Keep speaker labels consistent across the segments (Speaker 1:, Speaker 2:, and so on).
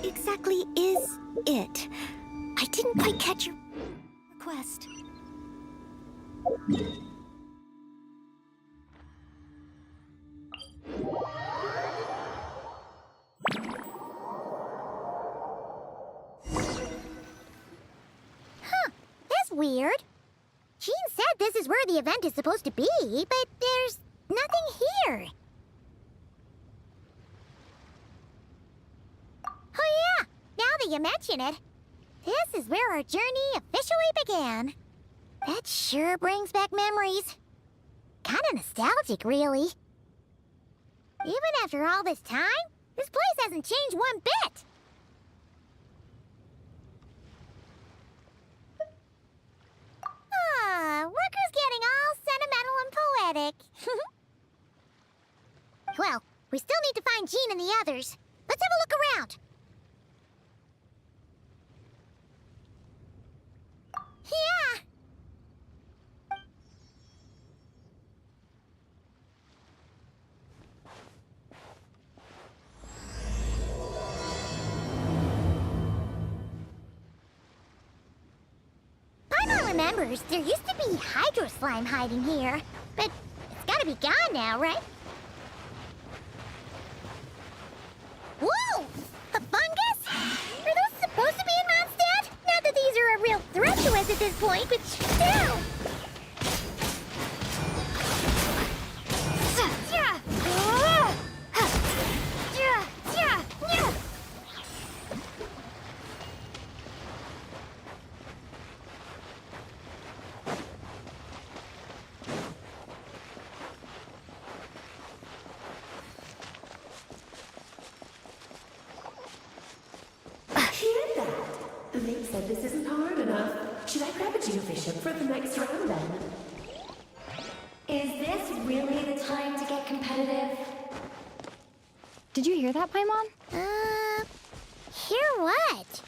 Speaker 1: exactly is it? I didn't quite catch your request.
Speaker 2: Huh, that's weird. Jean said this is where the event is supposed to be, but there's nothing here. Oh yeah, now that you mention it, this is where our journey officially began. That sure brings back memories. Kinda nostalgic, really. Even after all this time, this place hasn't changed one bit. Look who's getting all sentimental and poetic. Well, we still need to find Jean and the others. Let's have a look around. Yeah! Paimon remembers there used to be hydro slime hiding here, but it's gotta be gone now, right? Whoa! A fungus? Are those supposed to be in Mondstadt? Not that these are a real threat to us at this point, but still!
Speaker 3: They said this isn't hard enough. Should I grab a geofishing for the next round then?
Speaker 4: Is this really the time to get competitive?
Speaker 5: Did you hear that, Paimon?
Speaker 2: Hear what?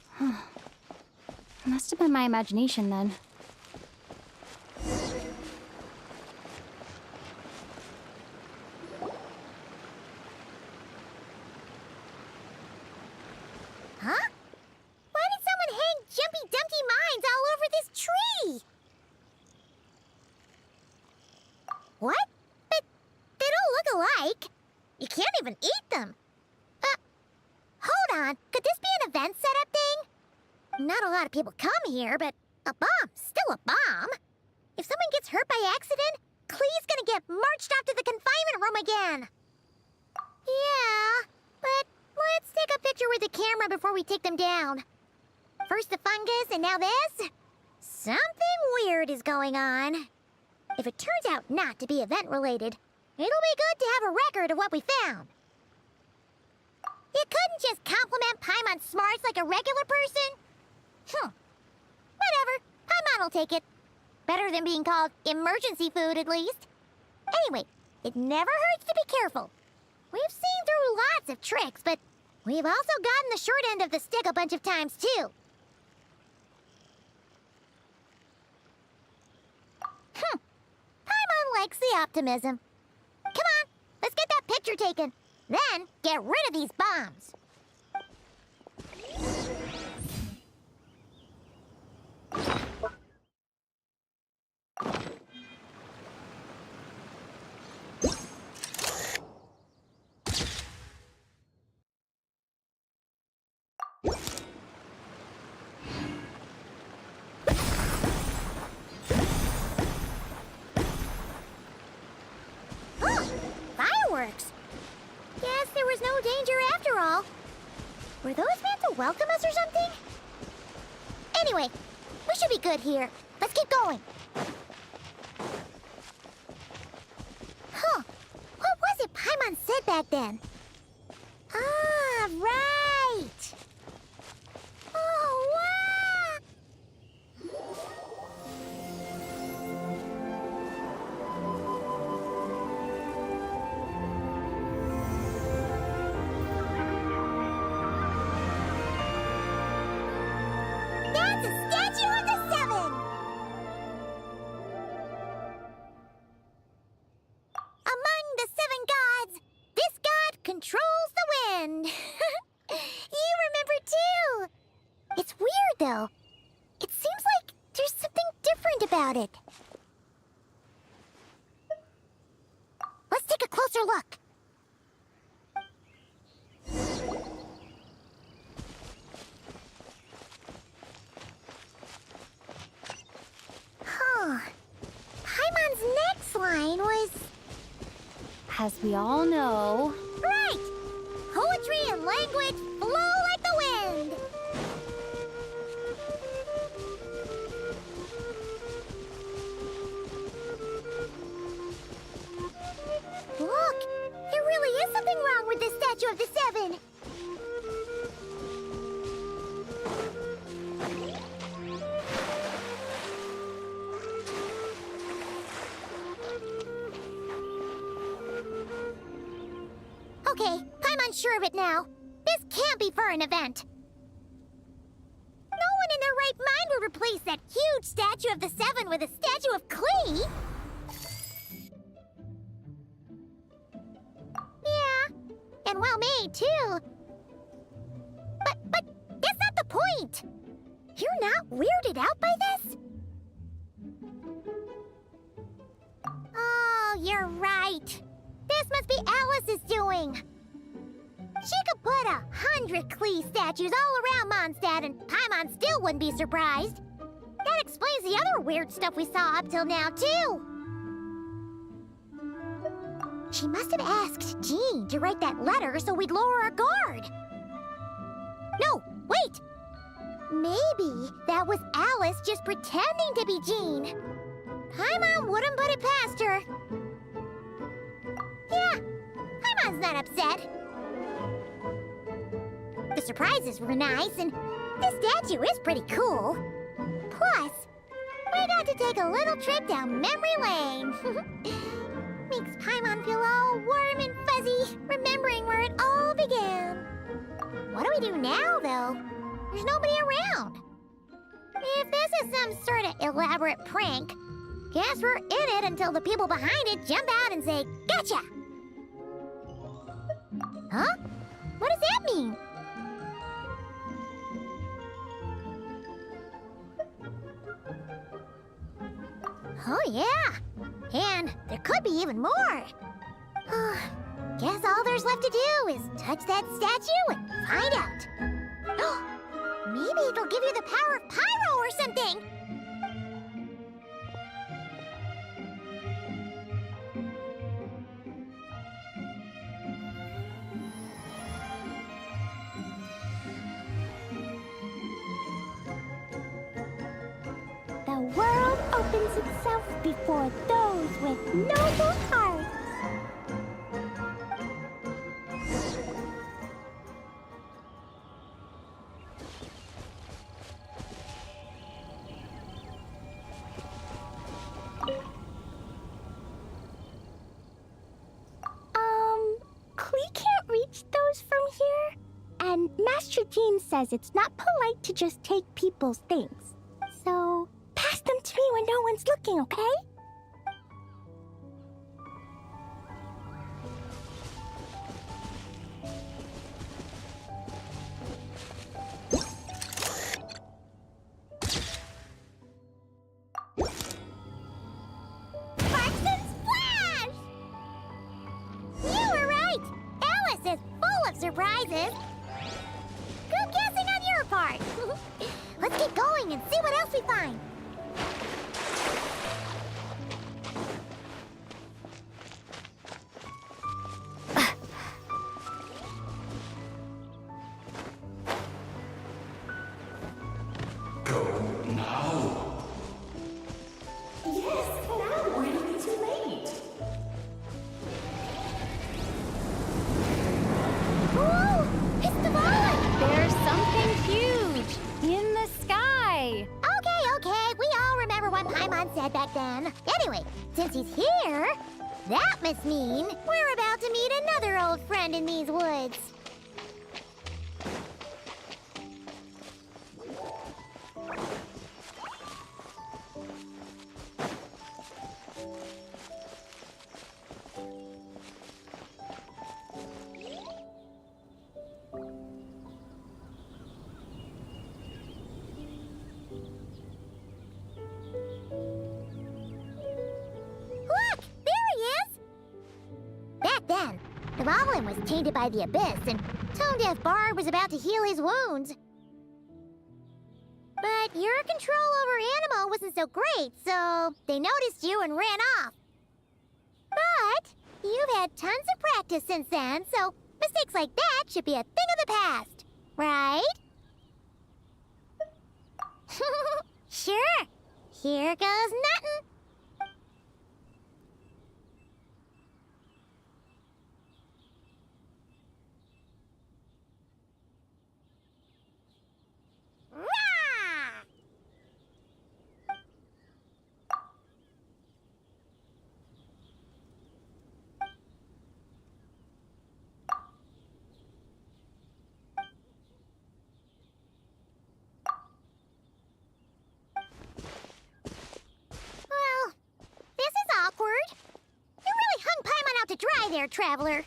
Speaker 5: Must have been my imagination then.
Speaker 2: Huh? Why did someone hang Jumpy Dumpty mines all over this tree? What? But they don't look alike. You can't even eat them. Hold on. Could this be an event setup thing? Not a lot of people come here, but a bomb's still a bomb. If someone gets hurt by accident, Clee's gonna get marched off to the confinement room again. Yeah, but let's take a picture with the camera before we take them down. First the fungus, and now this? Something weird is going on. If it turns out not to be event-related, it'll be good to have a record of what we found. You couldn't just compliment Paimon's smarts like a regular person? Whatever. Paimon will take it. Better than being called emergency food, at least. Anyway, it never hurts to be careful. We've seen through lots of tricks, but we've also gotten the short end of the stick a bunch of times, too. Paimon likes the optimism. Come on, let's get that picture taken. Then, get rid of these bombs. Oh, fireworks. Guess there was no danger after all. Were those meant to welcome us or something? Anyway, we should be good here. Let's keep going. Huh. What was it Paimon said back then? Ah, right. Oh, wow. That's a statue of the Seven! Among the seven gods, this god it. Let's take a closer look. Huh. Paimon's next line was...
Speaker 5: As we all know.
Speaker 2: Right! Poetry and language flow like the wind! Look! There really is something wrong with this statue of the Seven! Okay, I'm unsure of it now. This can't be for an event. No one in their right mind would replace that huge statue of the Seven with a statue of Klee. Yeah, and well made too. But that's not the point. You're not weirded out by this? Oh, you're right. This must be Alice's doing. She could put 100 Klee statues all around Mondstadt and Paimon still wouldn't be surprised. That explains the other weird stuff we saw up till now, too. She must have asked Jean to write that letter so we'd lower our guard. No, wait! Maybe that was Alice just pretending to be Jean. Paimon wouldn't put it past her. Yeah, Paimon's not upset. The surprises were nice, and this statue is pretty cool. Plus, we got to take a little trip down memory lane. Makes Paimon feel all warm and fuzzy, remembering where it all began. What do we do now, though? There's nobody around. If this is some sort of elaborate prank, guess we're in it until the people behind it jump out and say, "Gotcha!" Huh? What does that mean? Oh, yeah. And there could be even more. Guess all there's left to do is touch that statue and find out. Maybe it'll give you the power of Pyro or something.
Speaker 1: The world opens itself before those with noble hearts. Klee can't reach those from here. And Master Jean says it's not polite to just take people's things. So, pass them to me when no one's looking, okay?
Speaker 2: Sparks and splash! You were right! Alice is full of surprises. Good guessing on your part. Let's get going and see what else we find.
Speaker 6: Go now.
Speaker 3: Yes, now we're it'll be too late.
Speaker 2: Whoa! It's the ball!
Speaker 5: There's something huge in the sky.
Speaker 2: Okay, we all remember what Paimon said back then. Anyway, since he's here, that must mean we're about to meet another old friend in these woods. The goblin was tainted by the abyss, and Tone Deaf Bard was about to heal his wounds. But your control over Animo wasn't so great, so they noticed you and ran off. But you've had tons of practice since then, so mistakes like that should be a thing of the past, right? Sure. Here goes nothing. Well, this is awkward. You really hung Paimon out to dry there, Traveler.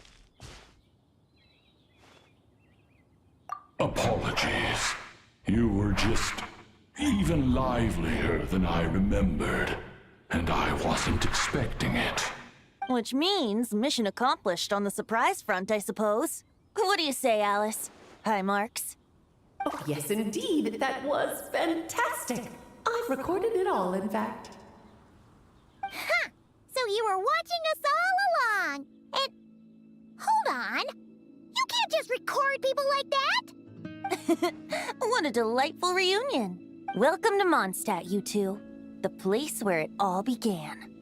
Speaker 6: Apologies. You were just even livelier than I remembered, and I wasn't expecting it.
Speaker 7: Which means mission accomplished on the surprise front, I suppose. What do you say, Alice? Hi, Marks.
Speaker 3: Oh, yes, indeed. That was fantastic. I've recorded it all, in fact.
Speaker 2: Huh! So you were watching us all along. And hold on. You can't just record people like that.
Speaker 7: What a delightful reunion. Welcome to Mondstadt, you two. The place where it all began.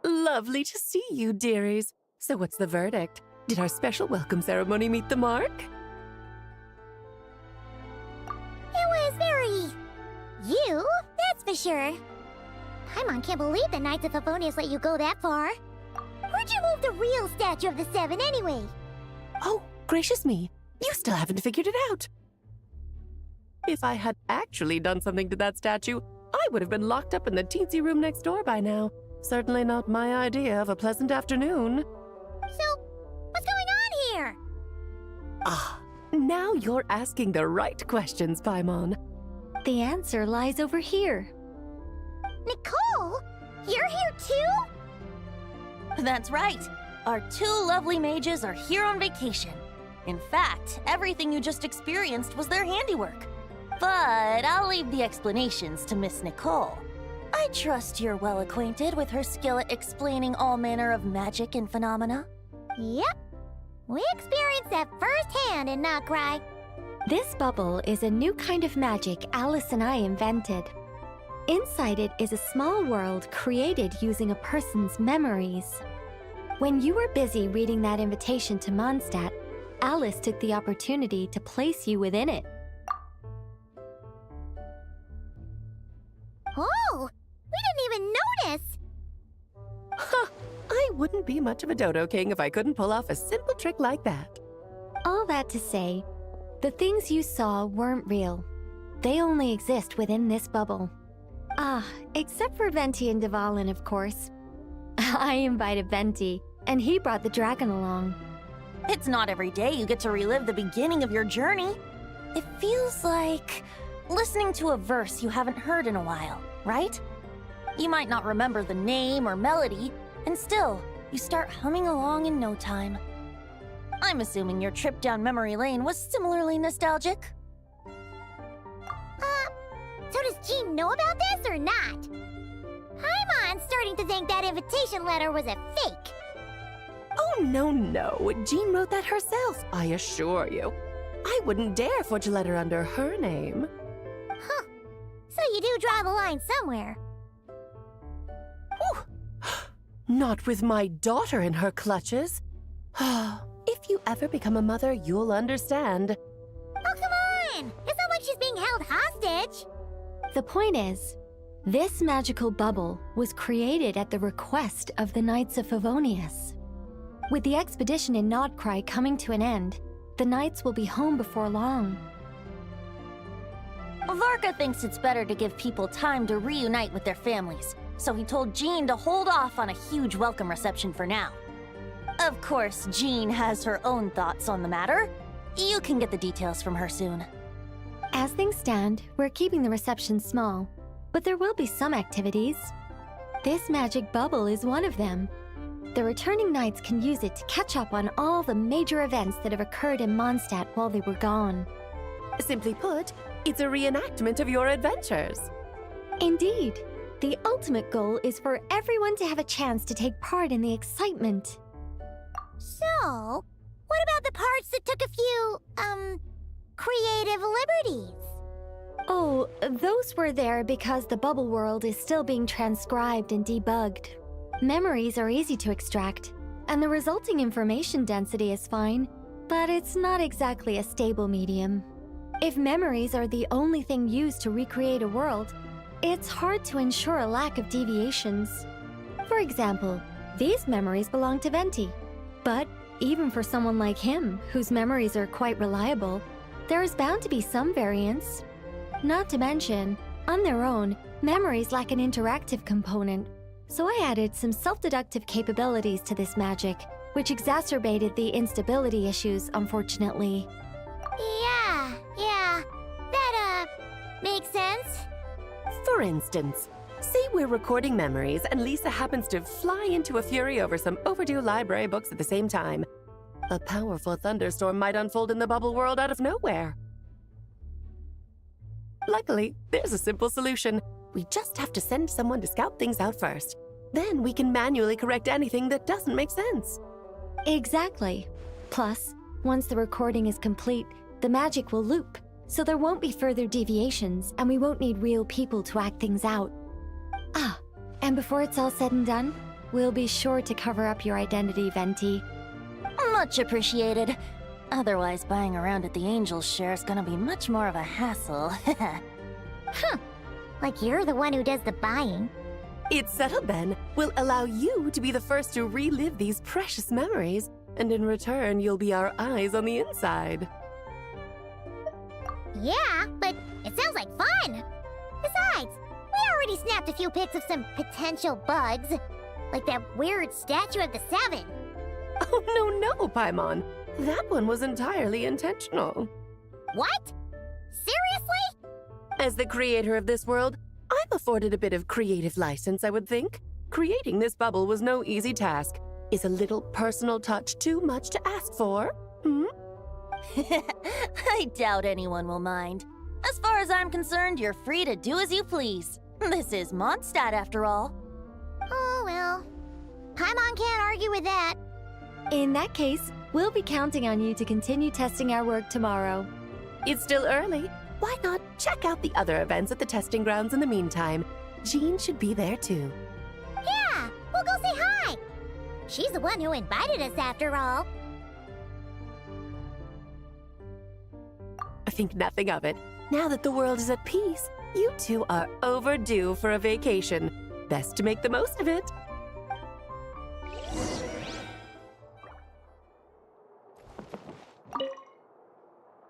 Speaker 3: Lovely to see you, dearies. So what's the verdict? Did our special welcome ceremony meet the mark?
Speaker 2: It was very... you, that's for sure. Paimon can't believe the Knights of Favonius let you go that far. Where'd you move the real statue of the Seven anyway?
Speaker 3: Oh, gracious me. You still haven't figured it out. If I had actually done something to that statue, I would have been locked up in the teensy room next door by now. Certainly not my idea of a pleasant afternoon.
Speaker 2: So, what's going on here?
Speaker 3: Ah, now you're asking the right questions, Paimon.
Speaker 5: The answer lies over here.
Speaker 2: Nicole? You're here too?
Speaker 7: That's right. Our two lovely mages are here on vacation. In fact, everything you just experienced was their handiwork. But I'll leave the explanations to Miss Nicole. I trust you're well acquainted with her skill at explaining all manner of magic and phenomena.
Speaker 2: Yep. We experienced that firsthand in Notcry.
Speaker 5: This bubble is a new kind of magic Alice and I invented. Inside it is a small world created using a person's memories. When you were busy reading that invitation to Mondstadt, Alice took the opportunity to place you within it.
Speaker 2: Oh, we didn't even notice.
Speaker 3: Huh, I wouldn't be much of a dodo king if I couldn't pull off a simple trick like that.
Speaker 5: All that to say, the things you saw weren't real. They only exist within this bubble. Ah, except for Venti and Dvalin, of course. I invited Venti, and he brought the dragon along.
Speaker 7: It's not every day you get to relive the beginning of your journey. It feels like listening to a verse you haven't heard in a while, right? You might not remember the name or melody, and still, you start humming along in no time. I'm assuming your trip down memory lane was similarly nostalgic.
Speaker 2: So does Jean know about this or not? Paimon's starting to think that invitation letter was a fake.
Speaker 3: Oh, no. Jean wrote that herself, I assure you. I wouldn't dare forge a letter under her name.
Speaker 2: Huh. So you do draw the line somewhere.
Speaker 3: Not with my daughter in her clutches. If you ever become a mother, you'll understand.
Speaker 2: Oh, come on! It's not like she's being held hostage.
Speaker 5: The point is, this magical bubble was created at the request of the Knights of Favonius. With the expedition in Nodcry coming to an end, the Knights will be home before long.
Speaker 7: Varka thinks it's better to give people time to reunite with their families, so he told Jean to hold off on a huge welcome reception for now. Of course, Jean has her own thoughts on the matter. You can get the details from her soon.
Speaker 5: As things stand, we're keeping the reception small, but there will be some activities. This magic bubble is one of them. The returning knights can use it to catch up on all the major events that have occurred in Mondstadt while they were gone.
Speaker 3: Simply put, it's a reenactment of your adventures.
Speaker 5: Indeed. The ultimate goal is for everyone to have a chance to take part in the excitement.
Speaker 2: So, what about the parts that took a few, creative liberties?
Speaker 5: Oh, those were there because the bubble world is still being transcribed and debugged. Memories are easy to extract, and the resulting information density is fine, but it's not exactly a stable medium. If memories are the only thing used to recreate a world, it's hard to ensure a lack of deviations. For example, these memories belong to Venti. But even for someone like him, whose memories are quite reliable, there is bound to be some variance. Not to mention, on their own, memories lack an interactive component. So I added some self-deductive capabilities to this magic, which exacerbated the instability issues, unfortunately.
Speaker 2: Yeah, that, makes sense.
Speaker 3: For instance, say we're recording memories and Lisa happens to fly into a fury over some overdue library books at the same time. A powerful thunderstorm might unfold in the bubble world out of nowhere. Luckily, there's a simple solution. We just have to send someone to scout things out first. Then we can manually correct anything that doesn't make sense.
Speaker 5: Exactly. Plus, once the recording is complete, the magic will loop, so there won't be further deviations, and we won't need real people to act things out. Ah, and before it's all said and done, we'll be sure to cover up your identity, Venti.
Speaker 7: Much appreciated. Otherwise, buying around at the Angel's share is gonna be much more of a hassle.
Speaker 2: Like you're the one who does the buying.
Speaker 3: It's settled then. We'll allow you to be the first to relive these precious memories, and in return, you'll be our eyes on the inside.
Speaker 2: Yeah, but it sounds like fun. Besides, we already snapped a few pics of some potential bugs. Like that weird statue of the Seven.
Speaker 3: Oh, no, Paimon. That one was entirely intentional.
Speaker 2: What? Seriously?
Speaker 3: As the creator of this world, I'm afforded a bit of creative license, I would think. Creating this bubble was no easy task. Is a little personal touch too much to ask for?
Speaker 7: I doubt anyone will mind. As far as I'm concerned, you're free to do as you please. This is Mondstadt, after all.
Speaker 2: Oh, well. Paimon can't argue with that.
Speaker 5: In that case, we'll be counting on you to continue testing our work tomorrow.
Speaker 3: It's still early. Why not check out the other events at the testing grounds in the meantime? Jean should be there too.
Speaker 2: Yeah, we'll go say hi. She's the one who invited us, after all.
Speaker 3: I think nothing of it. Now that the world is at peace, you two are overdue for a vacation. Best to make the most of it.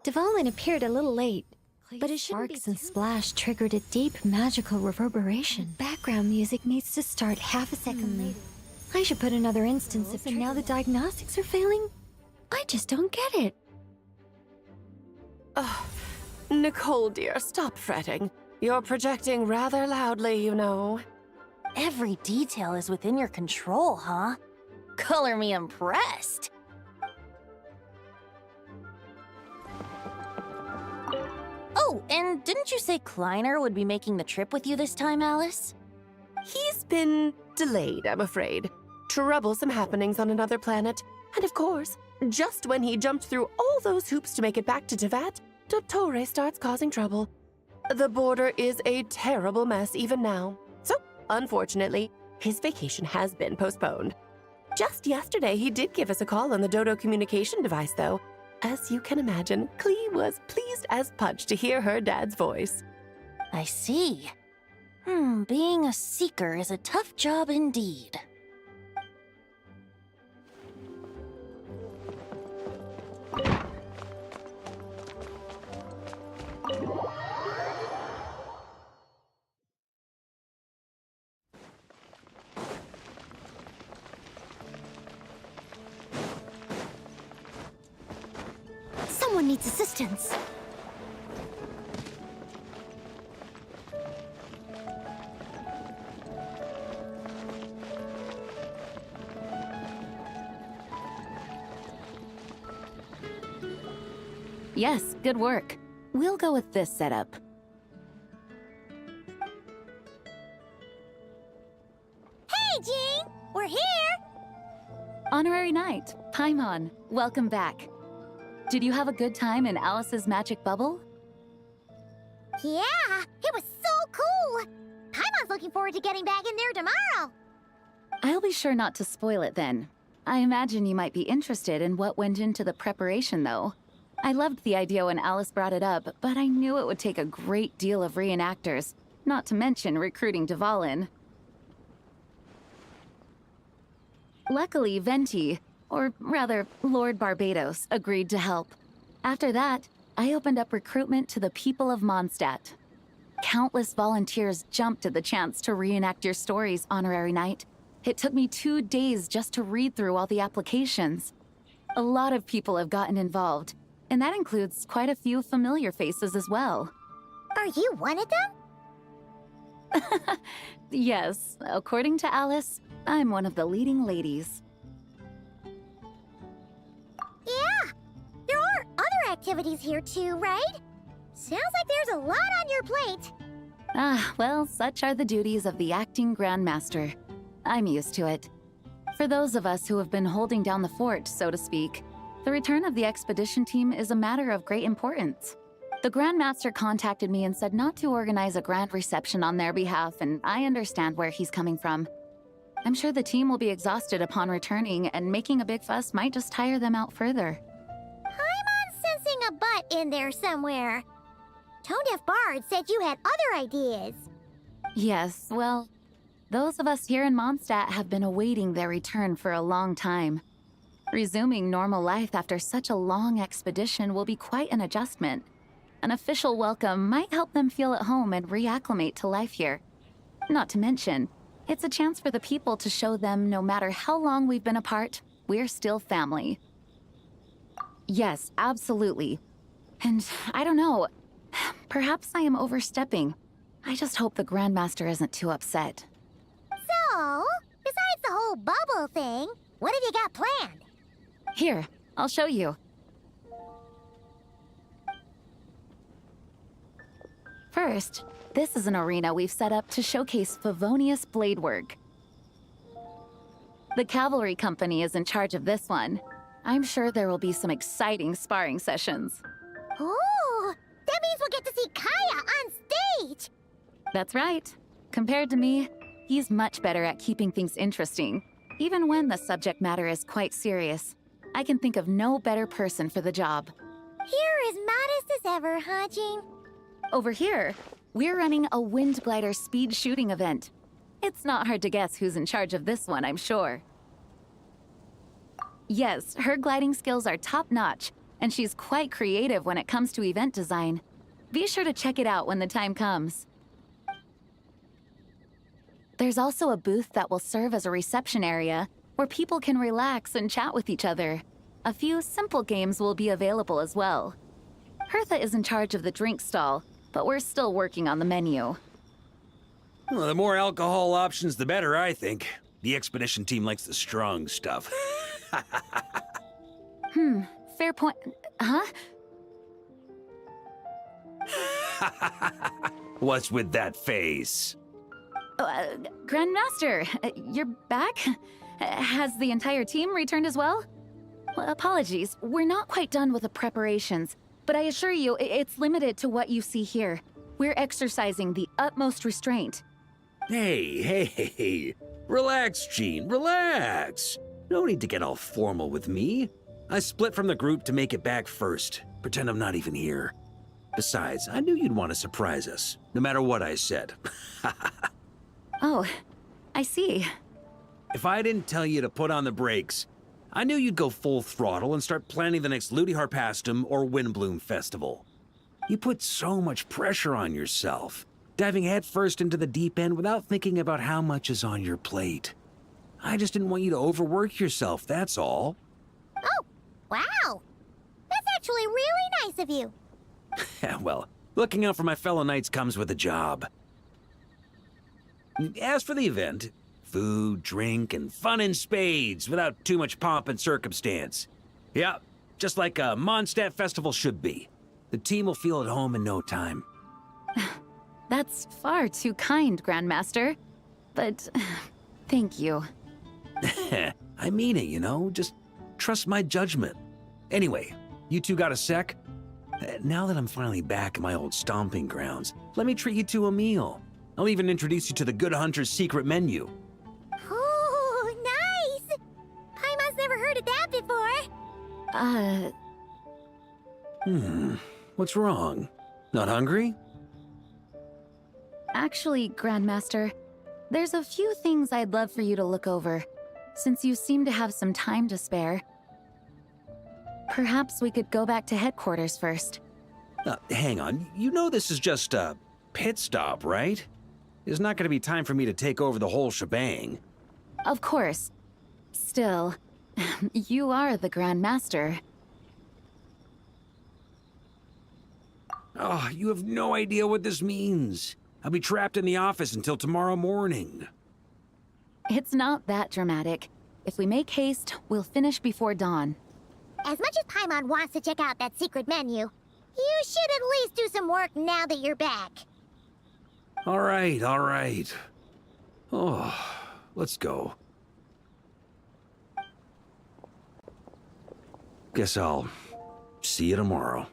Speaker 5: Dvalin appeared a little late, but his sparks and splash triggered a deep magical reverberation. Background music needs to start half a second late. I should put another instance of and now the diagnostics are failing? I just don't get it.
Speaker 3: Nicole, dear, stop fretting. You're projecting rather loudly, you know.
Speaker 7: Every detail is within your control, huh? Color me impressed. Oh, and didn't you say Kleiner would be making the trip with you this time, Alice?
Speaker 3: He's been delayed, I'm afraid. Troublesome happenings on another planet. And of course, just when he jumped through all those hoops to make it back to Tevat, Dottore starts causing trouble. The border is a terrible mess even now. So, unfortunately, his vacation has been postponed. Just yesterday, he did give us a call on the Dodo communication device, though. As you can imagine, Klee was pleased as punch to hear her dad's voice.
Speaker 7: I see. Being a seeker is a tough job indeed.
Speaker 2: Someone needs assistance.
Speaker 8: Yes, good work. We'll go with this setup.
Speaker 2: Hey, Jean! We're here!
Speaker 8: Honorary Knight, Paimon, welcome back. Did you have a good time in Alice's magic bubble?
Speaker 2: Yeah, it was so cool! Paimon's looking forward to getting back in there tomorrow!
Speaker 8: I'll be sure not to spoil it then. I imagine you might be interested in what went into the preparation, though. I loved the idea when Alice brought it up, but I knew it would take a great deal of reenactors, not to mention recruiting Dvalin. Luckily, Venti, or rather, Lord Barbados, agreed to help. After that, I opened up recruitment to the people of Mondstadt. Countless volunteers jumped at the chance to reenact your stories, Honorary Knight. It took me 2 days just to read through all the applications. A lot of people have gotten involved, and that includes quite a few familiar faces as well.
Speaker 2: Are you one of them?
Speaker 8: Yes, according to Alice, I'm one of the leading ladies.
Speaker 2: Yeah, there are other activities here too, right? Sounds like there's a lot on your plate.
Speaker 8: Ah, well, such are the duties of the acting Grandmaster. I'm used to it. For those of us who have been holding down the fort, so to speak, the return of the expedition team is a matter of great importance. The Grandmaster contacted me and said not to organize a grand reception on their behalf, and I understand where he's coming from. I'm sure the team will be exhausted upon returning, and making a big fuss might just tire them out further.
Speaker 2: I'm sensing a butt in there somewhere. Tone Deaf Bard said you had other ideas.
Speaker 8: Yes, well, those of us here in Mondstadt have been awaiting their return for a long time. Resuming normal life after such a long expedition will be quite an adjustment. An official welcome might help them feel at home and reacclimate to life here. Not to mention, it's a chance for the people to show them no matter how long we've been apart, we're still family. Yes, absolutely. And I don't know, perhaps I am overstepping. I just hope the Grandmaster isn't too upset.
Speaker 2: So, besides the whole bubble thing, what have you got planned?
Speaker 8: Here, I'll show you. First, this is an arena we've set up to showcase Favonius blade work. The cavalry company is in charge of this one. I'm sure there will be some exciting sparring sessions.
Speaker 2: Ooh, that means we'll get to see Kaya on stage!
Speaker 8: That's right. Compared to me, he's much better at keeping things interesting, even when the subject matter is quite serious. I can think of no better person for the job.
Speaker 2: You're as modest as ever, huh, Jean?
Speaker 8: Over here, we're running a wind glider speed shooting event. It's not hard to guess who's in charge of this one, I'm sure. Yes, her gliding skills are top-notch, and she's quite creative when it comes to event design. Be sure to check it out when the time comes. There's also a booth that will serve as a reception area where people can relax and chat with each other. A few simple games will be available as well. Hertha is in charge of the drink stall, but we're still working on the menu.
Speaker 9: Well, the more alcohol options, the better, I think. The expedition team likes the strong stuff.
Speaker 8: Fair point. Huh?
Speaker 9: What's with that face?
Speaker 8: Grandmaster, you're back? Has the entire team returned as well? Well, apologies, we're not quite done with the preparations, but I assure you, it's limited to what you see here. We're exercising the utmost restraint.
Speaker 9: Hey. Relax, Jean, relax. No need to get all formal with me. I split from the group to make it back first. Pretend I'm not even here. Besides, I knew you'd want to surprise us, no matter what I said.
Speaker 8: Oh, I see.
Speaker 9: If I didn't tell you to put on the brakes, I knew you'd go full throttle and start planning the next Ludi Harpastum or Windbloom Festival. You put so much pressure on yourself, diving headfirst into the deep end without thinking about how much is on your plate. I just didn't want you to overwork yourself, that's all.
Speaker 2: Oh, wow! That's actually really nice of you.
Speaker 9: Well, looking out for my fellow knights comes with a job. As for the event, food, drink, and fun in spades without too much pomp and circumstance. Yeah, just like a Mondstadt festival should be. The team will feel at home in no time.
Speaker 8: That's far too kind, Grandmaster. But thank you.
Speaker 9: I mean it, you know? Just trust my judgment. Anyway, you two got a sec? Now that I'm finally back in my old stomping grounds, let me treat you to a meal. I'll even introduce you to the Good Hunter's secret menu.
Speaker 2: Oh, nice! Paimon's never heard of that before.
Speaker 9: What's wrong? Not hungry?
Speaker 8: Actually, Grandmaster, there's a few things I'd love for you to look over, since you seem to have some time to spare. Perhaps we could go back to headquarters first.
Speaker 9: Hang on. You know this is just a pit stop, right? There's not going to be time for me to take over the whole shebang.
Speaker 8: Of course. Still, you are the Grandmaster.
Speaker 9: Oh, you have no idea what this means. I'll be trapped in the office until tomorrow morning.
Speaker 8: It's not that dramatic. If we make haste, we'll finish before dawn.
Speaker 2: As much as Paimon wants to check out that secret menu, you should at least do some work now that you're back.
Speaker 9: All right, all right. Oh, let's go. Guess I'll see you tomorrow.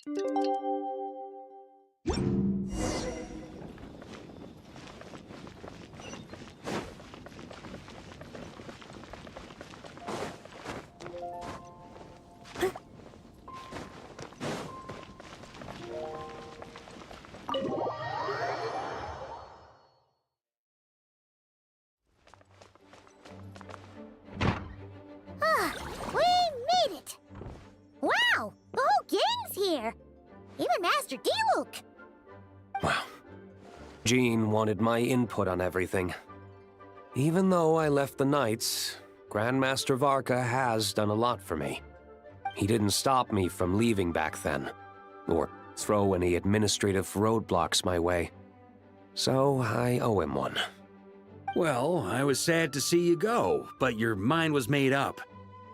Speaker 2: We made it! Wow! The whole gang's here! Even Master D-Luke!
Speaker 10: Wow. Jean wanted my input on everything. Even though I left the Knights, Grandmaster Varka has done a lot for me. He didn't stop me from leaving back then, or throw any administrative roadblocks my way. So I owe him one.
Speaker 9: Well, I was sad to see you go, but your mind was made up.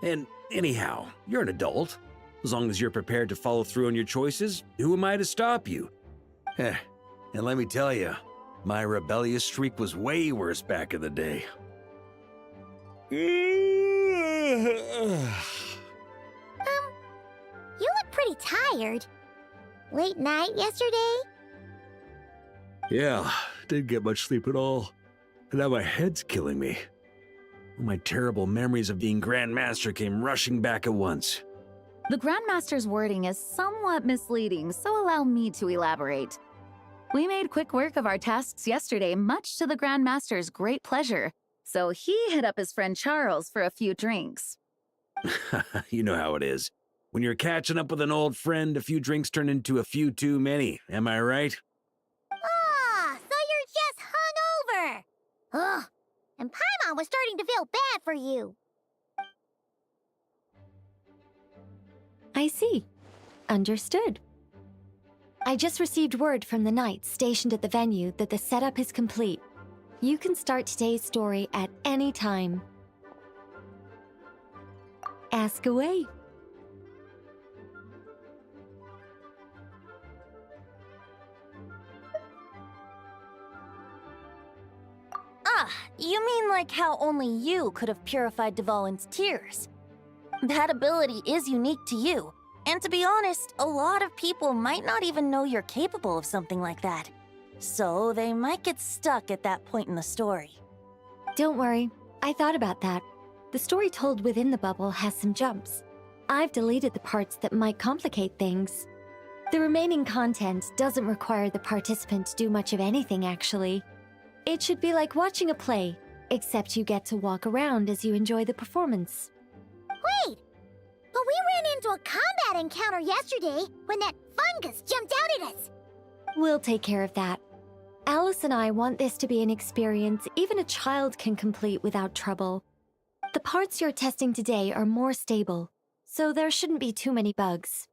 Speaker 9: And anyhow, you're an adult. As long as you're prepared to follow through on your choices, who am I to stop you? And let me tell you, my rebellious streak was way worse back in the day.
Speaker 2: You look pretty tired. Late night yesterday?
Speaker 9: Yeah, didn't get much sleep at all. And now my head's killing me. All my terrible memories of being Grandmaster came rushing back at once.
Speaker 8: The Grandmaster's wording is somewhat misleading, so allow me to elaborate. We made quick work of our tasks yesterday, much to the Grandmaster's great pleasure, so he hit up his friend Charles for a few drinks.
Speaker 9: You know how it is. When you're catching up with an old friend, a few drinks turn into a few too many, am I right?
Speaker 2: Ah, so you're just hungover! Ugh, and Paimon was starting to feel bad for you.
Speaker 5: I see. Understood. I just received word from the Knights stationed at the venue that the setup is complete. You can start today's story at any time. Ask away.
Speaker 7: Ah, you mean like how only you could have purified Dvalin's tears? That ability is unique to you, and to be honest, a lot of people might not even know you're capable of something like that. So they might get stuck at that point in the story.
Speaker 5: Don't worry, I thought about that. The story told within the bubble has some jumps. I've deleted the parts that might complicate things. The remaining content doesn't require the participant to do much of anything, actually. It should be like watching a play, except you get to walk around as you enjoy the performance.
Speaker 2: Wait! But we ran into a combat encounter yesterday when that fungus jumped out at us!
Speaker 5: We'll take care of that. Alice and I want this to be an experience even a child can complete without trouble. The parts you're testing today are more stable, so there shouldn't be too many bugs.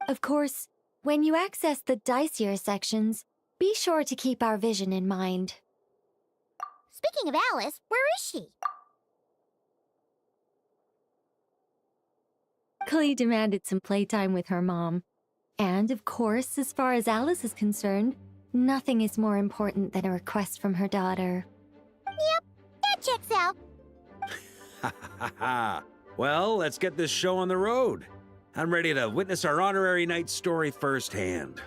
Speaker 5: Of course, when you access the dicier sections, be sure to keep our vision in mind.
Speaker 2: Speaking of Alice, where is she?
Speaker 5: Klee demanded some playtime with her mom. And of course, as far as Alice is concerned, nothing is more important than a request from her daughter.
Speaker 2: Yep, that checks out.
Speaker 9: Ha ha ha! Well, let's get this show on the road. I'm ready to witness our honorary knight story firsthand.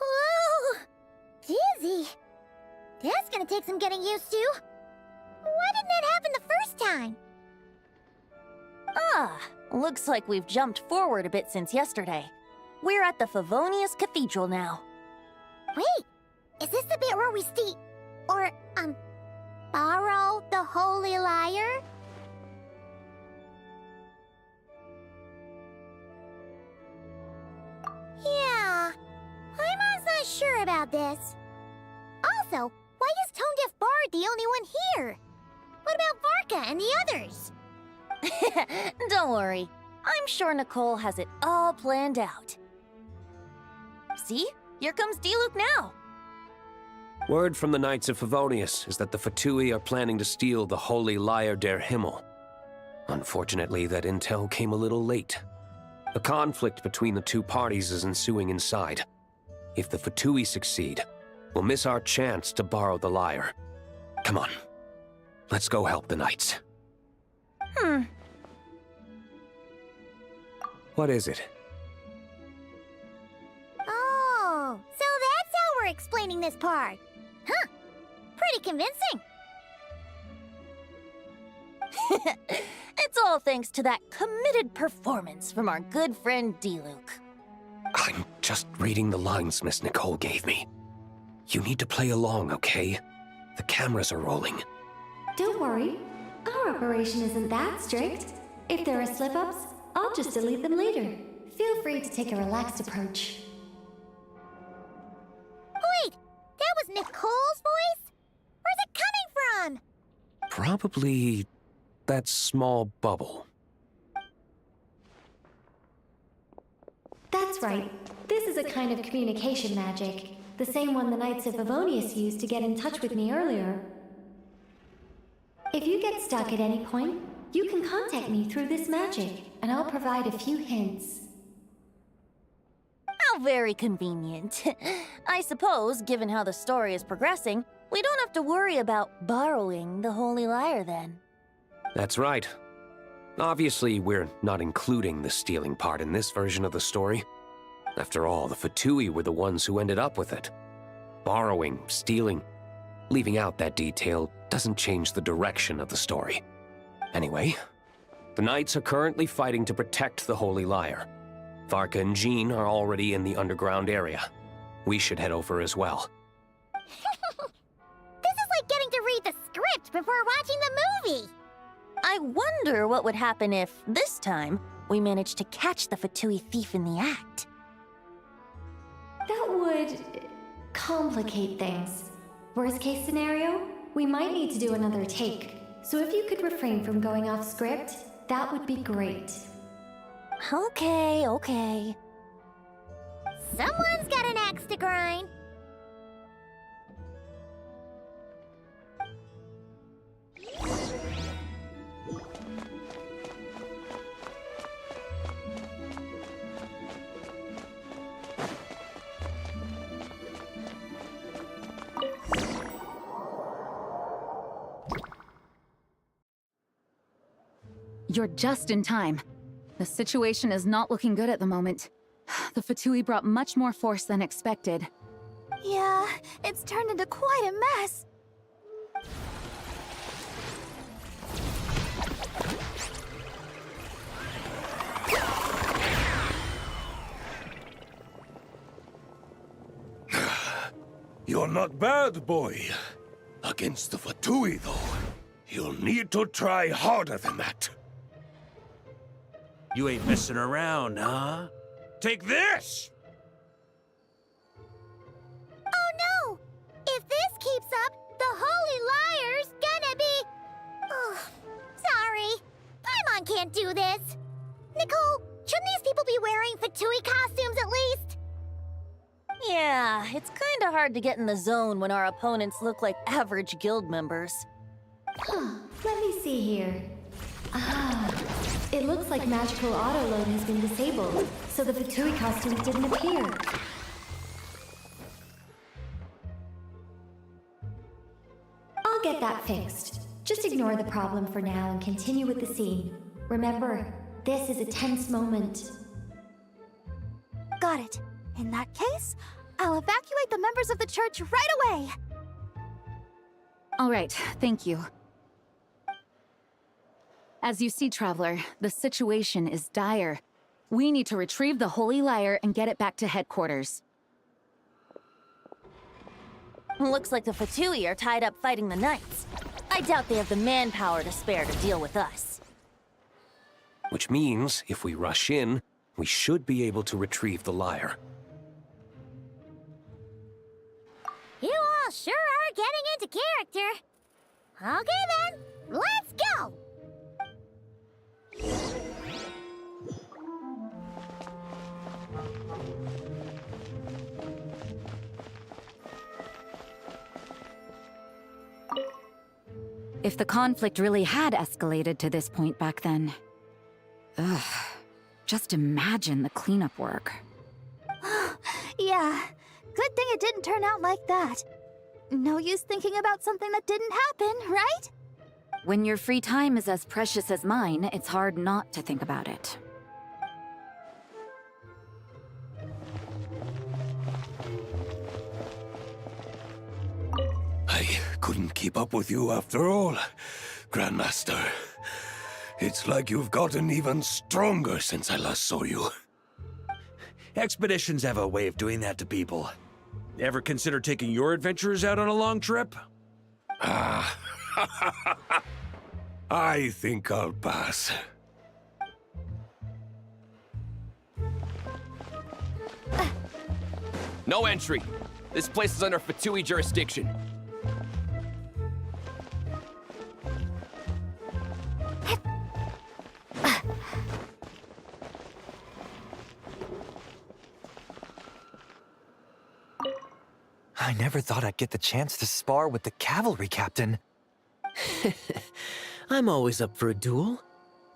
Speaker 2: Whoa! Dizzy. That's gonna take some getting used to. Why didn't that happen the first time?
Speaker 7: Ah, looks like we've jumped forward a bit since yesterday. We're at the Favonius Cathedral now.
Speaker 2: Wait, is this the bit where we borrow the Holy Lyre? Yeah, Paimon's not sure about this. Also, why is Tone Deaf Bard the only one here? What about Varka and the others?
Speaker 7: Don't worry. I'm sure Nicole has it all planned out. See? Here comes D-Luke now.
Speaker 10: Word from the Knights of Favonius is that the Fatui are planning to steal the Holy Lyre der Himmel. Unfortunately, that intel came a little late. A conflict between the two parties is ensuing inside. If the Fatui succeed, we'll miss our chance to borrow the lyre. Come on. Let's go help the knights. What is it?
Speaker 2: Oh, so that's how we're explaining this part. Huh. Pretty convincing.
Speaker 7: It's all thanks to that committed performance from our good friend D-Luke.
Speaker 10: I'm just reading the lines Miss Nicole gave me. You need to play along, okay? The cameras are rolling.
Speaker 5: Don't worry. Our operation isn't that strict. If there are slip-ups, I'll just delete them later. Feel free to take a relaxed approach.
Speaker 2: Wait, that was Nicole's voice? Where's it coming from?
Speaker 10: Probably that small bubble.
Speaker 5: That's right. This is a kind of communication magic. The same one the Knights of Favonius used to get in touch with me earlier. If you get stuck at any point, you can contact me through this magic, and I'll provide a few hints.
Speaker 7: How very convenient. I suppose, given how the story is progressing, we don't have to worry about borrowing the Holy Lyre then.
Speaker 10: That's right. Obviously, we're not including the stealing part in this version of the story. After all, the Fatui were the ones who ended up with it. Borrowing, stealing, leaving out that detail doesn't change the direction of the story. Anyway, the Knights are currently fighting to protect the Holy Lyre. Varka and Jean are already in the underground area. We should head over as well.
Speaker 2: This is like getting to read the script before watching the movie.
Speaker 7: I wonder what would happen if, this time, we managed to catch the Fatui thief in the act.
Speaker 5: That would complicate things. Worst case scenario, we might need to do another take. So if you could refrain from going off script, that would be great.
Speaker 7: Okay.
Speaker 2: Someone's got an axe to grind.
Speaker 8: You're just in time. The situation is not looking good at the moment. The Fatui brought much more force than expected.
Speaker 2: Yeah, it's turned into quite a mess.
Speaker 11: You're not bad, boy. Against the Fatui, though, you'll need to try harder than that.
Speaker 9: You ain't messing around, huh? Take this!
Speaker 2: Oh no! If this keeps up, the Holy Lyre's gonna be... Oh, sorry. Paimon can't do this. Nicole, shouldn't these people be wearing Fatui costumes at least?
Speaker 7: Yeah, it's kinda hard to get in the zone when our opponents look like average guild members.
Speaker 5: Let me see here. It looks like magical autoload has been disabled, so the Fatui costumes didn't appear. I'll get that fixed. Just ignore the problem for now and continue with the scene. Remember, this is a tense moment.
Speaker 2: Got it. In that case, I'll evacuate the members of the church right away.
Speaker 8: All right, thank you. As you see, Traveler, the situation is dire. We need to retrieve the Holy Lyre and get it back to headquarters.
Speaker 7: Looks like the Fatui are tied up fighting the Knights. I doubt they have the manpower to spare to deal with us.
Speaker 10: Which means, if we rush in, we should be able to retrieve the lyre.
Speaker 2: You all sure are getting into character. Okay then, let's go!
Speaker 8: If the conflict really had escalated to this point back then... Just imagine the cleanup work.
Speaker 2: Yeah, good thing it didn't turn out like that. No use thinking about something that didn't happen, right?
Speaker 8: When your free time is as precious as mine, it's hard not to think about it.
Speaker 11: I couldn't keep up with you after all, Grandmaster. It's like you've gotten even stronger since I last saw you.
Speaker 9: Expeditions have a way of doing that to people. Ever consider taking your adventurers out on a long trip?
Speaker 11: Ah, I think I'll pass.
Speaker 12: No entry. This place is under Fatui jurisdiction.
Speaker 13: I never thought I'd get the chance to spar with the cavalry captain.
Speaker 14: I'm always up for a duel,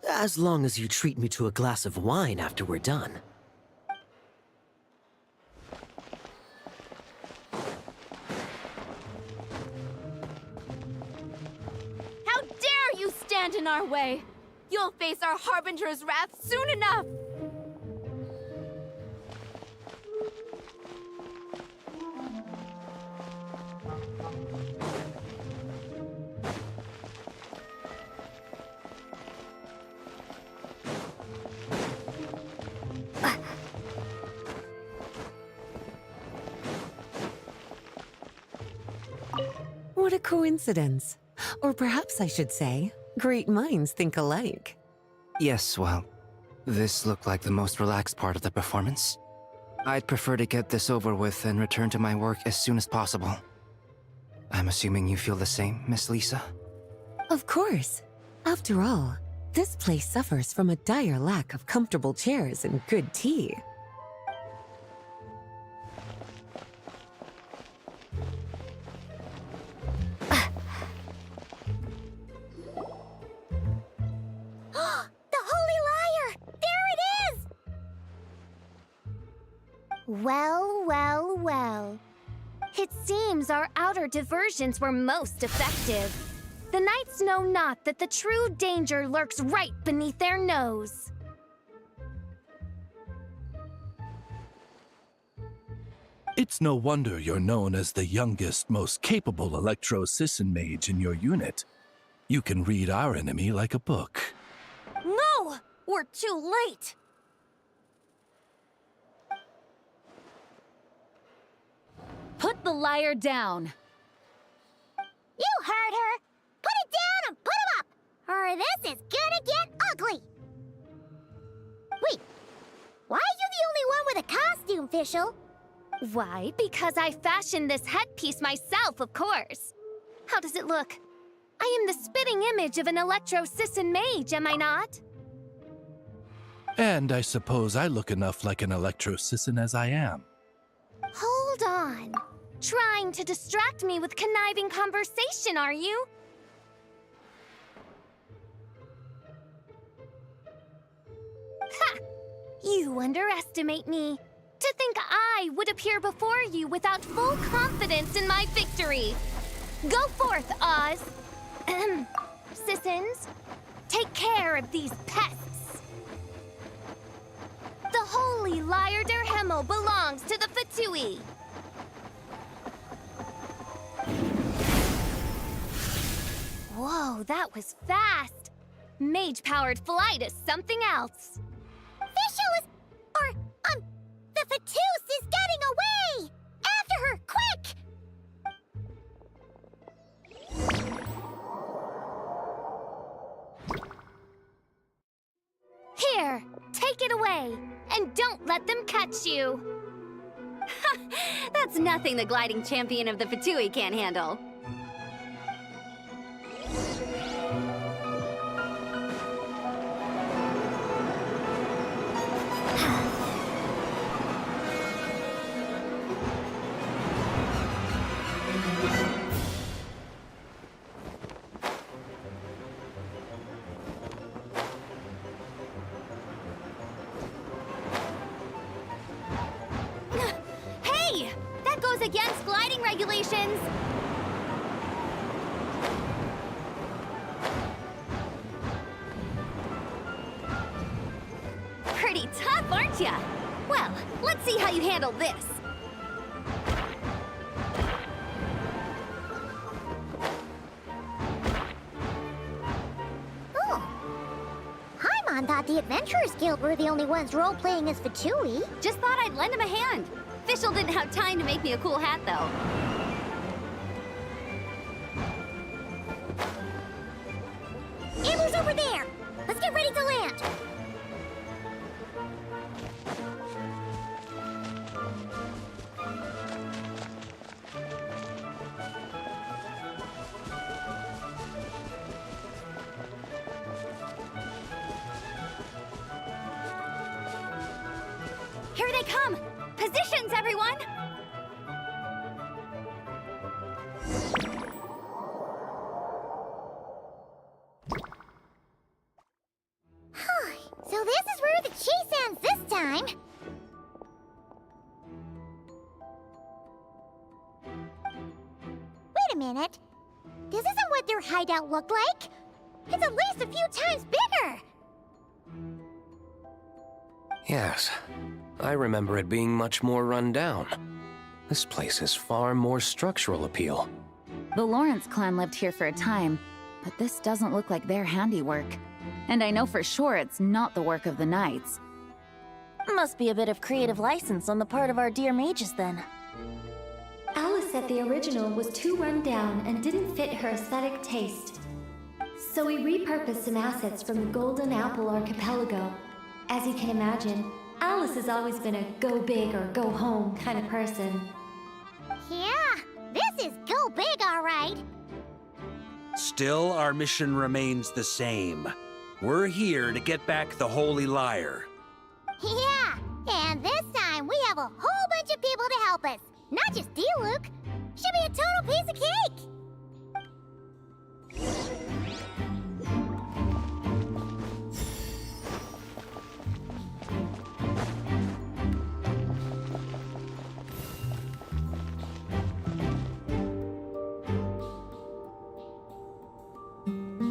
Speaker 14: as long as you treat me to a glass of wine after we're done.
Speaker 15: How dare you stand in our way! You'll face our Harbinger's wrath soon enough!
Speaker 3: What a coincidence. Or perhaps I should say, great minds think alike.
Speaker 13: Yes, well, this looked like the most relaxed part of the performance. I'd prefer to get this over with and return to my work as soon as possible. I'm assuming you feel the same, Miss Lisa?
Speaker 3: Of course. After all, this place suffers from a dire lack of comfortable chairs and good tea.
Speaker 2: Well, well, well. It seems our outer diversions were most effective. The knights know not that the true danger lurks right beneath their nose.
Speaker 16: It's no wonder you're known as the youngest, most capable Electro-Sisson mage in your unit. You can read our enemy like a book.
Speaker 15: No! We're too late!
Speaker 8: Put the liar down!
Speaker 2: You heard her! Put it down and put him up! Or this is gonna get ugly! Wait, why are you the only one with a costume, Fischl? Why, because I fashioned this headpiece myself, of course. How does it look? I am the spitting image of an Electro-Sisson mage, am I not?
Speaker 16: And I suppose I look enough like an Electro-Sisson as I am.
Speaker 2: Hold on. Trying to distract me with conniving conversation, are you? Ha! You underestimate me. To think I would appear before you without full confidence in my victory. Go forth, Oz. Sissons, take care of these pests. The holy Lyre der Himmel belongs to the Fatui. Whoa, that was fast. Mage-powered flight is something else. Fischl is... the Fatus is getting away! After her, quick! Here, take it away, and don't let them catch you.
Speaker 5: That's nothing the gliding champion of the Fatui can't handle.
Speaker 15: against gliding regulations! Pretty tough, aren't ya? Well, let's see how you handle this.
Speaker 2: Oh. Paimon thought the Adventurers Guild were the only ones role-playing as Fatui.
Speaker 15: Just thought I'd lend him a hand. Fischl didn't have time to make me a cool hat, though.
Speaker 2: Amber's over there! Let's get ready to land!
Speaker 15: Here they come! Positions, everyone!
Speaker 2: So this is where the chase ends this time. Wait a minute. This isn't what their hideout looked like. It's at least a few times bigger.
Speaker 10: Yes, I remember it being much more run down. This place has far more structural appeal.
Speaker 8: The Lawrence clan lived here for a time, but this doesn't look like their handiwork. And I know for sure it's not the work of the Knights.
Speaker 7: Must be a bit of creative license on the part of our dear mages, then.
Speaker 5: Alice said the original was too run down and didn't fit her aesthetic taste. So we repurposed some assets from the Golden Apple Archipelago. As you can imagine, Alice has always been a go big or go home kind of person.
Speaker 2: Yeah, this is go big, all right.
Speaker 9: Still, our mission remains the same. We're here to get back the Holy Lyre.
Speaker 2: Yeah, and this time we have a whole bunch of people to help us. Not just you, Luke. Should be a total piece of cake.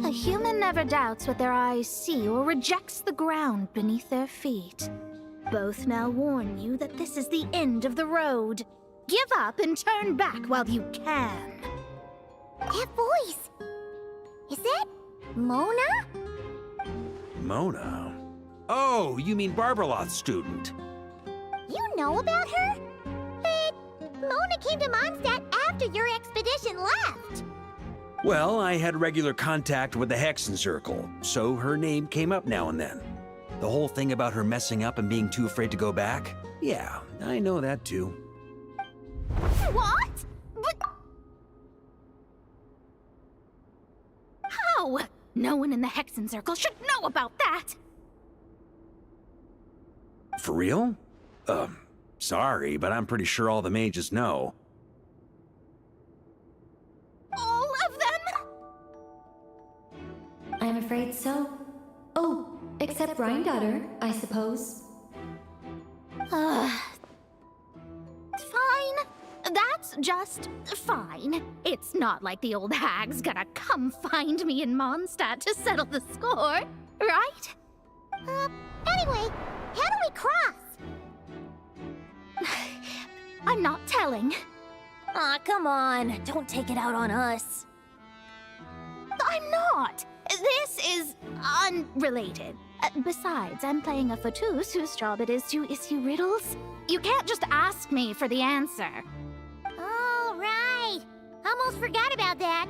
Speaker 15: A human never doubts what their eyes see or rejects the ground beneath their feet. Both now warn you that this is the end of the road. Give up and turn back while you can.
Speaker 2: That voice. Is that Mona?
Speaker 9: Mona? Oh, you mean Barbarloth's student.
Speaker 2: You know about her? But Mona came to Mondstadt after your expedition left.
Speaker 9: Well, I had regular contact with the Hexen Circle, so her name came up now and then. The whole thing about her messing up and being too afraid to go back? Yeah, I know that too.
Speaker 15: What? But... How? No one in the Hexen Circle should know about that!
Speaker 9: For real? Sorry, but I'm pretty sure all the mages know.
Speaker 15: All of them?
Speaker 5: I'm afraid so. Oh, except Rhindaughter, I suppose.
Speaker 15: Fine. That's just fine. It's not like the old hag's gonna come find me in Mondstadt to settle the score, right?
Speaker 2: Anyway, how do we cross?
Speaker 15: I'm not telling.
Speaker 7: Aw, come on. Don't take it out on us.
Speaker 15: I'm not. This is unrelated. Besides, I'm playing a Fatus whose job it is to issue riddles. You can't just ask me for the answer.
Speaker 2: All right. Almost forgot about that.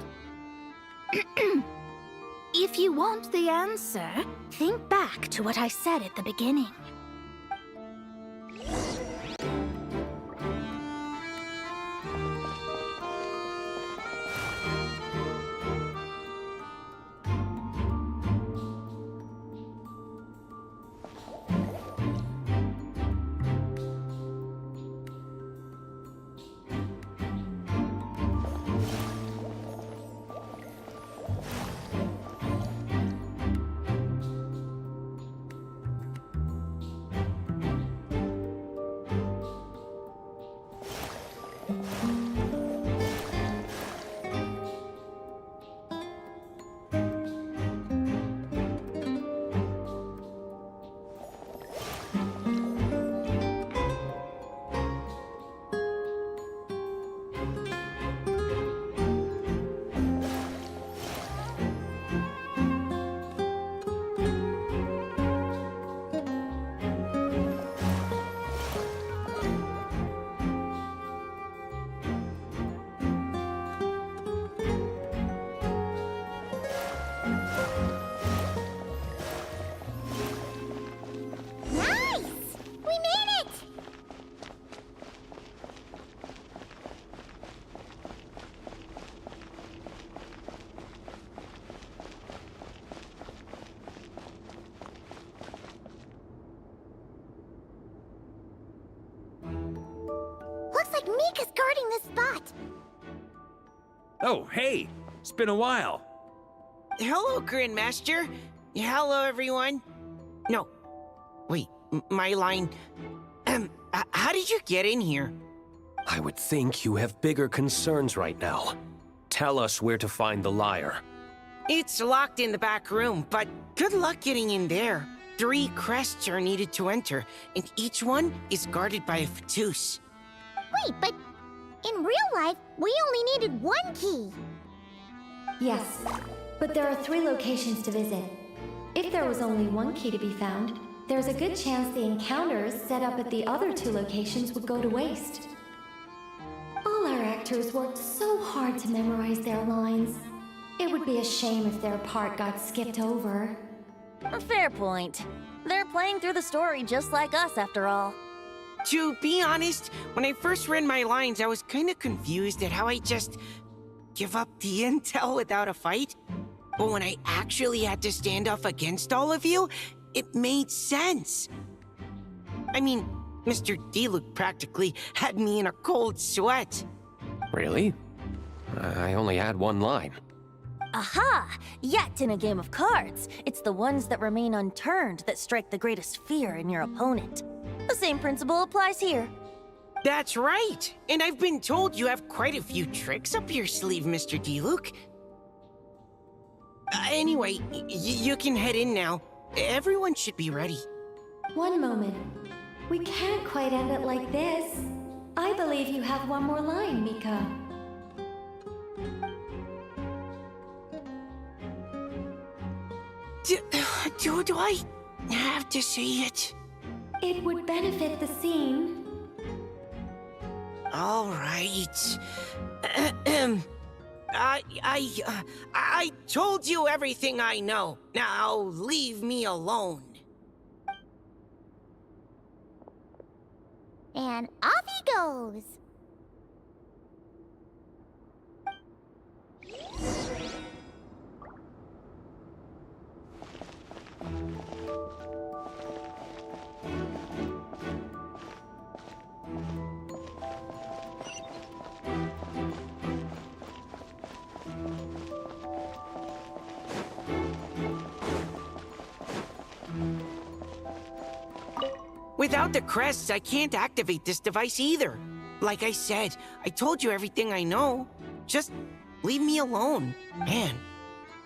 Speaker 15: If you want the answer, think back to what I said at the beginning.
Speaker 2: like Mika's guarding this spot.
Speaker 9: Oh, hey! It's been a while.
Speaker 17: Hello, Grandmaster. Hello, everyone. No. Wait, my line... how did you get in here?
Speaker 10: I would think you have bigger concerns right now. Tell us where to find the lyre.
Speaker 17: It's locked in the back room, but good luck getting in there. 3 crests are needed to enter, and each one is guarded by a Fatus.
Speaker 2: Wait, but in real life, we only needed 1 key.
Speaker 5: Yes, but there are 3 locations to visit. If there was only 1 key to be found, there's a good chance the encounters set up at the other 2 locations would go to waste. All our actors worked so hard to memorize their lines. It would be a shame if their part got skipped over.
Speaker 7: A fair point. They're playing through the story just like us, after all.
Speaker 17: To be honest, when I first read my lines, I was kind of confused at how I just give up the intel without a fight. But when I actually had to stand off against all of you, it made sense. I mean, Mr. Diluc practically had me in a cold sweat.
Speaker 10: Really? I only had 1 line.
Speaker 7: Aha! Yet in a game of cards, it's the ones that remain unturned that strike the greatest fear in your opponent. The same principle applies here.
Speaker 17: That's right! And I've been told you have quite a few tricks up your sleeve, Mr. Diluc. Anyway, you can head in now. Everyone should be ready.
Speaker 5: One moment. We can't quite end it like this. I believe you have 1 more line, Mika.
Speaker 17: Do I have to say it?
Speaker 5: It would benefit the scene.
Speaker 17: All right. I told you everything I know. Now leave me alone.
Speaker 2: And off he goes.
Speaker 17: Without the crests, I can't activate this device either. Like I said, I told you everything I know. Just leave me alone. Man,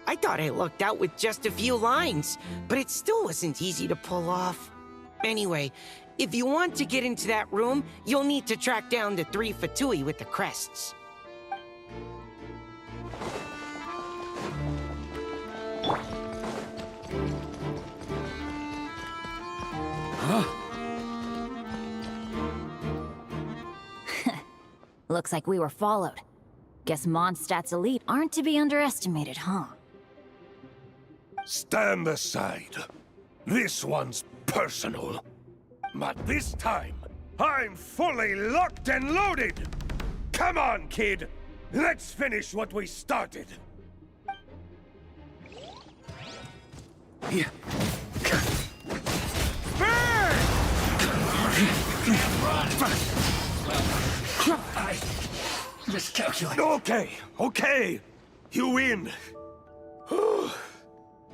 Speaker 17: I thought I lucked out with just a few lines, but it still wasn't easy to pull off. Anyway, if you want to get into that room, you'll need to track down the 3 Fatui with the crests.
Speaker 8: Looks like we were followed. Guess Mondstadt's elite aren't to be underestimated, huh?
Speaker 11: Stand aside. This one's personal. But this time, I'm fully locked and loaded! Come on, kid! Let's finish what we started!
Speaker 6: Just calculate.
Speaker 11: Okay. You win.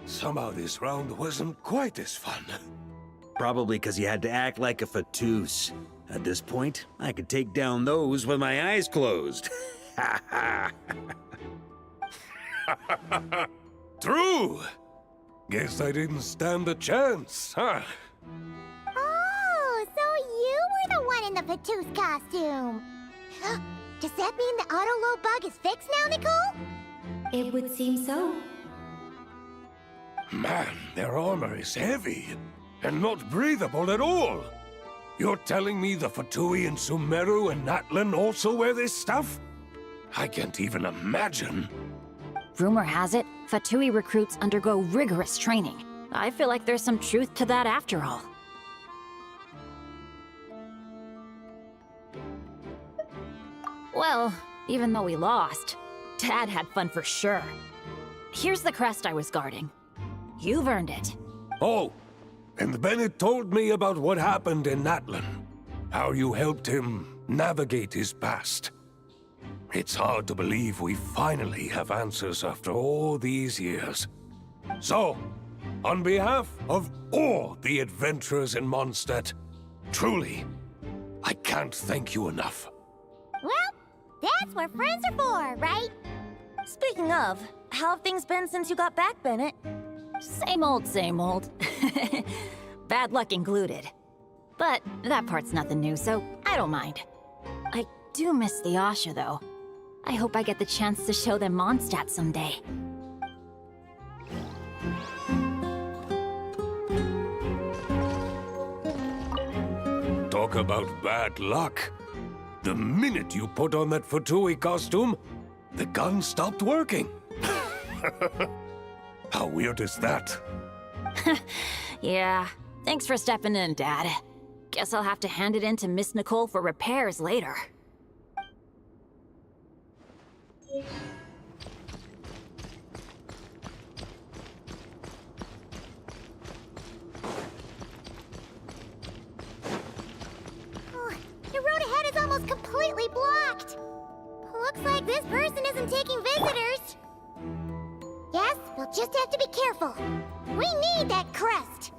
Speaker 11: Somehow this round wasn't quite as fun.
Speaker 9: Probably because you had to act like a Fatus. At this point, I could take down those with my eyes closed.
Speaker 11: True! Guess I didn't stand a chance, huh?
Speaker 2: Oh, so you were the one in the Fatus costume. Does that mean the auto-load bug is fixed now, Nicole?
Speaker 5: It would seem so.
Speaker 11: Man, their armor is heavy, and not breathable at all. You're telling me the Fatui in Sumeru and Natlan also wear this stuff? I can't even imagine.
Speaker 8: Rumor has it, Fatui recruits undergo rigorous training. I feel like there's some truth to that after all. Well, even though we lost, Dad had fun for sure. Here's the crest I was guarding. You've earned it.
Speaker 11: Oh, and Bennett told me about what happened in Natlan. how you helped him navigate his past. It's hard to believe we finally have answers after all these years. So, on behalf of all the adventurers in Mondstadt, truly, I can't thank you enough.
Speaker 2: Well, that's what friends are for, right?
Speaker 7: Speaking of, how have things been since you got back, Bennett?
Speaker 8: Same old, same old. Bad luck included. But that part's nothing new, so I don't mind. I do miss the Asha, though. I hope I get the chance to show them Mondstadt someday.
Speaker 11: Talk about bad luck. The minute you put on that Fatui costume, the gun stopped working. How weird is that?
Speaker 8: Yeah, thanks for stepping in, Dad. Guess I'll have to hand it in to Miss Nicole for repairs later.
Speaker 2: The road ahead is almost completely blocked. Looks like this person isn't taking visitors. Yes, we'll just have to be careful. We need that crest.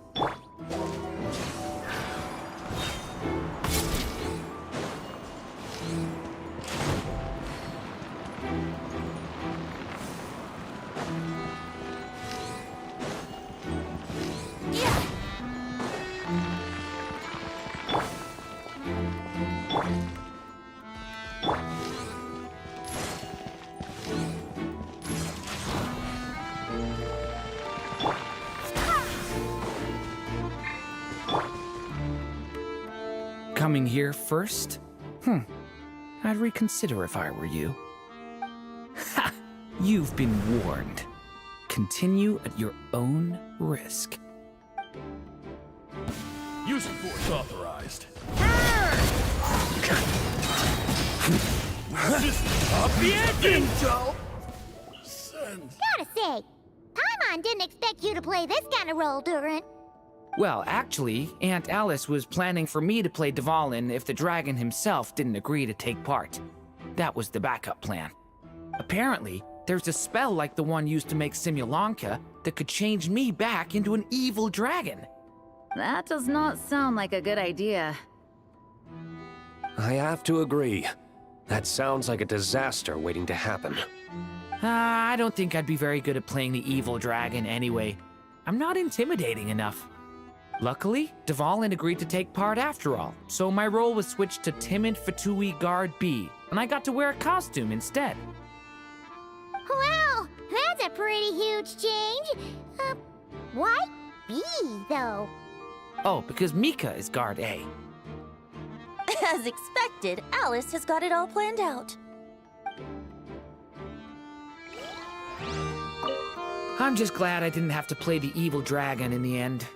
Speaker 18: Coming here first? I'd reconsider if I were you. Ha! You've been warned. Continue at your own risk.
Speaker 6: Use of force authorized.
Speaker 2: Gotta say, Paimon didn't expect you to play this kind of role, Durin.
Speaker 18: Well, actually, Aunt Alice was planning for me to play Dvalin if the dragon himself didn't agree to take part. That was the backup plan. Apparently, there's a spell like the one used to make Simulanka that could change me back into an evil dragon.
Speaker 8: That does not sound like a good idea.
Speaker 10: I have to agree. That sounds like a disaster waiting to happen.
Speaker 18: I don't think I'd be very good at playing the evil dragon anyway. I'm not intimidating enough. Luckily, Dvalin agreed to take part after all, so my role was switched to Timid Fatui Guard B, and I got to wear a costume instead.
Speaker 2: Wow, that's a pretty huge change. Why B, though?
Speaker 18: Oh, because Mika is Guard A.
Speaker 7: As expected, Alice has got it all planned out.
Speaker 18: I'm just glad I didn't have to play the evil dragon in the end.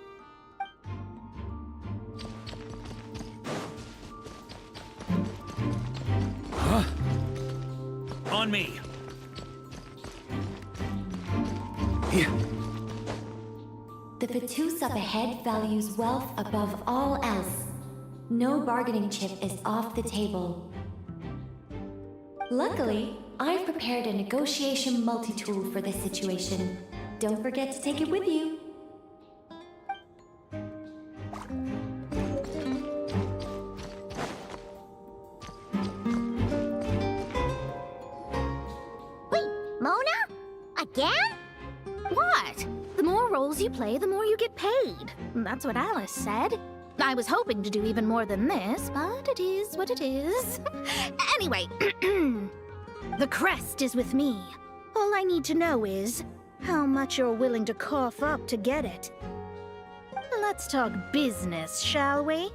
Speaker 9: Huh? On me.
Speaker 4: The Fatus up ahead values wealth above all else. No bargaining chip is off the table. Luckily, I've prepared a negotiation multi-tool for this situation. Don't forget to take it with you.
Speaker 2: Wait, Mona? Again?
Speaker 15: What? The more roles you play, the more you get paid. That's what Alice said. I was hoping to do even more than this, but it is what it is. Anyway, the crest is with me. All I need to know is how much you're willing to cough up to get it. Let's talk business, shall we?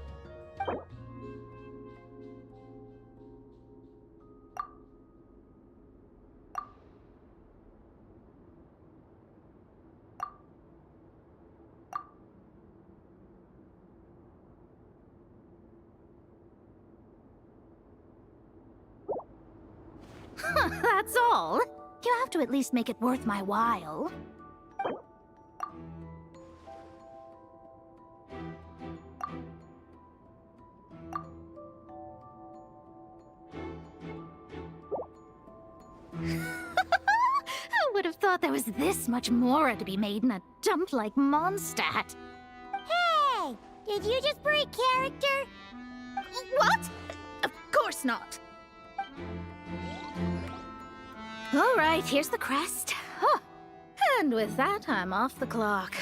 Speaker 15: That's all. You have to at least make it worth my while. there was this much Mora to be made in a dump like Mondstadt.
Speaker 2: Hey! Did you just break character?
Speaker 15: What? Of course not. All right, here's the crest. Huh. And with that, I'm off the clock.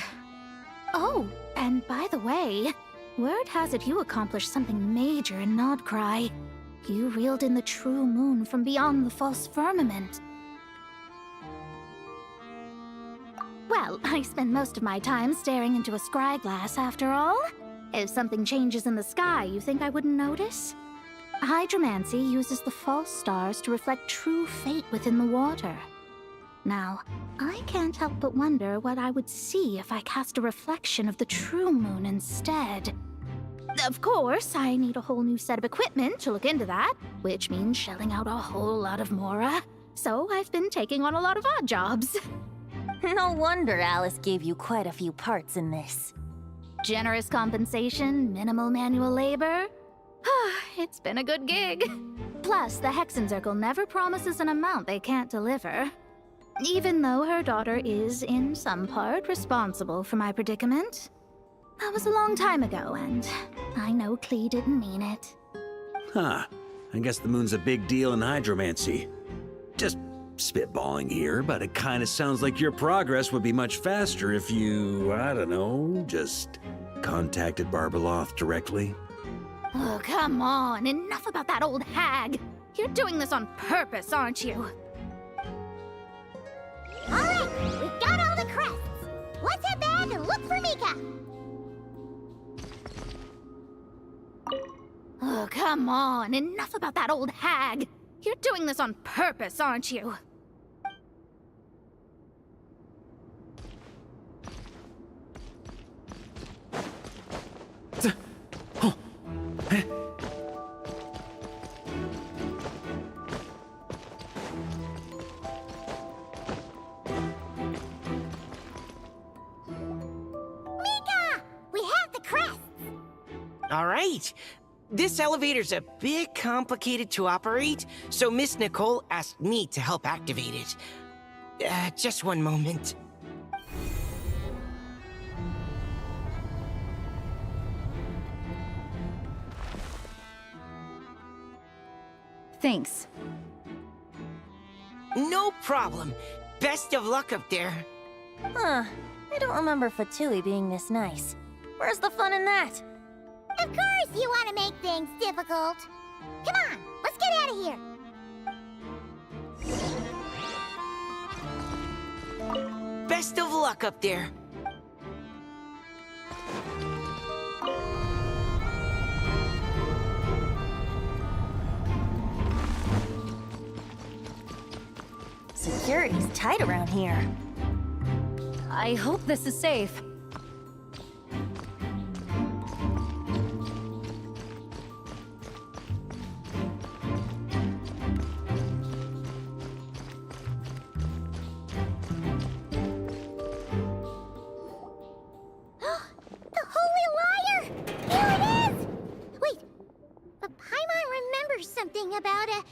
Speaker 15: Oh, and by the way, word has it you accomplished something major in Nodcry. You reeled in the true moon from beyond the false firmament. Well, I spend most of my time staring into a scry glass after all. If something changes in the sky, you think I wouldn't notice? Hydromancy uses the false stars to reflect true fate within the water. Now, I can't help but wonder what I would see if I cast a reflection of the true moon instead. Of course, I need a whole new set of equipment to look into that, which means shelling out a whole lot of Mora. So I've been taking on a lot of odd jobs.
Speaker 7: No wonder Alice gave you quite a few parts in this.
Speaker 15: Generous compensation, minimal manual labor. It's been a good gig. Plus, the Hexencircle never promises an amount they can't deliver. Even though her daughter is, in some part, responsible for my predicament. That was a long time ago, and I know Klee didn't mean it.
Speaker 9: Huh. I guess the moon's a big deal in hydromancy. Just spitballing here, but it kinda sounds like your progress would be much faster if you, I don't know, just contacted Barbeloth directly.
Speaker 15: Oh, come on. Enough about that old hag. You're doing this on purpose, aren't you?
Speaker 2: Alright, we've got all the crests. Let's head back and look for Mika.
Speaker 15: Oh, come on. Enough about that old hag. You're doing this on purpose, aren't you?
Speaker 2: Mika! We have the crests!
Speaker 17: All right. This elevator's a bit complicated to operate, so Miss Nicole asked me to help activate it. Just one moment.
Speaker 8: Thanks.
Speaker 17: No problem. Best of luck up there.
Speaker 7: Huh. I don't remember Fatui being this nice. Where's the fun in that?
Speaker 2: Of course you want to make things difficult. Come on, let's get out of here.
Speaker 17: Best of luck up there.
Speaker 7: Security's tight around here.
Speaker 8: I hope this is safe.
Speaker 2: The Holy Liar! Here it is! Wait, but Paimon remembers something about a...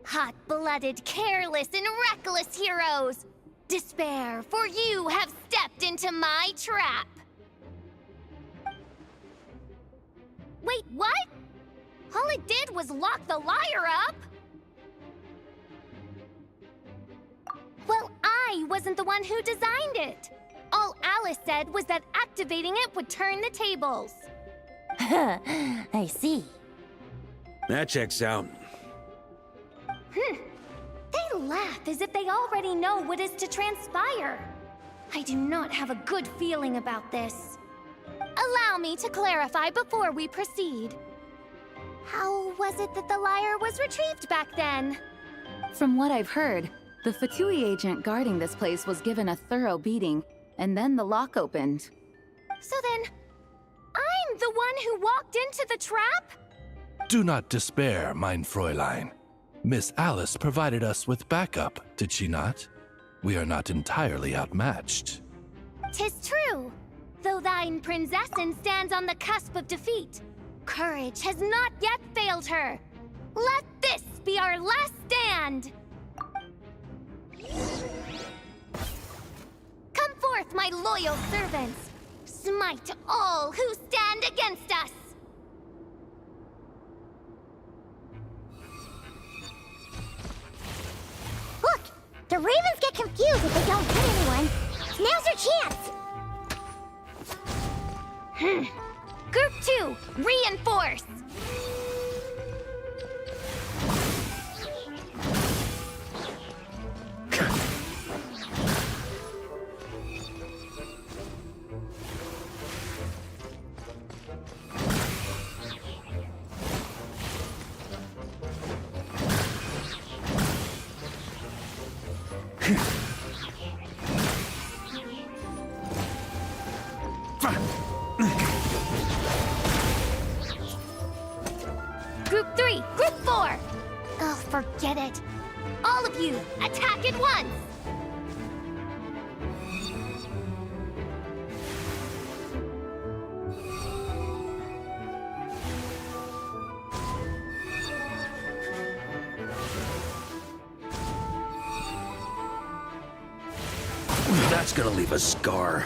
Speaker 1: Hot-blooded, careless, and reckless heroes! Despair, for you have stepped into my trap! Wait, what? All it did was lock the liar up? Well, I wasn't the one who designed it. All Alice said was that activating it would turn the tables.
Speaker 7: I see.
Speaker 9: That checks out.
Speaker 1: They laugh as if they already know what is to transpire. I do not have a good feeling about this. Allow me to clarify before we proceed. How was it that the liar was retrieved back then?
Speaker 8: From what I've heard, the Fatui agent guarding this place was given a thorough beating, and then the lock opened.
Speaker 1: So then, I'm the one who walked into the trap?
Speaker 16: Do not despair, mein Fräulein. Miss Alice provided us with backup, did she not? We are not entirely outmatched.
Speaker 1: 'Tis true. Though thine Prinzessin stands on the cusp of defeat, courage has not yet failed her. Let
Speaker 15: be our last stand! Come forth, my loyal servants! Smite all who stand against us!
Speaker 2: Look! The ravens get confused if they don't hit anyone. Now's your chance!
Speaker 15: Group 2, reinforce! Group 3, Group 4! Oh, forget it. All of you, attack at once!
Speaker 9: That's gonna leave a scar.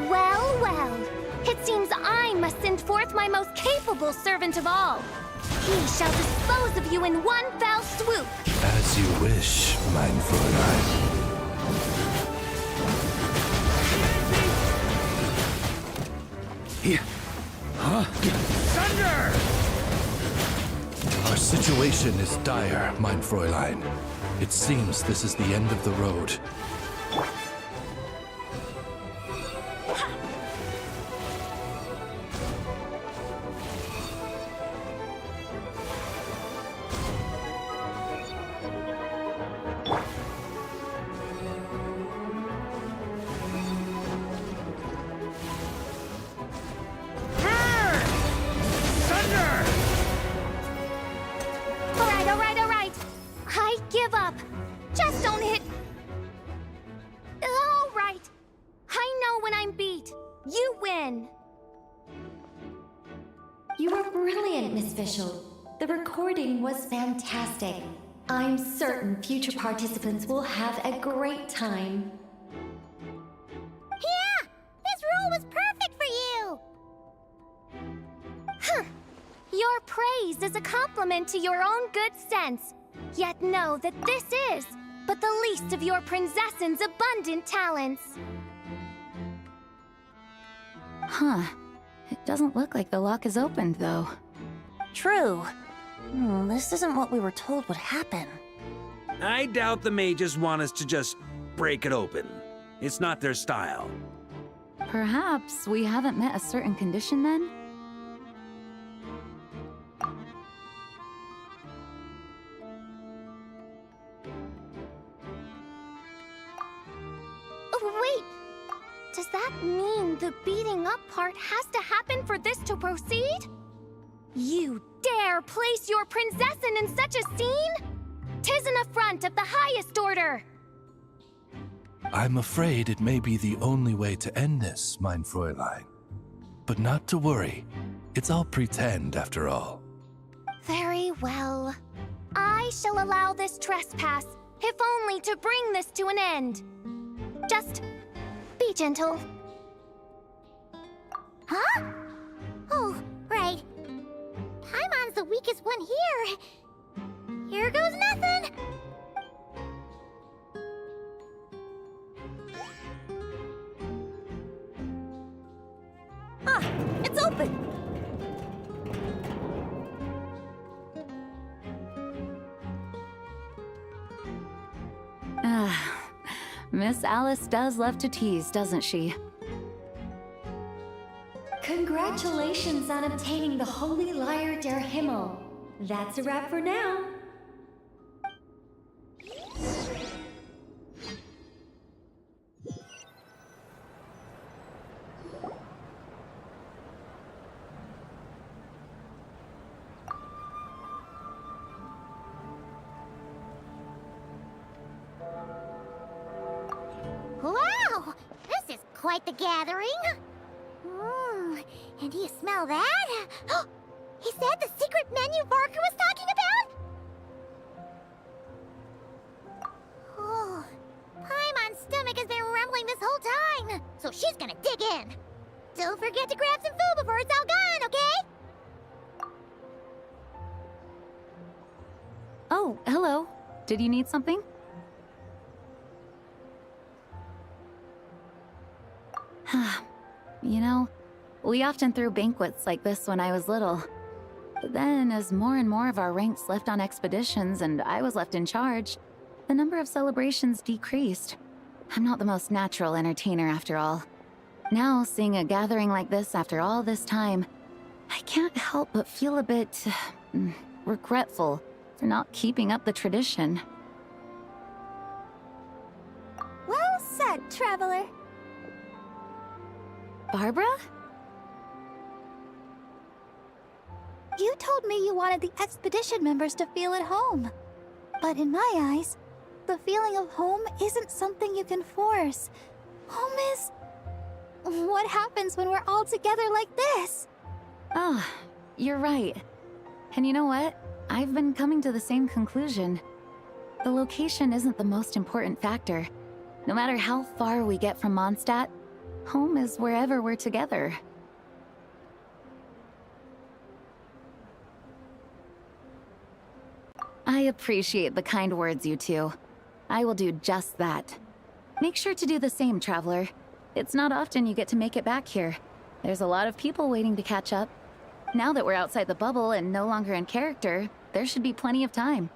Speaker 15: Well, well. It seems I must send forth my most capable servant of all. He shall dispose of you in one fell swoop.
Speaker 16: As you wish, mein Fräulein.
Speaker 9: Thunder!
Speaker 16: Our situation is dire, mein Fräulein. It seems this is the end of the road.
Speaker 15: All right. I give up. Just don't hit. All right. I know when I'm beat. You win.
Speaker 4: You were brilliant, Miss Fischl. The recording was fantastic. I'm certain future participants will have a great time.
Speaker 2: Yeah! This role was perfect for you!
Speaker 15: Huh. Your praise is a compliment to your own good sense. Yet know that this is but the least of your princess's abundant talents.
Speaker 8: Huh. It doesn't look like the lock is opened, though.
Speaker 7: True. This isn't what we were told would happen.
Speaker 9: I doubt the mages want us to just break it open. It's not their style.
Speaker 8: Perhaps we haven't met a certain condition then?
Speaker 15: Wait! Does that mean the beating up part has to happen for this to proceed? You dare place your princessin in such a scene? 'Tis an affront of the highest order!
Speaker 16: I'm afraid it may be the only way to end this, mein Fräulein. But not to worry. It's all pretend, after all.
Speaker 15: Very well. I shall allow this trespass, if only to bring this to an end. Just be gentle.
Speaker 2: Huh? Oh, right. Paimon's the weakest one here. Here goes nothing.
Speaker 7: It's open!
Speaker 8: Miss Alice does love to tease, doesn't she?
Speaker 5: Congratulations on obtaining the Holy Lyre der Himmel. That's a wrap for now.
Speaker 2: Wow! This is quite the gathering. And do you smell that? Is that the secret menu Varka was talking about? Oh, Paimon's stomach has been rumbling this whole time, so she's gonna dig in. Don't forget to grab some food before it's all gone, okay?
Speaker 8: Oh, hello. Did you need something? You know, we often threw banquets like this when I was little. But then, as more and more of our ranks left on expeditions and I was left in charge, the number of celebrations decreased. I'm not the most natural entertainer after all. Now, seeing a gathering like this after all this time, I can't help but feel a bit regretful for not keeping up the tradition.
Speaker 1: Well said, traveler.
Speaker 8: Barbara?
Speaker 15: You told me you wanted the expedition members to feel at home. But in my eyes, the feeling of home isn't something you can force. Home is... what happens when we're all together like this?
Speaker 8: Oh, you're right. And you know what? I've been coming to the same conclusion. The location isn't the most important factor. No matter how far we get from Mondstadt, home is wherever we're together. I appreciate the kind words, you two. I will do just that. Make sure to do the same, traveler. It's not often you get to make it back here. There's a lot of people waiting to catch up. Now that we're outside the bubble and no longer in character, there should be plenty of time.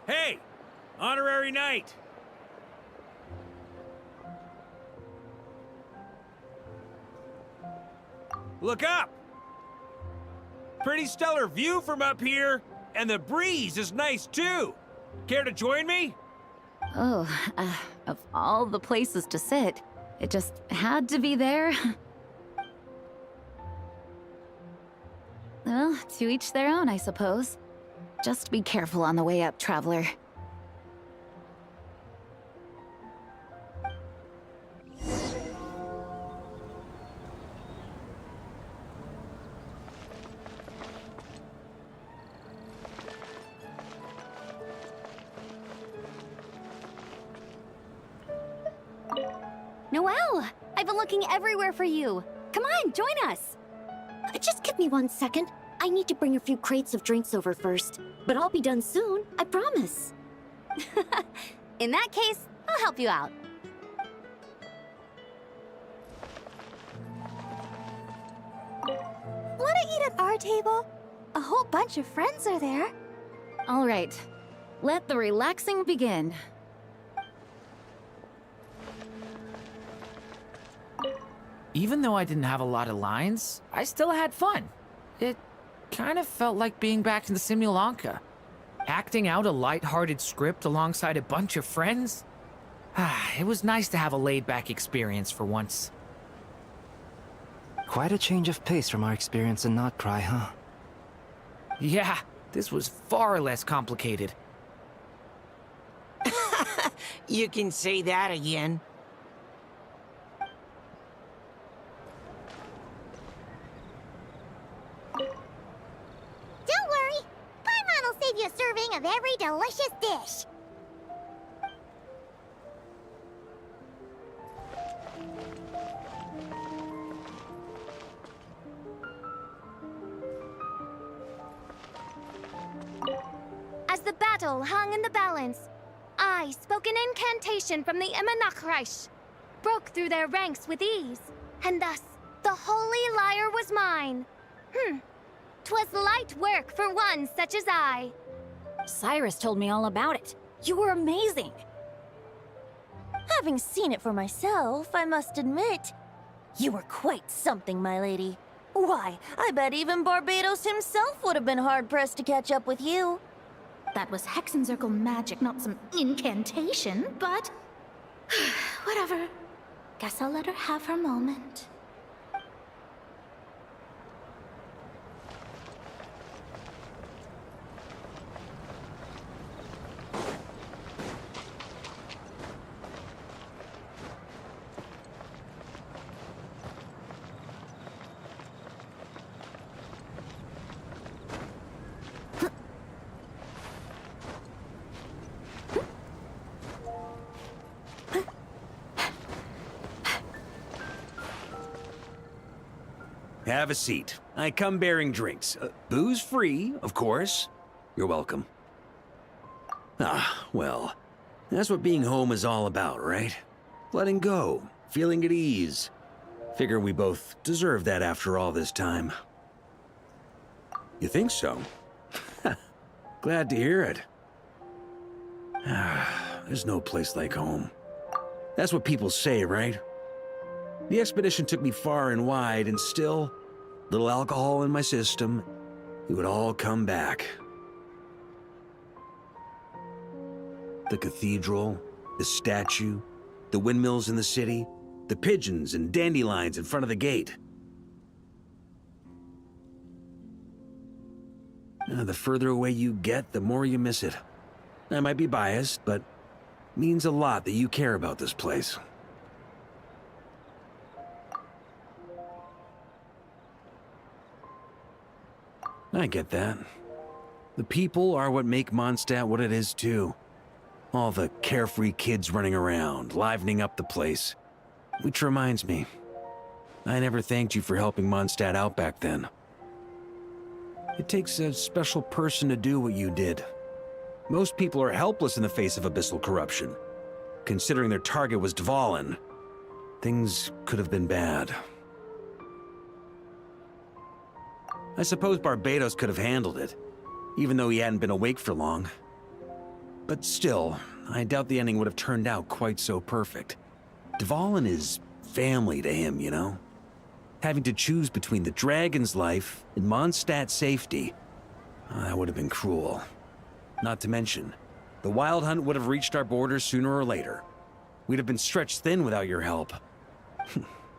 Speaker 9: Hey! Honorary Knight! Look up! Pretty stellar view from up here, and the breeze is nice too. Care to join me?
Speaker 8: Oh, of all the places to sit, it just had to be there. Well, to each their own, I suppose. Just be careful on the way up, traveler.
Speaker 1: Noelle! I've been looking everywhere for you. Come on, join us.
Speaker 19: Just give me 1 second. I need to bring a few crates of drinks over first. But I'll be done soon, I promise.
Speaker 1: In that case, I'll help you out.
Speaker 15: Wanna eat at our table? A whole bunch of friends are there.
Speaker 8: All right, let the relaxing begin.
Speaker 18: Even though I didn't have a lot of lines, I still had fun. It kind of felt like being back in the Simulanka. Acting out a light-hearted script alongside a bunch of friends. It was nice to have a laid-back experience for once.
Speaker 13: Quite a change of pace from our experience in Notcry, huh?
Speaker 18: Yeah, this was far less complicated.
Speaker 17: You can say that again.
Speaker 2: Don't worry. Paimon will save you a serving of every delicious dish.
Speaker 1: As the battle hung in the balance, I
Speaker 15: I spoke an incantation from the Emanachreich, broke through their ranks with ease, and thus the holy lyre was mine. 'Twas light work for one such as I.
Speaker 7: Cyrus told me all about it. You were amazing. Having seen it for myself, I must admit, you were quite something, my lady. Why, I bet even Barbados himself would have been hard-pressed to catch up with you.
Speaker 15: That was Hexencircle magic, not some incantation, but... whatever. Guess I'll let her have her moment.
Speaker 9: Have a seat. I come bearing drinks. Booze free, of course. You're welcome. Ah, well, that's what being home is all about, right? Letting go, feeling at ease. Figure we both deserve that after all this time. You think so? Glad to hear it. There's no place like home. That's what people say, right? The expedition took me far and wide, and still, little alcohol in my system, it would all come back. The cathedral, the statue, the windmills in the city, the pigeons and dandelions in front of the gate. The further away you get, the more you miss it. I might be biased, but it means a lot that you care about this place. I get that. The people are what make Mondstadt what it is, too. All the carefree kids running around, livening up the place. Which reminds me, I never thanked you for helping Mondstadt out back then. It takes a special person to do what you did. Most people are helpless in the face of abyssal corruption. Considering their target was Dvalin, things could have been bad. I suppose Barbados could have handled it, even though he hadn't been awake for long. But still, I doubt the ending would have turned out quite so perfect. Dvalin is family to him, you know? Having to choose between the dragon's life and Mondstadt's safety, that would have been cruel. Not to mention, the Wild Hunt would have reached our borders sooner or later. We'd have been stretched thin without your help.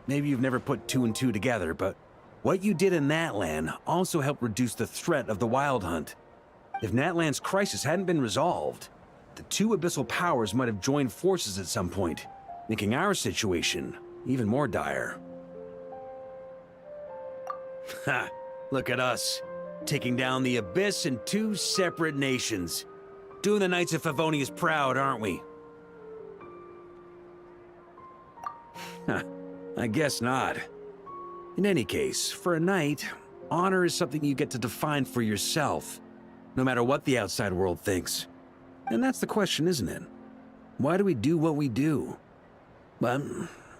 Speaker 9: Maybe you've never put two and two together, but what you did in Natlan also helped reduce the threat of the Wild Hunt. If Natlan's crisis hadn't been resolved, the two abyssal powers might have joined forces at some point, making our situation even more dire. Ha! Look at us, taking down the Abyss in two separate nations. Doing the Knights of Favonius proud, aren't we? I guess not. In any case, for a knight, honor is something you get to define for yourself, no matter what the outside world thinks. And that's the question, isn't it? Why do we do what we do? But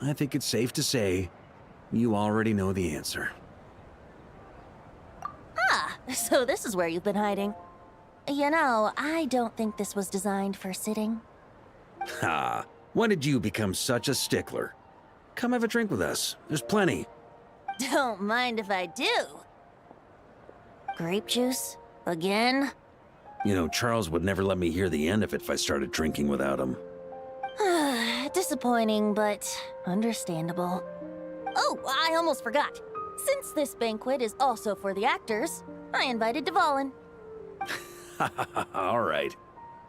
Speaker 9: I think it's safe to say you already know the answer.
Speaker 7: Ah, so this is where you've been hiding. You know, I don't think this was designed for sitting.
Speaker 9: Ha! When did you become such a stickler? Come have a drink with us. There's plenty.
Speaker 7: Don't mind if I do. Grape juice? Again?
Speaker 9: You know, Charles would never let me hear the end of it if I started drinking without him.
Speaker 7: Disappointing, but understandable. Oh, I almost forgot. Since this banquet is also for the actors, I invited Dvalin.
Speaker 9: All right.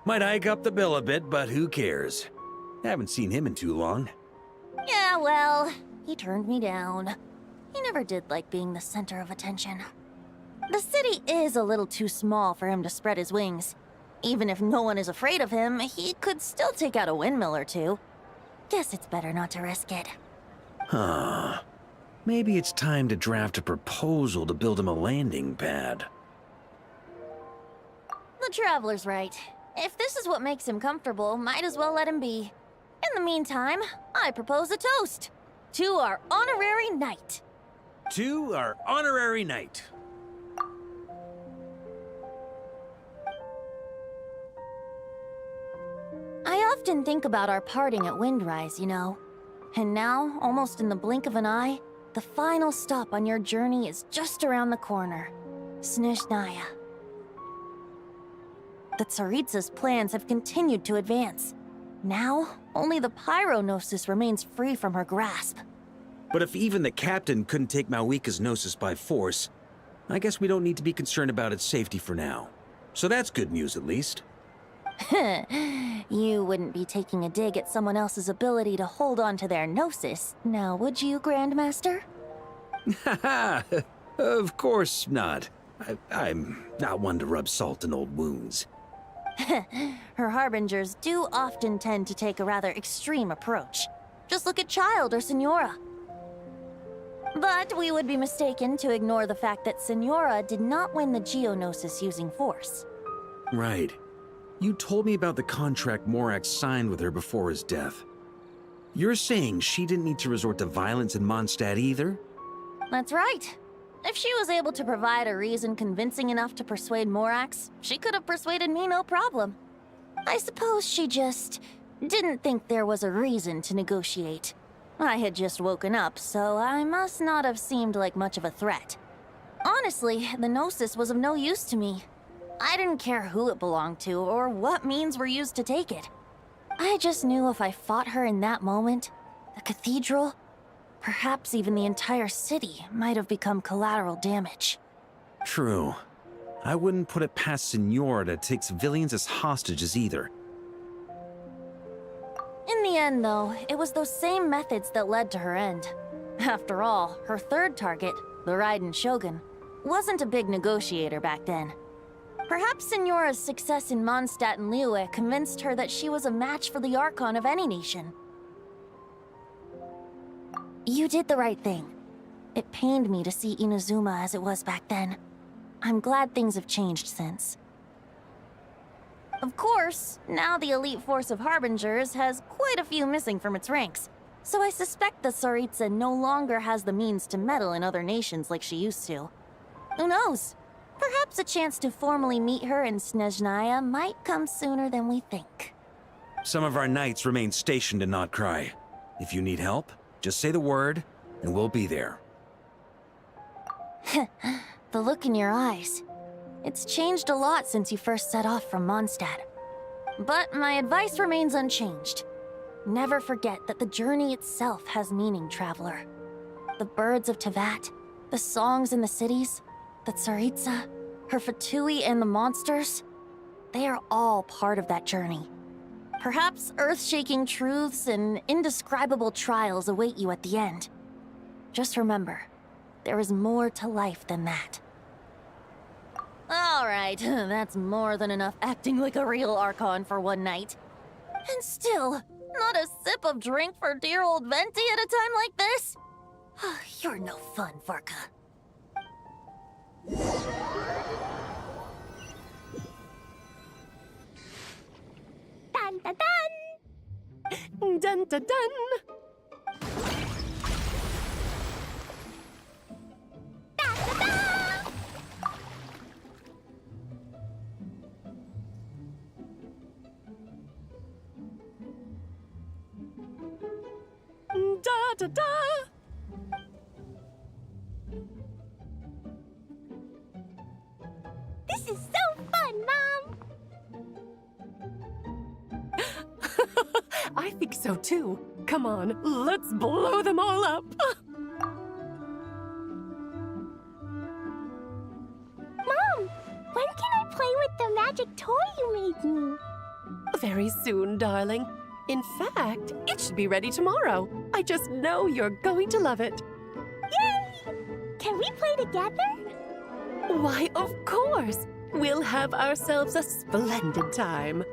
Speaker 9: Might hike up the bill a bit, but who cares? Haven't seen him in too long.
Speaker 7: Yeah, well, he turned me down. He never did like being the center of attention. The city is a little too small for him to spread his wings. Even if no one is afraid of him, he could still take out a windmill or two. Guess it's better not to risk it.
Speaker 9: Huh. Maybe it's time to draft a proposal to build him a landing pad.
Speaker 7: The Traveler's right. If this is what makes him comfortable, might as well let him be. In the meantime, I propose a toast to our honorary knight.
Speaker 9: To our honorary knight.
Speaker 7: I often think about our parting at Windrise, you know. And now, almost in the blink of an eye, the final stop on your journey is just around the corner. Snezhnaya. The Tsaritsa's plans have continued to advance. Now, only the Pyronosis remains free from her grasp.
Speaker 9: But if even the captain couldn't take Malwika's Gnosis by force, I guess we don't need to be concerned about its safety for now. So that's good news, at least.
Speaker 7: You wouldn't be taking a dig at someone else's ability to hold on to their Gnosis, now would you, Grandmaster?
Speaker 9: Haha, of course not. I'm not one to rub salt in old wounds.
Speaker 7: Her harbingers do often tend to take a rather extreme approach. Just look at Child or Senora. But we would be mistaken to ignore the fact that Senora did not win the Geonosis using force.
Speaker 9: Right. You told me about the contract Morax signed with her before his death. You're saying she didn't need to resort to violence in Mondstadt either?
Speaker 7: That's right. If she was able to provide a reason convincing enough to persuade Morax, she could have persuaded me no problem. I suppose she just didn't think there was a reason to negotiate. I had just woken up, so I must not have seemed like much of a threat. Honestly, the Gnosis was of no use to me. I didn't care who it belonged to or what means were used to take it. I just knew if I fought her in that moment, the cathedral, perhaps even the entire city, might have become collateral damage.
Speaker 9: True. I wouldn't put it past Senora to take civilians as hostages either.
Speaker 7: In the end, though, it was those same methods that led to her end. After all, her third target, the Raiden Shogun, wasn't a big negotiator back then. Perhaps Senora's success in Mondstadt and Liyue convinced her that she was a match for the Archon of any nation. You did the right thing. It pained me to see Inazuma as it was back then. I'm glad things have changed since. Of course, now the elite force of Harbingers has quite a few missing from its ranks, so I suspect the Tsaritsa no longer has the means to meddle in other nations like she used to. Who knows? Perhaps a chance to formally meet her in Snezhnaya might come sooner than we think.
Speaker 9: Some of our knights remain stationed in Notcry. If you need help, just say the word, and we'll be there.
Speaker 7: The look in your eyes. It's changed a lot since you first set off from Mondstadt. But my advice remains unchanged. Never forget that the journey itself has meaning, traveler. The birds of Tevat, the songs in the cities, the Tsaritsa, her Fatui and the monsters, they are all part of that journey. Perhaps earth-shaking truths and indescribable trials await you at the end. Just remember, there is more to life than that. All right, that's more than enough acting like a real Archon for one night. And still, not a sip of drink for dear old Venti at a time like this? You're no fun, Varka.
Speaker 1: Dun dun dun!
Speaker 3: Dun dun dun! Da da da!
Speaker 1: This is so fun, Mom!
Speaker 3: I think so too. Come on, let's blow them all up.
Speaker 1: Mom, when can I play with the magic toy you made me?
Speaker 3: Very soon, darling. In fact, it should be ready tomorrow. I just know you're going to love it.
Speaker 1: Yay! Can we play together?
Speaker 3: Why, of course. We'll have ourselves a splendid time.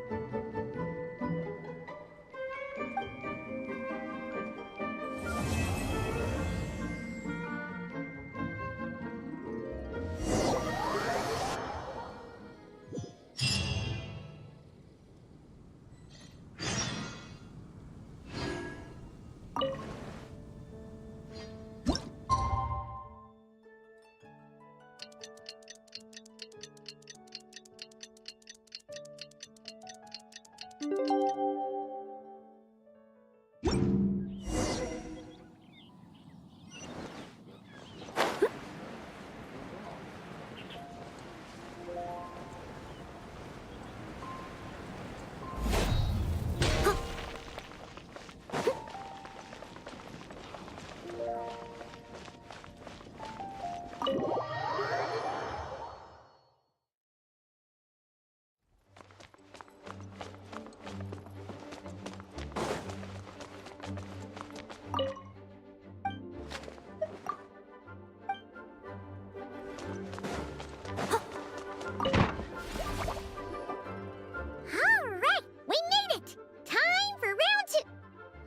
Speaker 2: Alright, we made it! Time for round 2!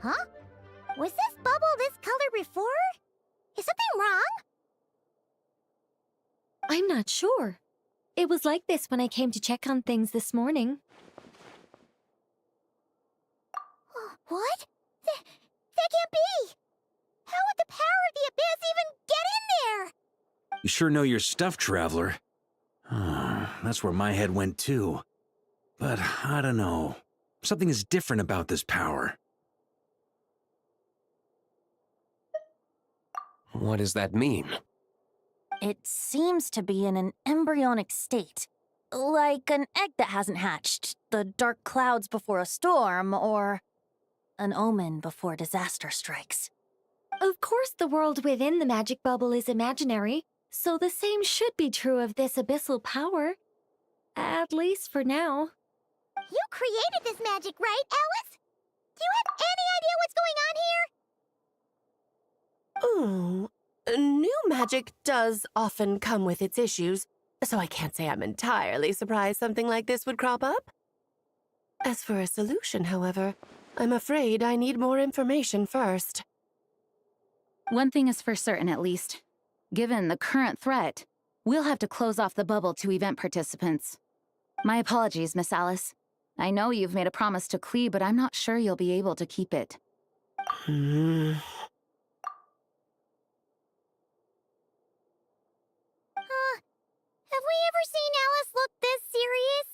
Speaker 2: Huh? Was this bubble this color before? Is something wrong?
Speaker 5: I'm not sure. It was like this when I came to check on things this morning.
Speaker 2: What? That can't be! How would the power of the abyss even get in there?
Speaker 9: You sure know your stuff, Traveler. That's where my head went too. But I don't know. Something is different about this power.
Speaker 10: What does that mean?
Speaker 7: It seems to be in an embryonic state. Like an egg that hasn't hatched, the dark clouds before a storm, or an omen before disaster strikes.
Speaker 5: Of course, the world within the magic bubble is imaginary, so the same should be true of this abyssal power. At least for now.
Speaker 2: You created this magic, right, Alice? Do you have any idea what's going on here?
Speaker 3: Ooh, new magic does often come with its issues, so I can't say I'm entirely surprised something like this would crop up. As for a solution, however, I'm afraid I need more information first.
Speaker 8: One thing is for certain, at least. Given the current threat, we'll have to close off the bubble to event participants. My apologies, Miss Alice. I know you've made a promise to Klee, but I'm not sure you'll be able to keep it.
Speaker 2: Have we ever seen Alice look this serious?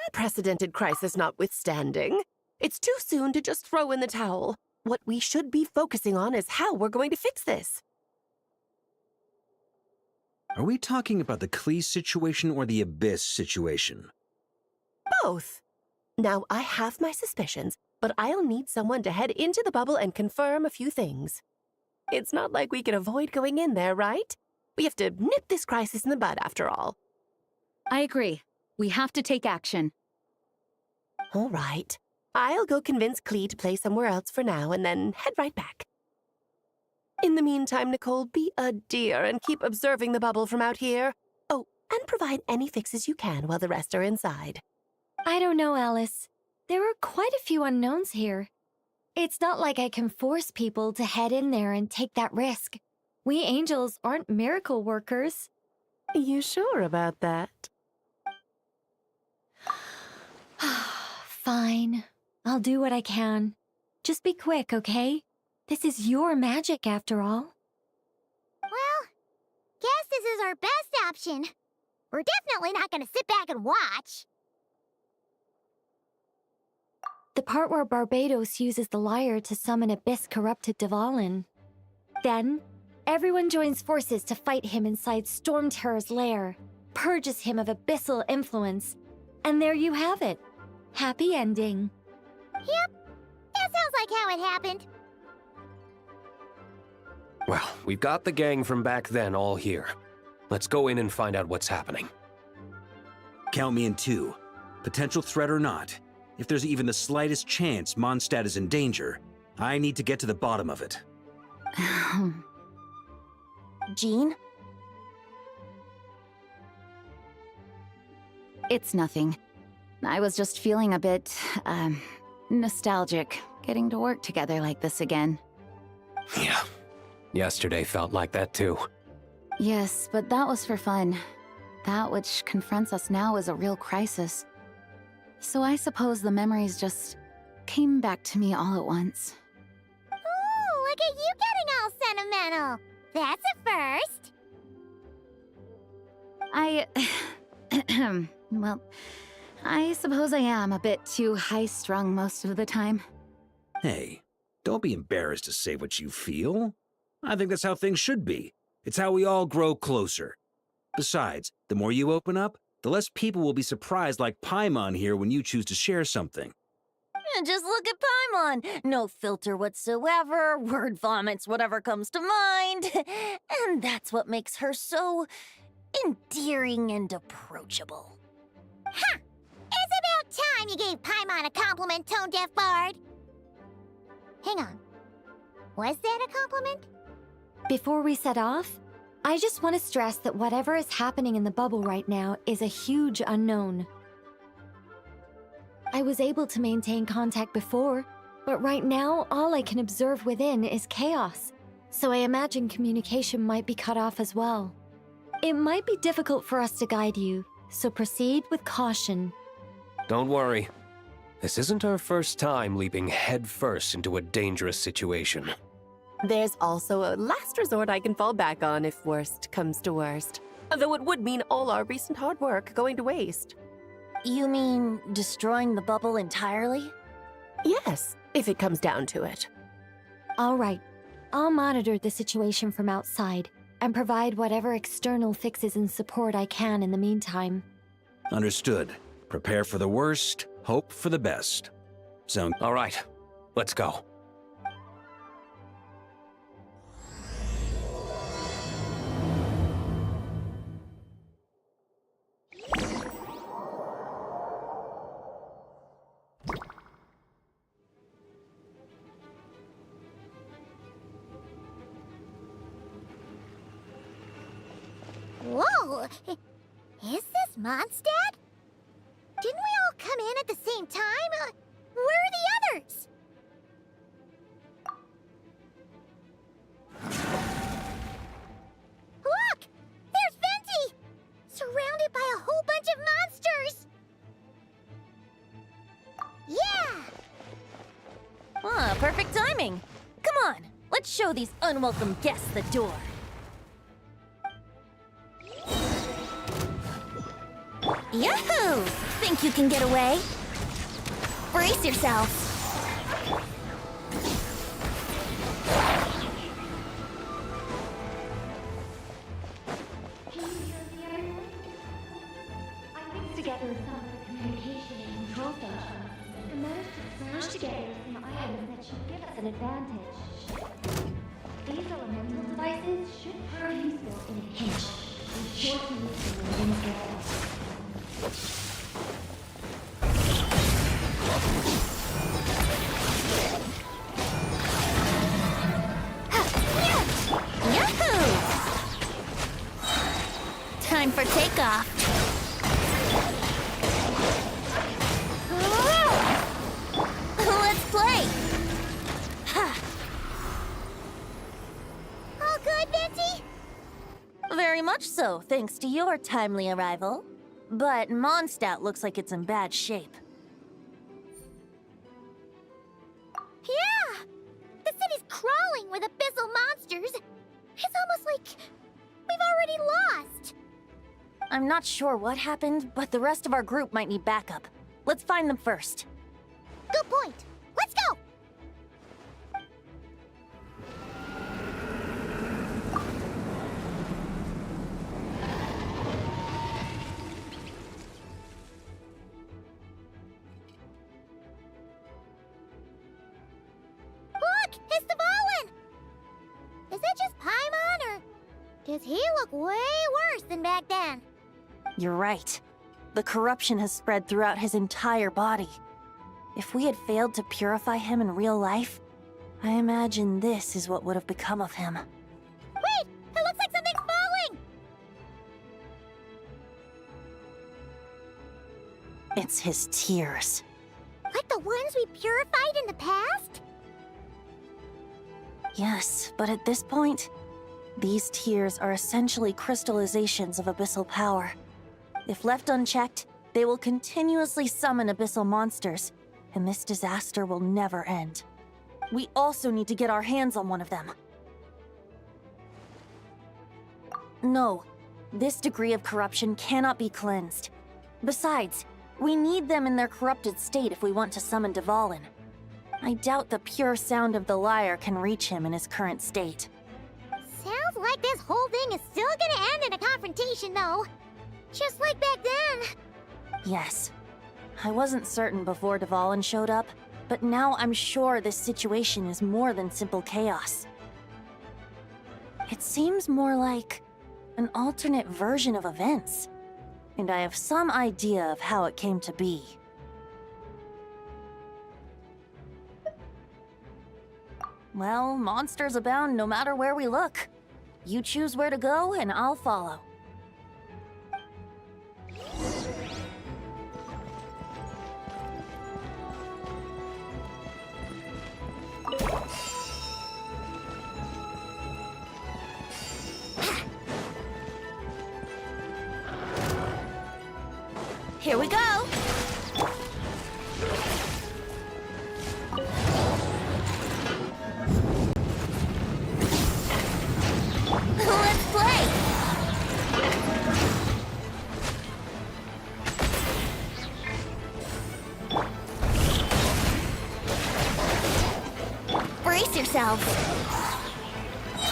Speaker 3: Unprecedented crisis notwithstanding, it's too soon to just throw in the towel. What we should be focusing on is how we're going to fix this.
Speaker 9: Are we talking about the Klee situation or the Abyss situation?
Speaker 3: Both. Now, I have my suspicions, but I'll need someone to head into the bubble and confirm a few things. It's not like we can avoid going in there, right? We have to nip this crisis in the bud, after all.
Speaker 8: I agree. We have to take action.
Speaker 3: All right. I'll go convince Klee to play somewhere else for now and then head right back. In the meantime, Nicole, be a dear and keep observing the bubble from out here. Oh, and provide any fixes you can while the rest are inside.
Speaker 5: I don't know, Alice. There are quite a few unknowns here. It's not like I can force people to head in there and take that risk. We angels aren't miracle workers.
Speaker 3: You sure about that?
Speaker 5: Fine. I'll do what I can. Just be quick, okay? This is your magic, after all.
Speaker 2: Well, guess this is our best option. We're definitely not gonna sit back and watch.
Speaker 5: The part where Barbados uses the lyre to summon abyss-corrupted Dvalin. Then, everyone joins forces to fight him inside Storm Terror's lair, purges him of abyssal influence, and there you have it. Happy ending.
Speaker 2: Yep, that sounds like how it happened.
Speaker 10: Well, we've got the gang from back then all here. Let's go in and find out what's happening.
Speaker 9: Count me in 2. Potential threat or not, if there's even the slightest chance Mondstadt is in danger, I need to get to the bottom of it.
Speaker 7: Jean?
Speaker 8: It's nothing. I was just feeling a bit, nostalgic, getting to work together like this again.
Speaker 10: Yeah. Yesterday felt like that too.
Speaker 8: Yes, but that was for fun. That which confronts us now is a real crisis. So I suppose the memories just came back to me all at once.
Speaker 2: Ooh, look at you getting all sentimental. That's a first.
Speaker 8: Well, I suppose I am a bit too high-strung most of the time.
Speaker 9: Hey, don't be embarrassed to say what you feel. I think that's how things should be. It's how we all grow closer. Besides, the more you open up, the less people will be surprised like Paimon here when you choose to share something.
Speaker 7: Just look at Paimon. No filter whatsoever, word vomits whatever comes to mind. And that's what makes her so endearing and approachable.
Speaker 2: Ha! It's about time you gave Paimon a compliment, tone-deaf bard. Hang on. Was that a compliment?
Speaker 5: Before we set off, I just want to stress that whatever is happening in the bubble right now is a huge unknown. I was able to maintain contact before, but right now all I can observe within is chaos, so I imagine communication might be cut off as well. It might be difficult for us to guide you, so proceed with caution.
Speaker 10: Don't worry. This isn't our first time leaping headfirst into a dangerous situation.
Speaker 3: There's also a last resort I can fall back on if worst comes to worst. Though it would mean all our recent hard work going to waste.
Speaker 7: You mean destroying the bubble entirely?
Speaker 3: Yes, if it comes down to it.
Speaker 5: All right, I'll monitor the situation from outside and provide whatever external fixes and support I can in the meantime.
Speaker 9: Understood. Prepare for the worst, hope for the best. Sound
Speaker 10: all right? Let's go.
Speaker 2: Whoa! Is this Mondstadt? Didn't we all come in at the same time? Where are the others? Look! There's Venti! Surrounded by a whole bunch of monsters! Yeah!
Speaker 7: Ah, perfect timing. Come on, let's show these unwelcome guests the door. Yahoo! Think you can get away? Brace yourself.
Speaker 5: Together some communication and control functions, and managed to smash together some items that should give us an advantage. These elemental devices should prove useful in a pinch, and shorten the within scale.
Speaker 7: Yahoo! Time for takeoff. Let's play!
Speaker 2: All good, Venti?
Speaker 7: Very much so, thanks to your timely arrival. But Mondstadt looks like it's in bad shape.
Speaker 2: Yeah! The city's crawling with abyssal monsters. It's almost like we've already lost.
Speaker 7: I'm not sure what happened, but the rest of our group might need backup. Let's find them first.
Speaker 2: Good point. Let's go! Look! It's Dvalin! Is that just Paimon, or does he look way worse than back then?
Speaker 7: You're right. The corruption has spread throughout his entire body. If we had failed to purify him in real life, I imagine this is what would have become of him.
Speaker 2: Wait! It looks like something's falling!
Speaker 7: It's his tears.
Speaker 2: Like the ones we purified in the past?
Speaker 7: Yes, but at this point, these tears are essentially crystallizations of abyssal power. If left unchecked, they will continuously summon abyssal monsters, and this disaster will never end. We also need to get our hands on one of them. No. This degree of corruption cannot be cleansed. Besides, we need them in their corrupted state if we want to summon Dvalin. I doubt the pure sound of the lyre can reach him in his current state.
Speaker 2: Sounds like this whole thing is still gonna end in a confrontation, though. Just like back then.
Speaker 7: Yes. I wasn't certain before Dvalin showed up, but now I'm sure this situation is more than simple chaos. It seems more like an alternate version of events, and I have some idea of how it came to be. Well, monsters abound no matter where we look. You choose where to go, and I'll follow. Here we go! Let's play! Brace yourselves!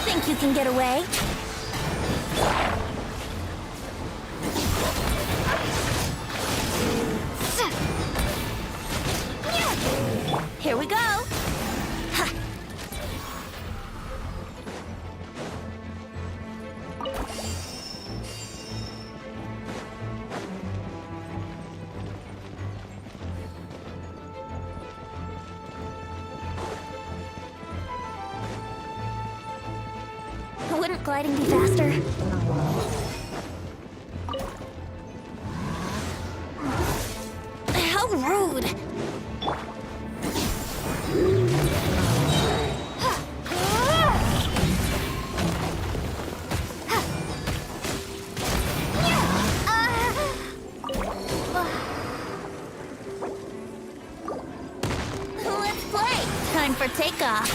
Speaker 7: Think you can get away? Here we go! Ha. Wouldn't gliding be faster? How rude! Let's play! Time for takeoff!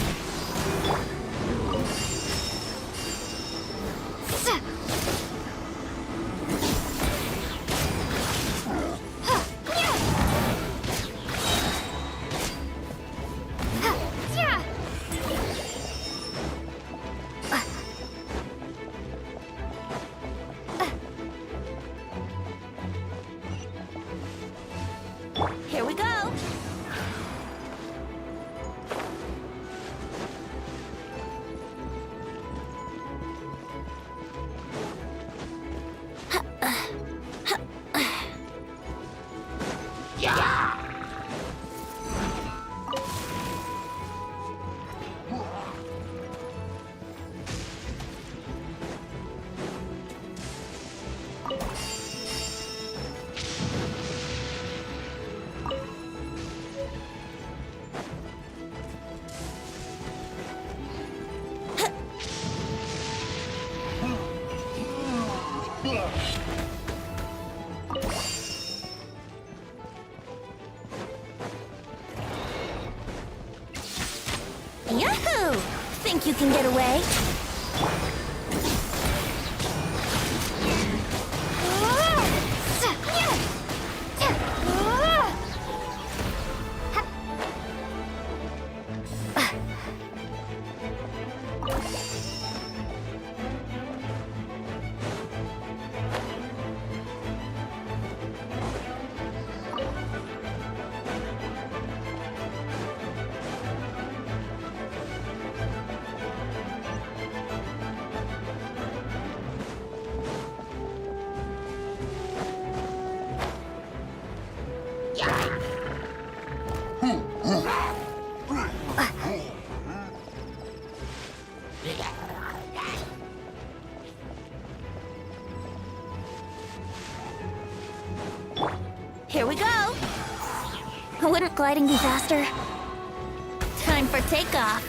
Speaker 7: Here we go! Yahoo! Think you can get away? Here we go! Wouldn't gliding be faster? Time for takeoff!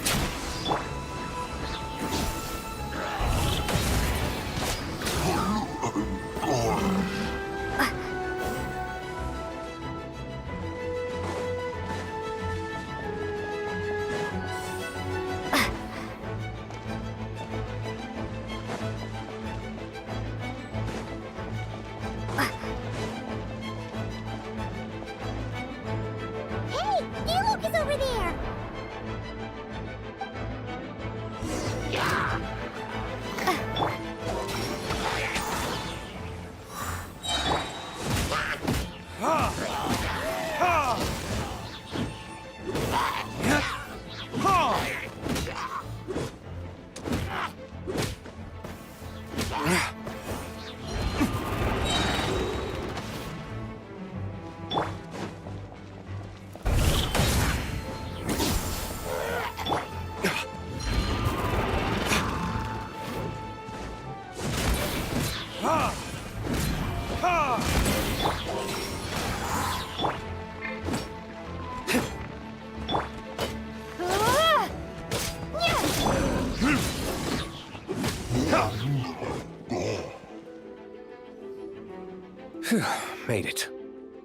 Speaker 10: Made it.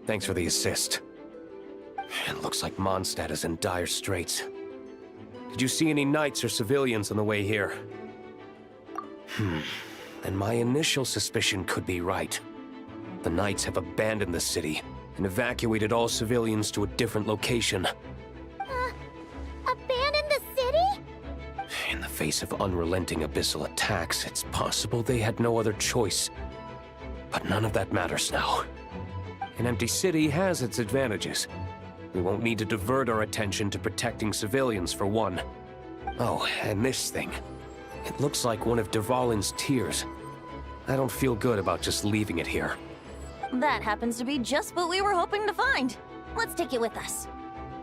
Speaker 10: Thanks for the assist. It looks like Mondstadt is in dire straits. Did you see any knights or civilians on the way here? And my initial suspicion could be right. The knights have abandoned the city and evacuated all civilians to a different location.
Speaker 2: Abandon the city?
Speaker 10: In the face of unrelenting abyssal attacks, it's possible they had no other choice. But none of that matters now. An empty city has its advantages. We won't need to divert our attention to protecting civilians, for one. Oh, and this thing. It looks like one of Dvalin's tears. I don't feel good about just leaving it here.
Speaker 7: That happens to be just what we were hoping to find. Let's take it with us.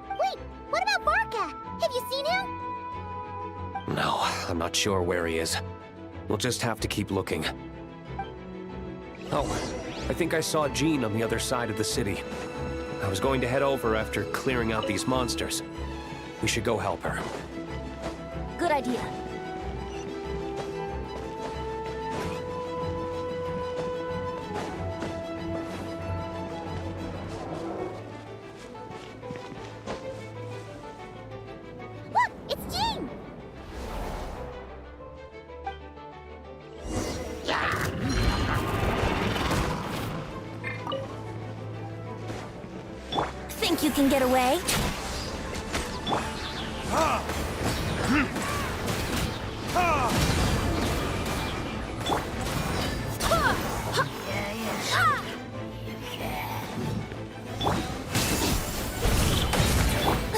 Speaker 2: Wait, what about Varka? Have you seen him?
Speaker 10: No, I'm not sure where he is. We'll just have to keep looking. Oh, I think I saw Jean on the other side of the city. I was going to head over after clearing out these monsters. We should go help her.
Speaker 7: Good idea.
Speaker 2: Look, it's Jean!
Speaker 7: Think you can get away?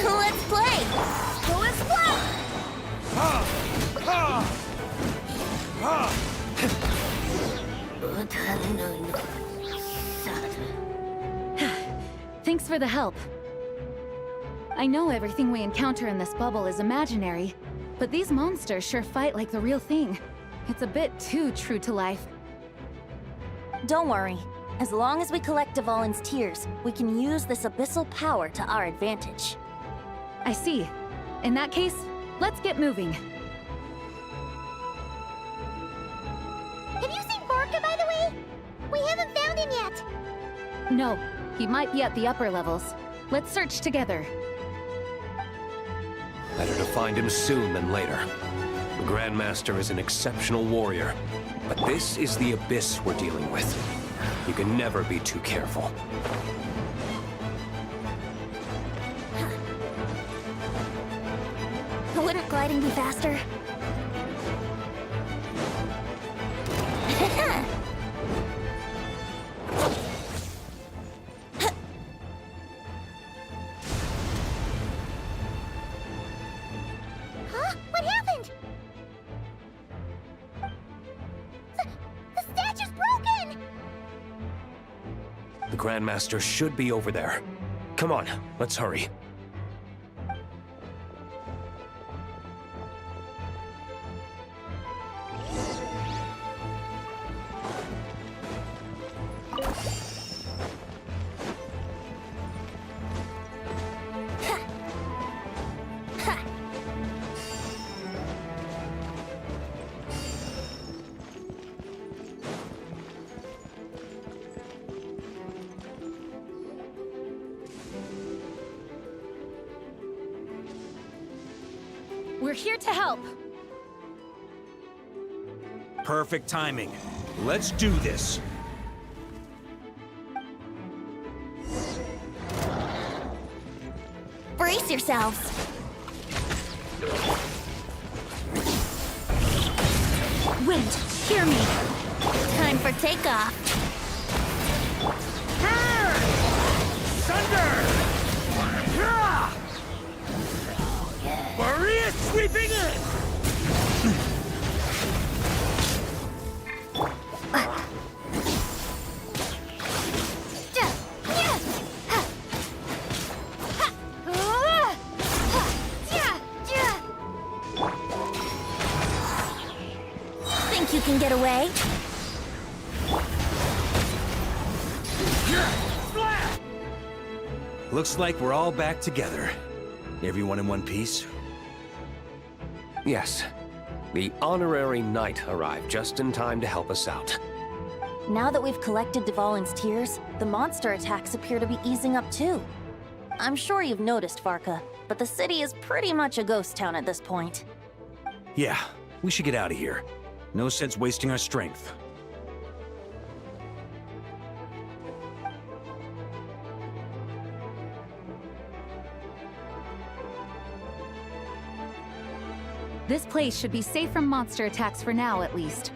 Speaker 2: Let's play! Let's play!
Speaker 8: Thanks for the help. I know everything we encounter in this bubble is imaginary, but these monsters sure fight like the real thing. It's a bit too true to life.
Speaker 7: Don't worry. As long as we collect Dvalin's tears, we can use this abyssal power to our advantage.
Speaker 8: I see. In that case, let's get moving.
Speaker 2: Have you seen Varka, by the way? We haven't found him yet.
Speaker 8: No, he might be at the upper levels. Let's search together.
Speaker 10: Better to find him soon than later. The Grandmaster is an exceptional warrior, but this is the abyss we're dealing with. You can never be too careful.
Speaker 7: Wouldn't gliding be faster?
Speaker 2: Huh? What happened? The statue's broken!
Speaker 10: The Grandmaster should be over there. Come on, let's hurry.
Speaker 8: We're here to help.
Speaker 9: Perfect timing. Let's do this.
Speaker 7: Brace yourselves.
Speaker 19: Wait, hear me.
Speaker 7: Time for takeoff.
Speaker 11: Thunder! Maria sweeping in!
Speaker 7: you can get away?
Speaker 9: Looks like we're all back together. Everyone in one piece?
Speaker 10: Yes. The honorary knight arrived just in time to help us out.
Speaker 7: Now that we've collected Dvalin's tears, the monster attacks appear to be easing up too. I'm sure you've noticed, Varka, but the city is pretty much a ghost town at this point.
Speaker 9: Yeah, we should get out of here. No sense wasting our strength.
Speaker 8: This place should be safe from monster attacks for now, at least.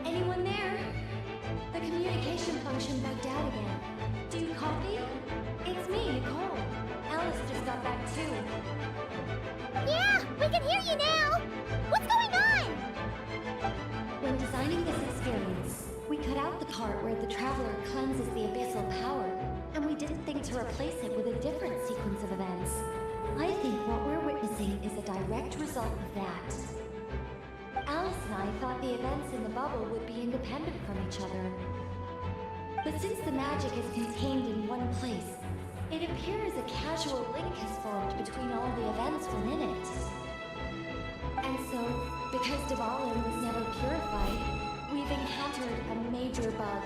Speaker 5: Anyone there? The communication function bugged out again. Do you copy? It's me, Nicole. Alice just got back too.
Speaker 2: Yeah, we can hear you now! What's going on?
Speaker 5: When designing this experience, we cut out the part where the Traveler cleanses the abyssal power, and we didn't think to replace it with a different sequence of events. I think what we're witnessing is a direct result of that. Alice and I thought the events in the bubble would be independent from each other. But since the magic is contained in one place, it appears a casual link has formed between all the events within it. And so, because Dvalin was never purified, we've encountered a major bug.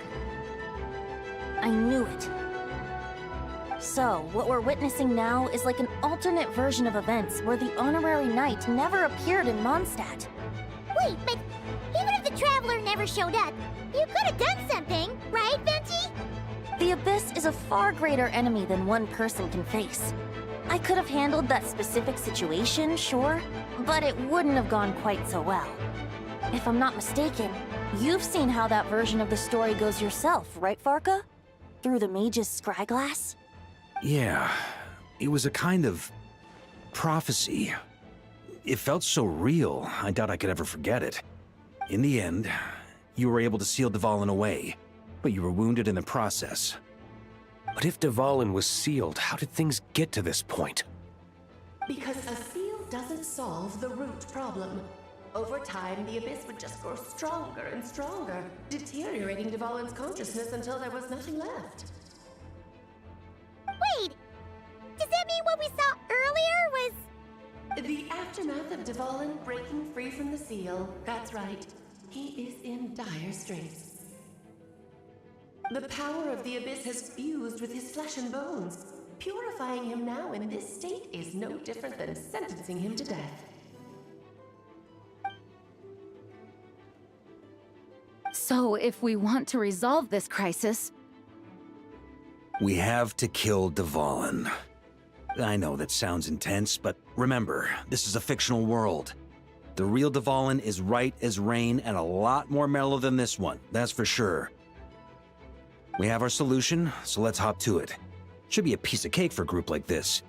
Speaker 7: I knew it. So, what we're witnessing now is like an alternate version of events where the honorary knight never appeared in Mondstadt.
Speaker 2: Wait, but even if the Traveler never showed up, you could have done something, right, Venti?
Speaker 7: The Abyss is a far greater enemy than one person can face. I could have handled that specific situation, sure, but it wouldn't have gone quite so well. If I'm not mistaken, you've seen how that version of the story goes yourself, right, Varka? Through the mage's scryglass?
Speaker 9: Yeah, it was a kind of prophecy. It felt so real, I doubt I could ever forget it. In the end, you were able to seal Dvalin away, but you were wounded in the process.
Speaker 10: But if Dvalin was sealed, how did things get to this point?
Speaker 20: Because a seal doesn't solve the root problem. Over time, the Abyss would just grow stronger and stronger, deteriorating Dvalin's consciousness until there was nothing left.
Speaker 2: Wait! Does that mean what we saw earlier was...
Speaker 20: The aftermath of Dvalin breaking free from the seal. That's right. He is in dire straits. The power of the Abyss has fused with his flesh and bones. Purifying him now in this state is no different than sentencing him to death.
Speaker 8: So, if we want to resolve this crisis...
Speaker 9: We have to kill Dvalin. I know that sounds intense, but remember, this is a fictional world. The real Dvalin is right as rain and a lot more mellow than this one, that's for sure. We have our solution, so let's hop to it. Should be a piece of cake for a group like this.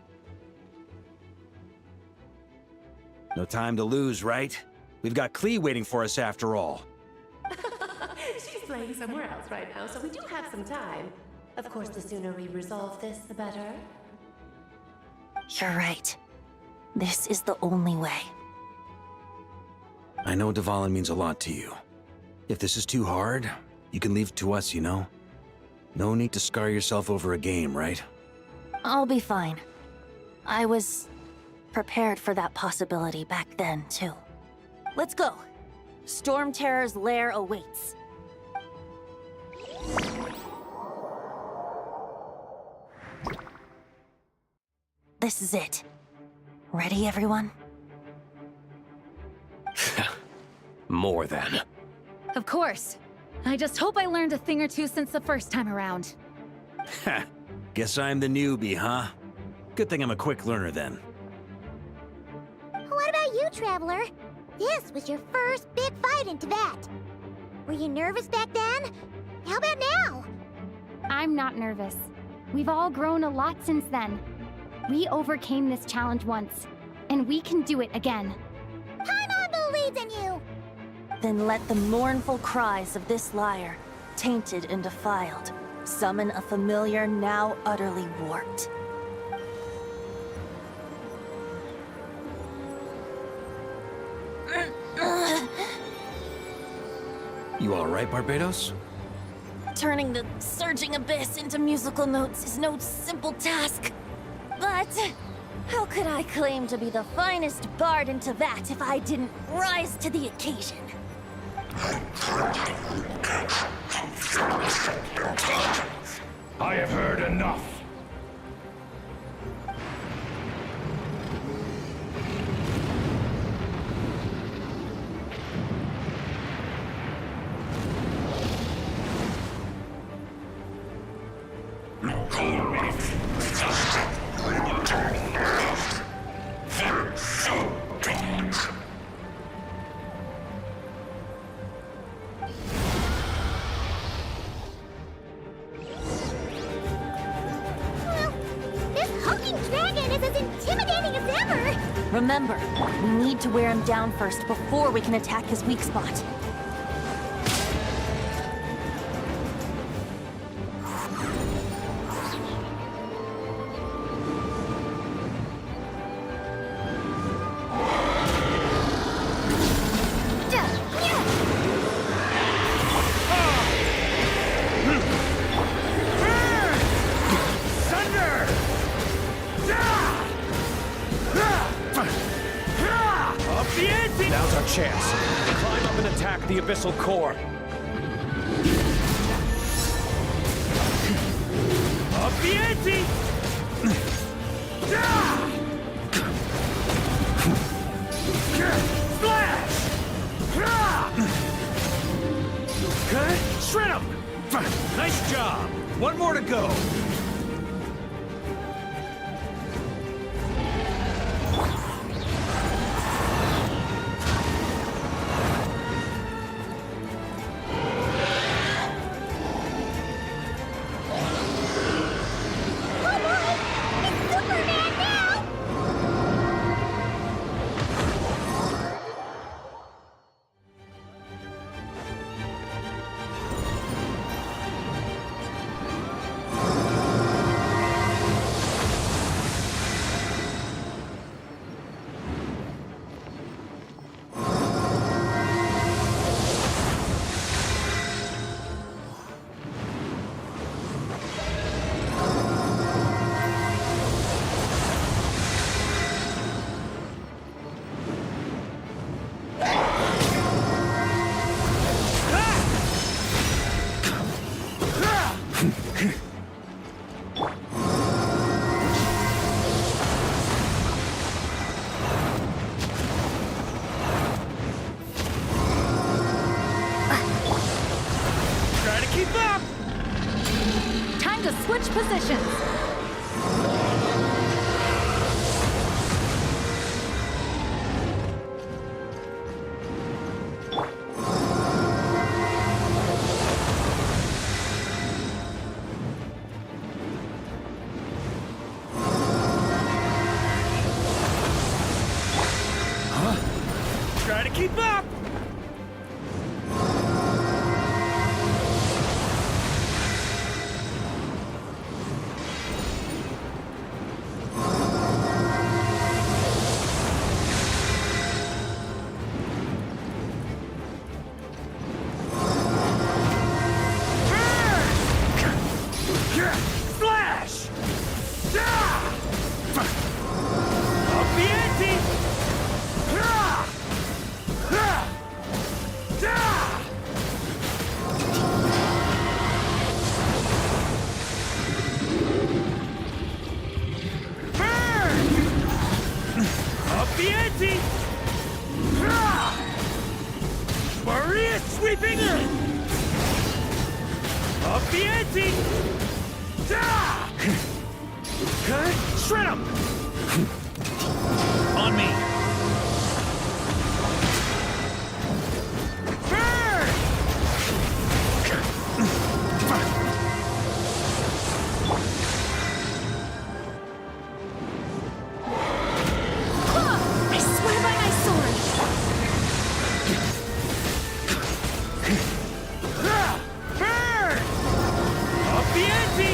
Speaker 9: No time to lose, right? We've got Klee waiting for us after all.
Speaker 20: She's playing somewhere else right now, so we do have some time. Of course, the sooner we resolve this, the better.
Speaker 7: You're right. This is the only way.
Speaker 9: I know Dvalin means a lot to you. If this is too hard, you can leave it to us, you know? No need to scar yourself over a game, right?
Speaker 7: I'll be fine. I was prepared for that possibility back then, too. Let's go. Storm Terror's lair awaits. This is it. Ready, everyone?
Speaker 10: More than.
Speaker 8: Of course. I just hope I learned a thing or two since the first time around.
Speaker 9: Ha! Guess I'm the newbie, huh? Good thing I'm a quick learner then.
Speaker 2: What about you, Traveler? This was your first big fight in Tibet. Were you nervous back then? How about now?
Speaker 1: I'm not nervous. We've all grown a lot since then. We overcame this challenge once, and we can do it again.
Speaker 2: Paimon believes in you!
Speaker 7: Then let the mournful cries of this lyre, tainted and defiled, summon a familiar now utterly warped.
Speaker 9: You alright, Barbados?
Speaker 7: Turning the surging abyss into musical notes is no simple task. But how could I claim to be the finest bard in Teyvat if I didn't rise to the occasion?
Speaker 6: I have heard enough.
Speaker 2: This hulking dragon is as intimidating as ever!
Speaker 7: Remember, we need to wear him down first before we can attack his weak spot.
Speaker 11: Now's our chance. Climb up and attack the abyssal core. Up the ante! Splash! Okay, shred him! Nice job! One more to go.
Speaker 8: Switch positions.
Speaker 11: Try to keep up! Maria sweeping! Up the ante! Okay, shred him! On me! Burn!
Speaker 8: I swear by my sword!
Speaker 11: Burn! Up the ante!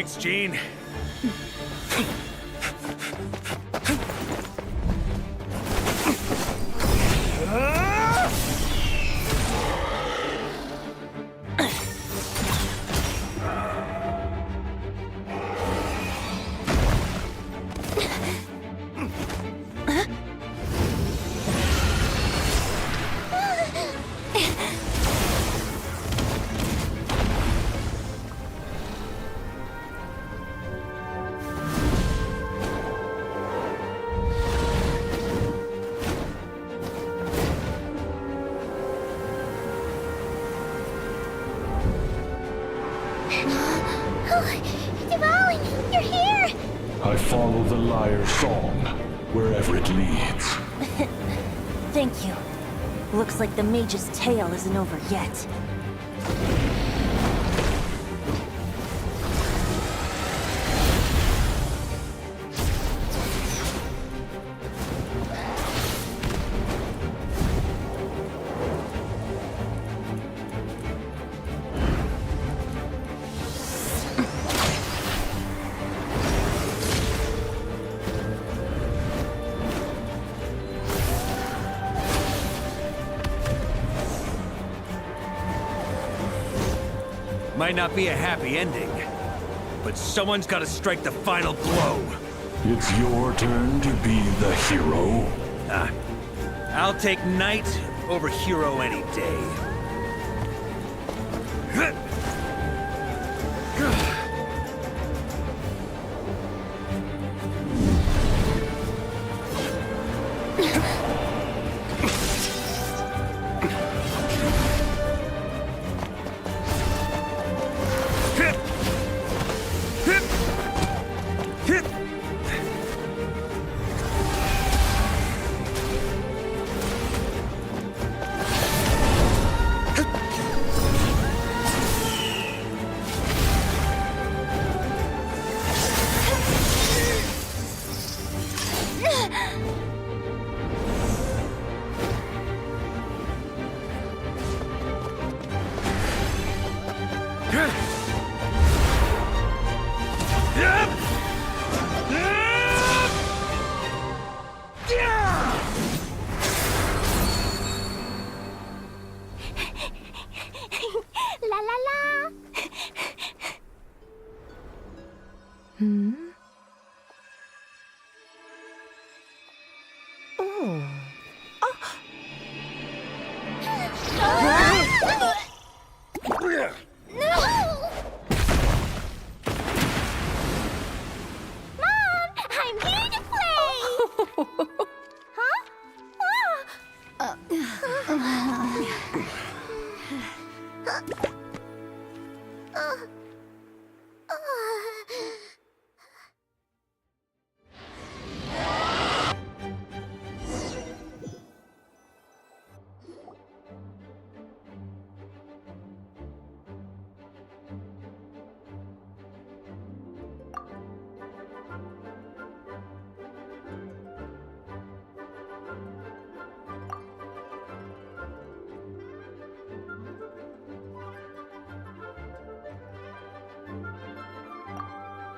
Speaker 9: Thanks, Gene.
Speaker 2: Dvalin, you're here!
Speaker 6: I follow the lyre's song, wherever it leads.
Speaker 7: Thank you. Looks like the mage's tale isn't over yet.
Speaker 9: Might not be a happy ending, but someone's got to strike the final blow.
Speaker 6: It's your turn to be the hero.
Speaker 9: I'll take knight over hero any day.
Speaker 1: La la la!
Speaker 2: Mom, I'm here to play! Huh?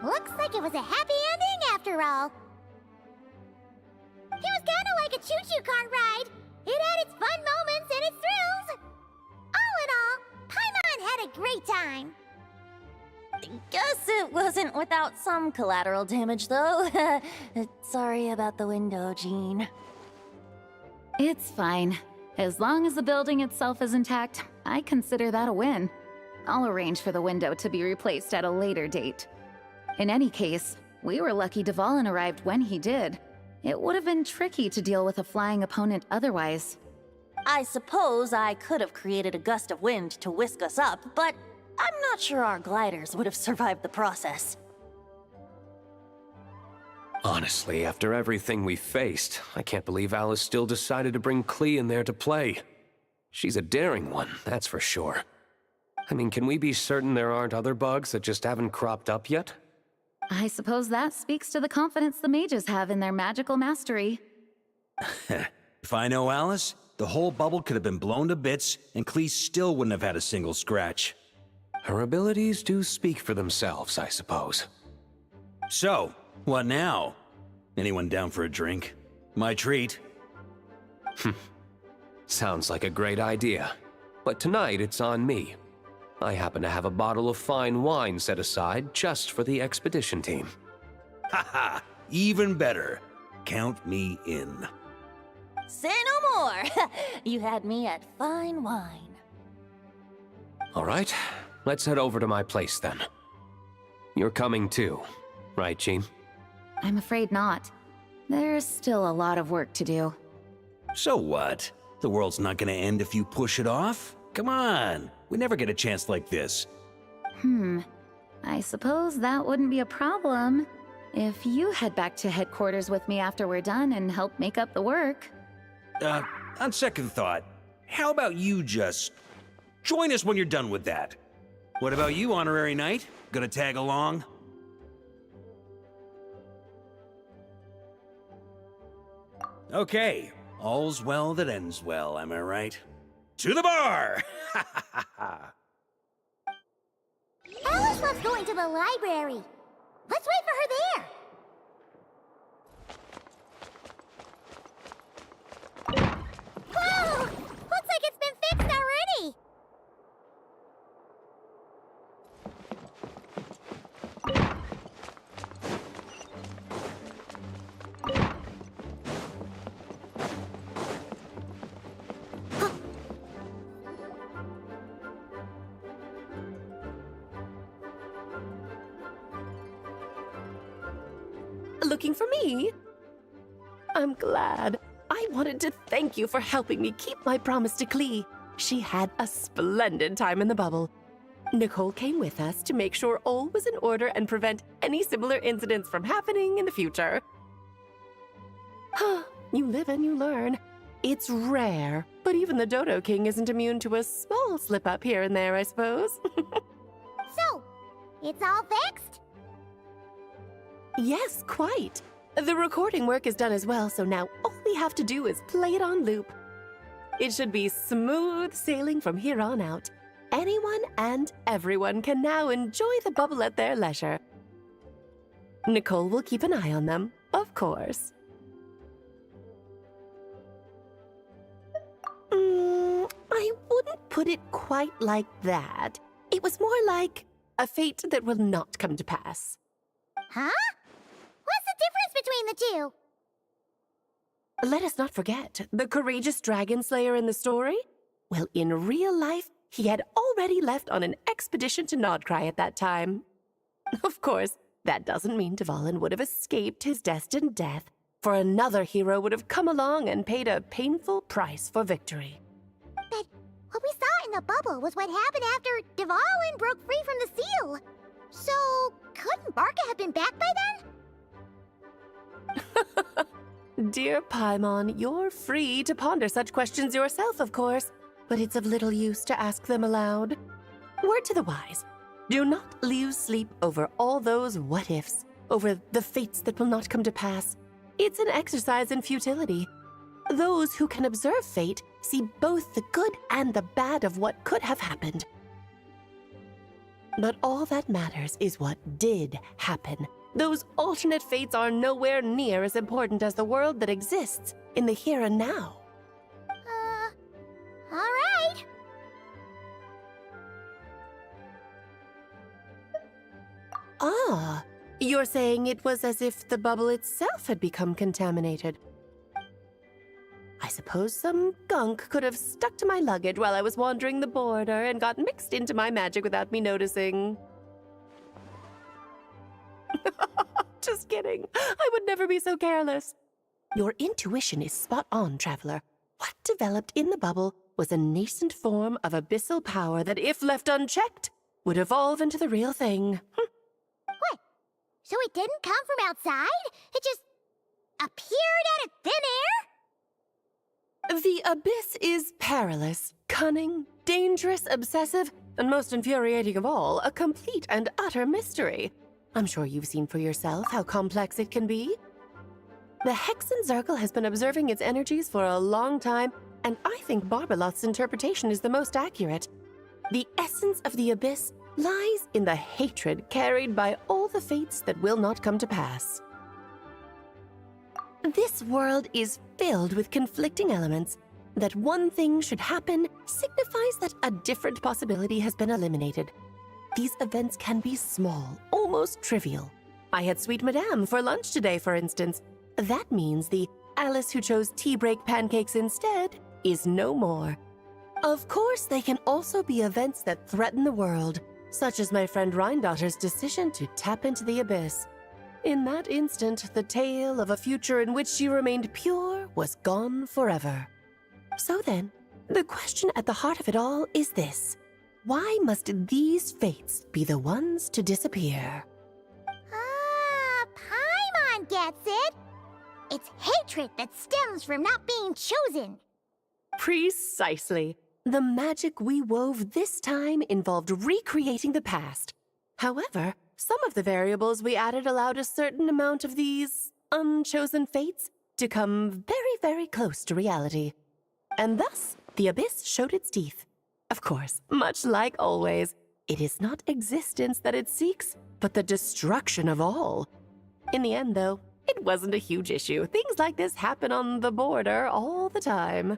Speaker 2: Looks like it was a happy ending after all. It was kinda like a choo-choo car ride. It had its fun moments and its thrills. All in all, Paimon had a great time.
Speaker 7: Guess it wasn't without some collateral damage, though. Sorry about the window, Jean.
Speaker 8: It's fine. As long as the building itself is intact, I consider that a win. I'll arrange for the window to be replaced at a later date. In any case, we were lucky Dvalin arrived when he did. It would have been tricky to deal with a flying opponent otherwise.
Speaker 7: I suppose I could have created a gust of wind to whisk us up, but I'm not sure our gliders would have survived the process.
Speaker 10: Honestly, after everything we faced, I can't believe Alice still decided to bring Klee in there to play. She's a daring one, that's for sure. I mean, can we be certain there aren't other bugs that just haven't cropped up yet?
Speaker 8: I suppose that speaks to the confidence the mages have in their magical mastery.
Speaker 9: If I know Alice, the whole bubble could have been blown to bits, and Klee still wouldn't have had a single scratch.
Speaker 10: Her abilities do speak for themselves, I suppose.
Speaker 9: So, what now? Anyone down for a drink? My treat.
Speaker 10: Sounds like a great idea. But tonight it's on me. I happen to have a bottle of fine wine set aside just for the expedition team.
Speaker 9: Haha, even better. Count me in.
Speaker 7: Say no more. You had me at fine wine.
Speaker 10: All right, let's head over to my place then. You're coming too, right, Jean?
Speaker 8: I'm afraid not. There's still a lot of work to do.
Speaker 9: So what? The world's not gonna end if you push it off? Come on, we never get a chance like this.
Speaker 8: I suppose that wouldn't be a problem if you head back to headquarters with me after we're done and help make up the work.
Speaker 9: On second thought, how about you just join us when you're done with that? What about you, Honorary Knight? Gonna tag along? Okay, all's well that ends well, am I right? To the bar!
Speaker 2: Alice loves going to the library. Let's wait for her there. Whoa! Looks like it's been fixed already.
Speaker 3: Looking for me? I'm glad. I wanted to thank you for helping me keep my promise to Klee. She had a splendid time in the bubble. Nicole came with us to make sure all was in order and prevent any similar incidents from happening in the future. You live and you learn. It's rare, but even the Dodo King isn't immune to a small slip-up here and there, I suppose.
Speaker 2: So, it's all fixed?
Speaker 3: Yes, quite. The recording work is done as well, so now all we have to do is play it on loop. It should be smooth sailing from here on out. Anyone and everyone can now enjoy the bubble at their leisure. Nicole will keep an eye on them, of course. I wouldn't put it quite like that. It was more like a fate that will not come to pass.
Speaker 2: Huh? What's the difference between the two?
Speaker 3: Let us not forget the courageous dragon slayer in the story. Well, in real life, he had already left on an expedition to Nodcry at that time. Of course, that doesn't mean Dvalin would have escaped his destined death, for another hero would have come along and paid a painful price for victory.
Speaker 2: But what we saw in the bubble was what happened after Dvalin broke free from the seal. So, couldn't Barca have been back by then?
Speaker 3: Dear Paimon, you're free to ponder such questions yourself, of course, but it's of little use to ask them aloud. Word to the wise, do not lose sleep over all those what-ifs, over the fates that will not come to pass. It's an exercise in futility. Those who can observe fate see both the good and the bad of what could have happened. But all that matters is what did happen. Those alternate fates are nowhere near as important as the world that exists in the here and now.
Speaker 2: All right.
Speaker 3: Ah, you're saying it was as if the bubble itself had become contaminated. I suppose some gunk could have stuck to my luggage while I was wandering the border and got mixed into my magic without me noticing. Just kidding. I would never be so careless. Your intuition is spot on, Traveler. What developed in the bubble was a nascent form of abyssal power that, if left unchecked, would evolve into the real thing.
Speaker 2: What? So it didn't come from outside? It just appeared out of thin air?
Speaker 3: The abyss is perilous, cunning, dangerous, obsessive, and most infuriating of all, a complete and utter mystery. I'm sure you've seen for yourself how complex it can be. The Hexen Zircle has been observing its energies for a long time, and I think Barbalot's interpretation is the most accurate. The essence of the abyss lies in the hatred carried by all the fates that will not come to pass. This world is filled with conflicting elements. That one thing should happen signifies that a different possibility has been eliminated. These events can be small, almost trivial. I had Sweet Madame for lunch today, for instance. That means the Alice who chose tea break pancakes instead is no more. Of course, they can also be events that threaten the world, such as my friend Rhindotter's decision to tap into the abyss. In that instant, the tale of a future in which she remained pure was gone forever. So then, the question at the heart of it all is this. Why must these fates be the ones to disappear?
Speaker 2: Ah, Paimon gets it! It's hatred that stems from not being chosen.
Speaker 3: Precisely. The magic we wove this time involved recreating the past. However, some of the variables we added allowed a certain amount of these unchosen fates to come very, very close to reality. And thus, the abyss showed its teeth. Of course, much like always, it is not existence that it seeks, but the destruction of all. In the end, though, it wasn't a huge issue. Things like this happen on the border all the time.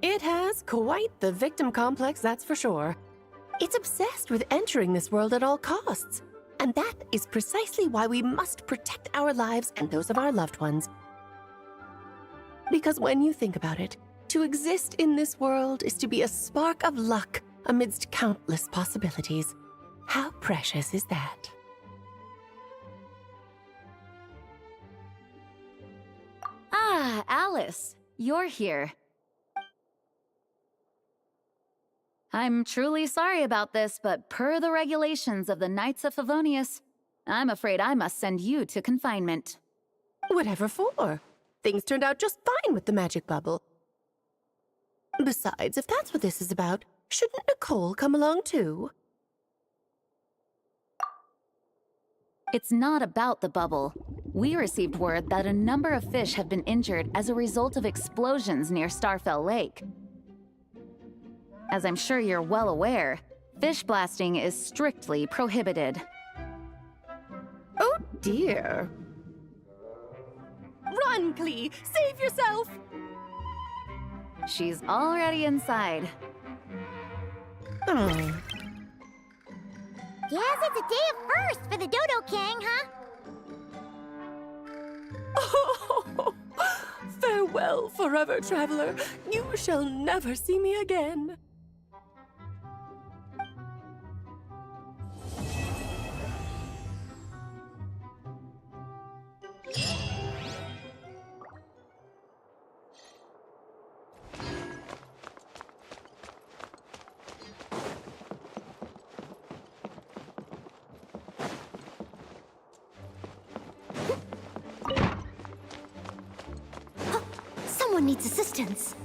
Speaker 3: It has quite the victim complex, that's for sure. It's obsessed with entering this world at all costs. And that is precisely why we must protect our lives and those of our loved ones. Because when you think about it, to exist in this world is to be a spark of luck amidst countless possibilities. How precious is that?
Speaker 8: Ah, Alice, you're here. I'm truly sorry about this, but per the regulations of the Knights of Favonius, I'm afraid I must send you to confinement.
Speaker 3: Whatever for? Things turned out just fine with the magic bubble. Besides, if that's what this is about, shouldn't Nicole come along too?
Speaker 8: It's not about the bubble. We received word that a number of fish have been injured as a result of explosions near Starfell Lake. As I'm sure you're well aware, fish blasting is strictly prohibited.
Speaker 3: Oh dear. Run, Klee! Save yourself!
Speaker 8: She's already inside.
Speaker 2: Guess it's a day of first for the Dodo King, huh?
Speaker 3: Oh, farewell, forever traveler. You shall never see me again.
Speaker 19: Someone needs assistance.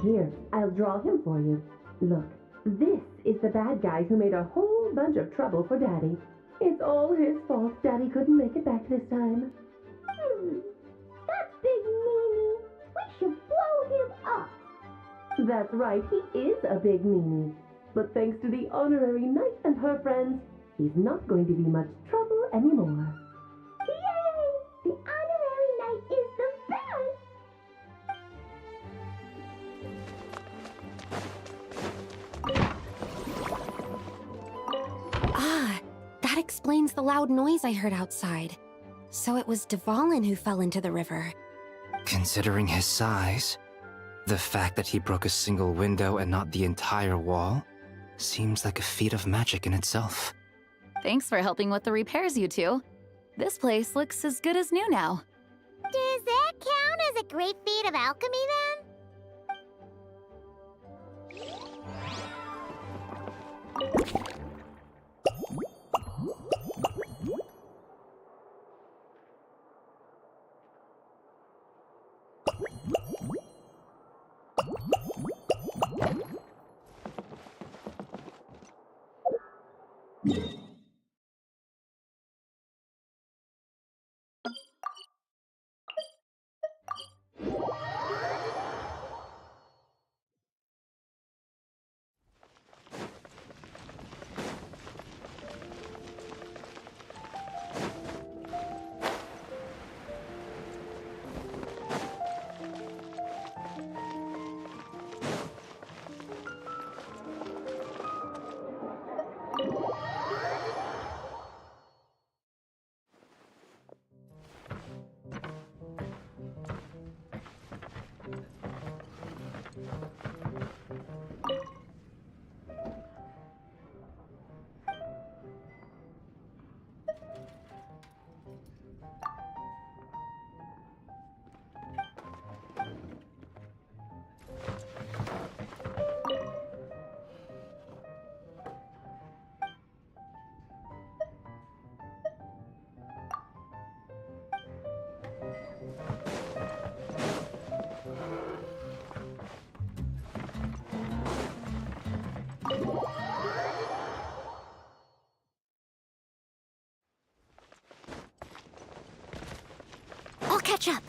Speaker 3: Here, I'll draw him for you. Look, this is the bad guy who made a whole bunch of trouble for Daddy. It's all his fault Daddy couldn't make it back this time.
Speaker 1: That big meanie. We should blow him up.
Speaker 3: That's right, he is a big meanie. But thanks to the honorary knight and her friends, he's not going to be much trouble anymore.
Speaker 1: Yay! The honorary knight is the best!
Speaker 19: Ah, that explains the loud noise I heard outside. So it was Dvalin who fell into the river.
Speaker 13: Considering his size, the fact that he broke a single window and not the entire wall seems like a feat of magic in itself.
Speaker 8: Thanks for helping with the repairs, you two. This place looks as good as new now.
Speaker 2: Does that count as a great feat of alchemy, then?
Speaker 19: catch up.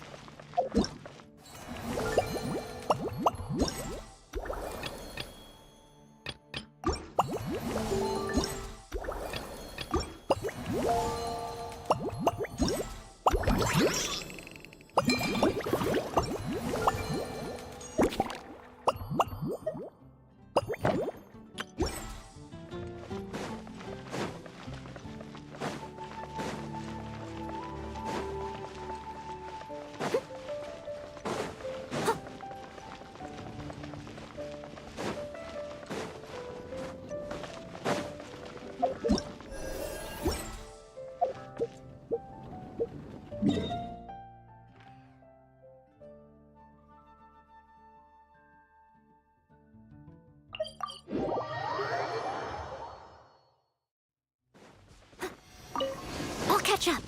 Speaker 19: I'll catch up.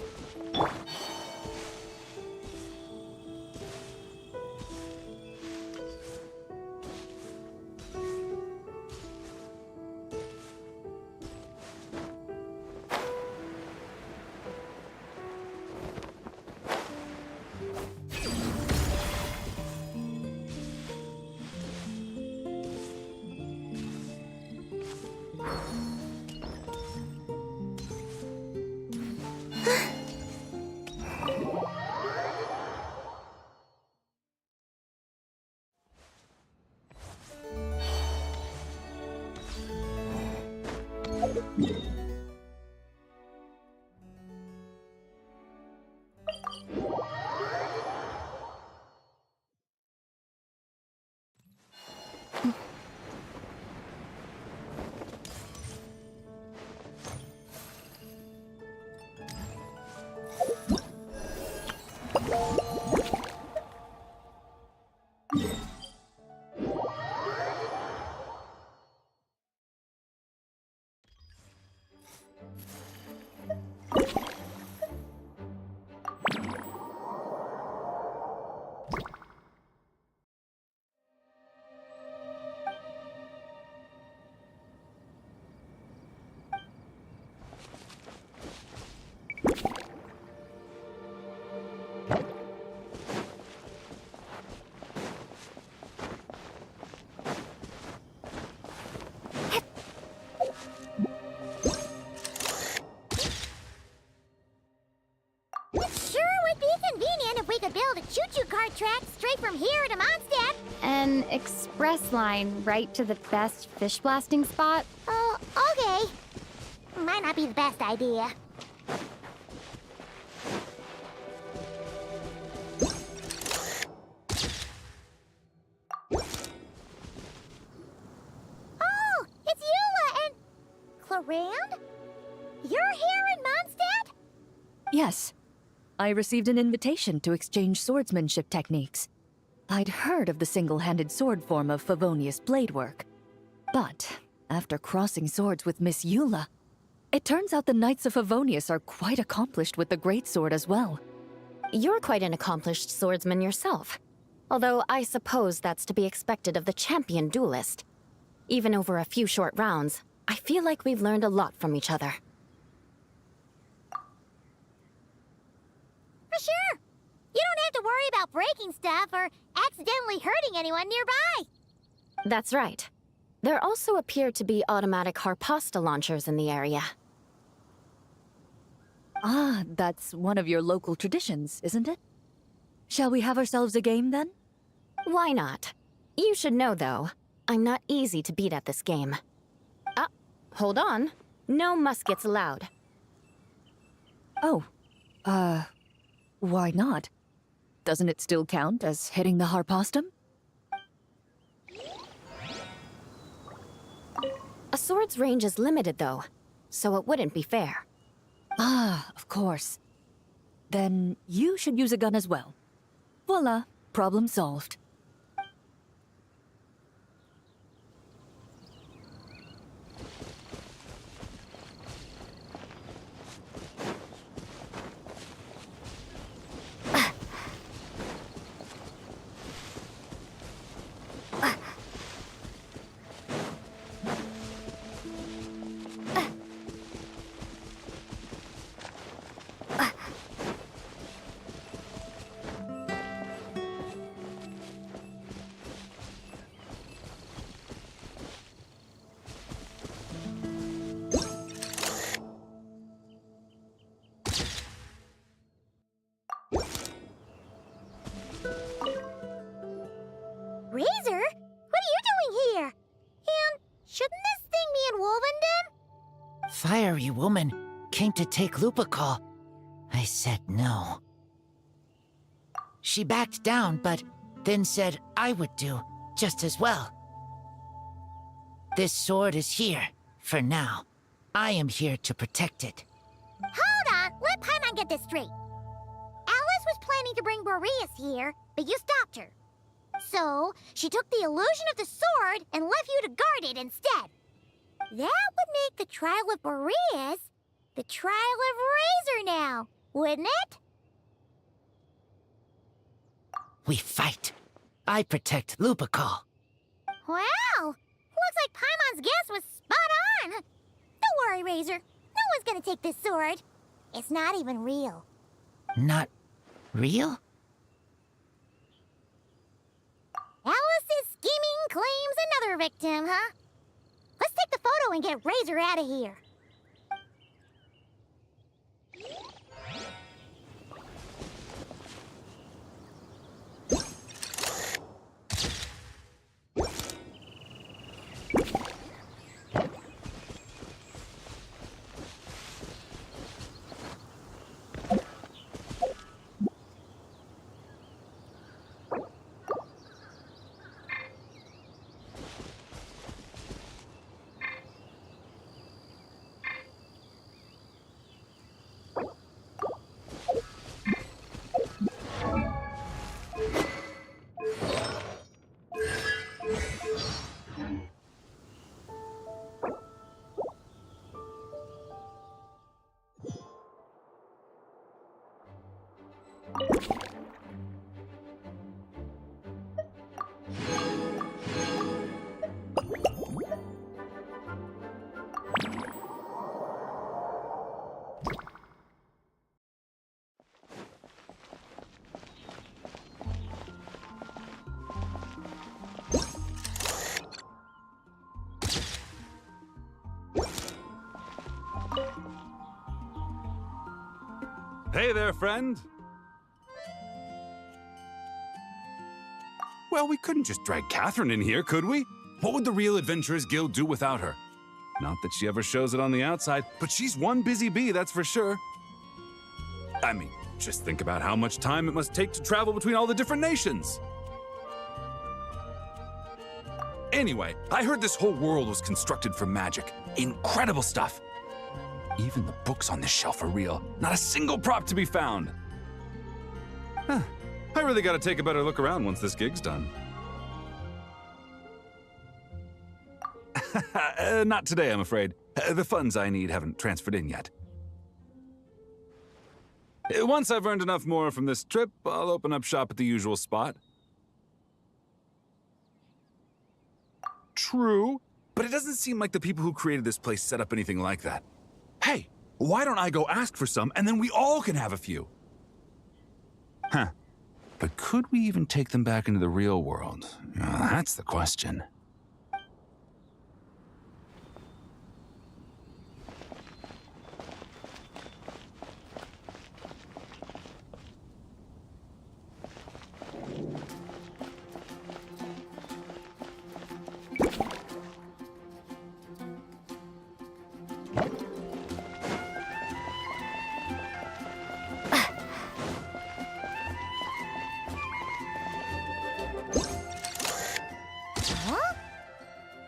Speaker 2: We could build a choo-choo cart track straight from here to Mondstadt.
Speaker 5: An express line right to the best fish blasting spot?
Speaker 2: Oh, okay. Might not be the best idea. Oh, it's Eula and... Clorand? You're here in Mondstadt?
Speaker 21: Yes. I received an invitation to exchange swordsmanship techniques. I'd heard of the single-handed sword form of Favonius blade work. But, after crossing swords with Miss Eula, it turns out the Knights of Favonius are quite accomplished with the greatsword as well.
Speaker 5: You're quite an accomplished swordsman yourself. Although I suppose that's to be expected of the champion duelist. Even over a few short rounds, I feel like we've learned a lot from each other.
Speaker 2: For sure. You don't have to worry about breaking stuff or accidentally hurting anyone nearby.
Speaker 5: That's right. There also appear to be automatic harpasta launchers in the area.
Speaker 21: Ah, that's one of your local traditions, isn't it? Shall we have ourselves a game, then?
Speaker 5: Why not? You should know, though, I'm not easy to beat at this game. Ah, hold on. No muskets allowed.
Speaker 21: Oh, why not? Doesn't it still count as hitting the harpastum?
Speaker 5: A sword's range is limited, though, so it wouldn't be fair.
Speaker 21: Ah, of course. Then you should use a gun as well. Voila, problem solved.
Speaker 17: fiery woman came to take Lupical. I said no. She backed down, but then said I would do just as well. This sword is here, for now. I am here to protect it.
Speaker 2: Hold on, let Paimon get this straight. Alice was planning to bring Boreas here, but you stopped her. So, she took the illusion of the sword and left you to guard it instead. That would make the trial of Boreas the trial of Razor now, wouldn't it?
Speaker 17: We fight. I protect Lupical.
Speaker 2: Wow! Looks like Paimon's guess was spot on. Don't worry, Razor. No one's gonna take this sword. It's not even real.
Speaker 17: Not real?
Speaker 2: Alice's scheming claims another victim, huh? Let's take the photo and get Razor out of here.
Speaker 12: Hey there, friend. Well, we couldn't just drag Catherine in here, could we? What would the Real Adventurers Guild do without her? Not that she ever shows it on the outside, but she's one busy bee, that's for sure. I mean, just think about how much time it must take to travel between all the different nations. Anyway, I heard this whole world was constructed for magic. Incredible stuff. Even the books on this shelf are real. Not a single prop to be found. Huh. I really gotta take a better look around once this gig's done. Not today, I'm afraid. The funds I need haven't transferred in yet. Once I've earned enough more from this trip, I'll open up shop at the usual spot. True, but it doesn't seem like the people who created this place set up anything like that. Hey, why don't I go ask for some, and then we all can have a few? Huh. But could we even take them back into the real world? That's the question.
Speaker 2: Huh?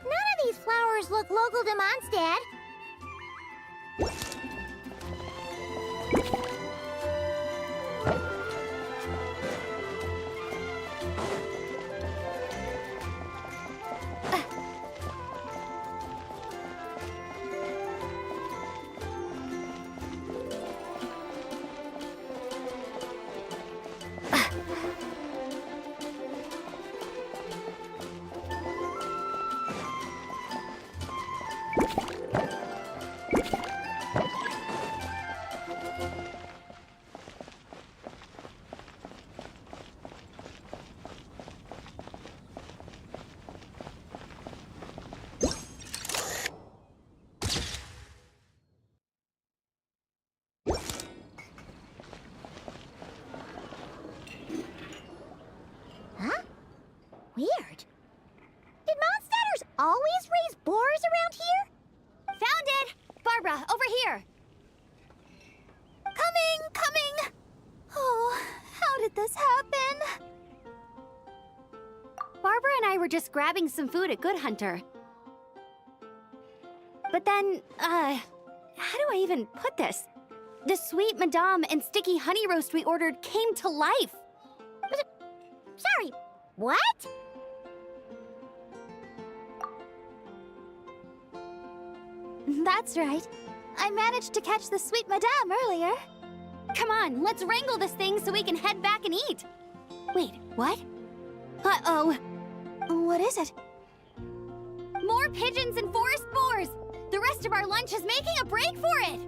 Speaker 2: None of these flowers look local to Mondstadt.
Speaker 15: let this happen?
Speaker 5: Barbara and I were just grabbing some food at Good Hunter. But then, how do I even put this? The sweet madame and sticky honey roast we ordered came to life.
Speaker 2: Sorry, what?
Speaker 15: That's right. I managed to catch the sweet madame earlier.
Speaker 5: Come on, let's wrangle this thing so we can head back and eat. Wait, what? Uh-oh.
Speaker 15: What is it?
Speaker 5: More pigeons and forest boars! The rest of our lunch is making a break for it!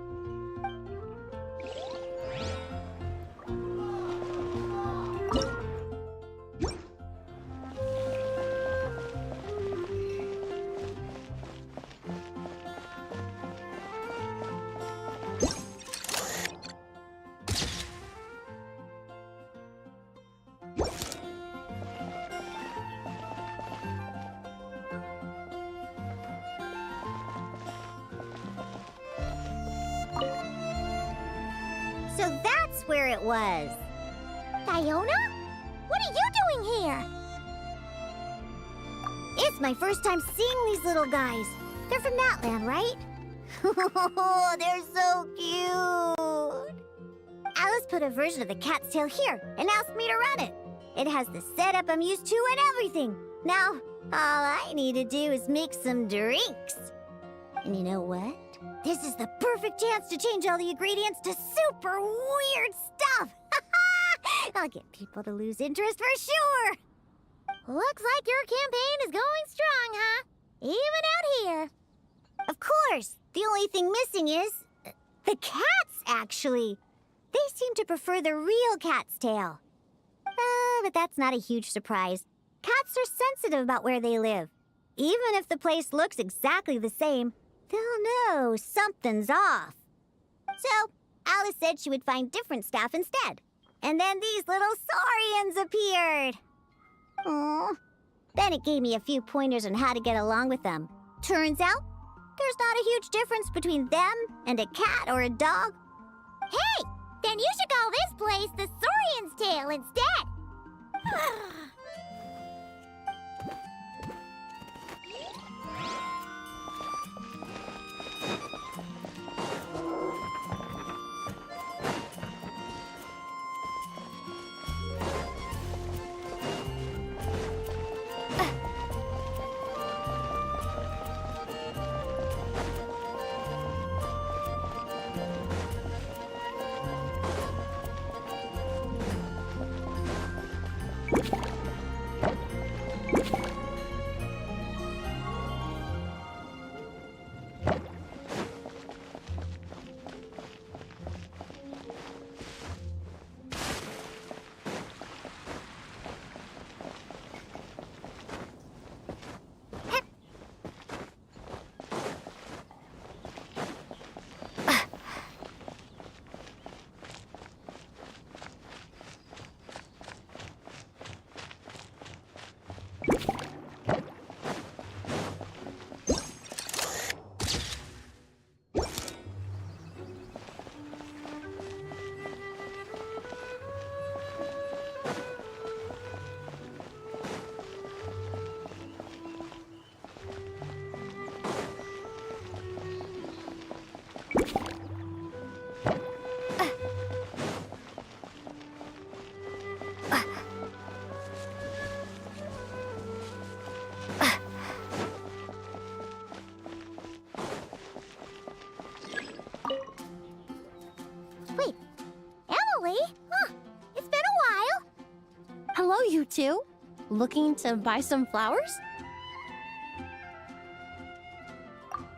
Speaker 2: So that's where it was. Fiona? What are you doing here? It's my first time seeing these little guys. They're from Natland, right? Oh, they're so cute. Alice put a version of the cat's tail here and asked me to run it. It has the setup I'm used to and everything. Now, all I need to do is make some drinks. And you know what? This is the perfect chance to change all the ingredients to super weird stuff. I'll get people to lose interest for sure. Looks like your campaign is going strong, huh? Even out here. Of course. The only thing missing is the cats, actually. They seem to prefer the real cat's tail. But that's not a huge surprise. Cats are sensitive about where they live. Even if the place looks exactly the same, they'll know something's off. So, Alice said she would find different staff instead. And then these little saurians appeared. Aww. Bennett gave me a few pointers on how to get along with them. Turns out, there's not a huge difference between them and a cat or a dog. Hey, then you should call this place the Saurian's Tail instead. Wait, Emily? Huh, it's been a while.
Speaker 1: Hello, you two. Looking to buy some flowers?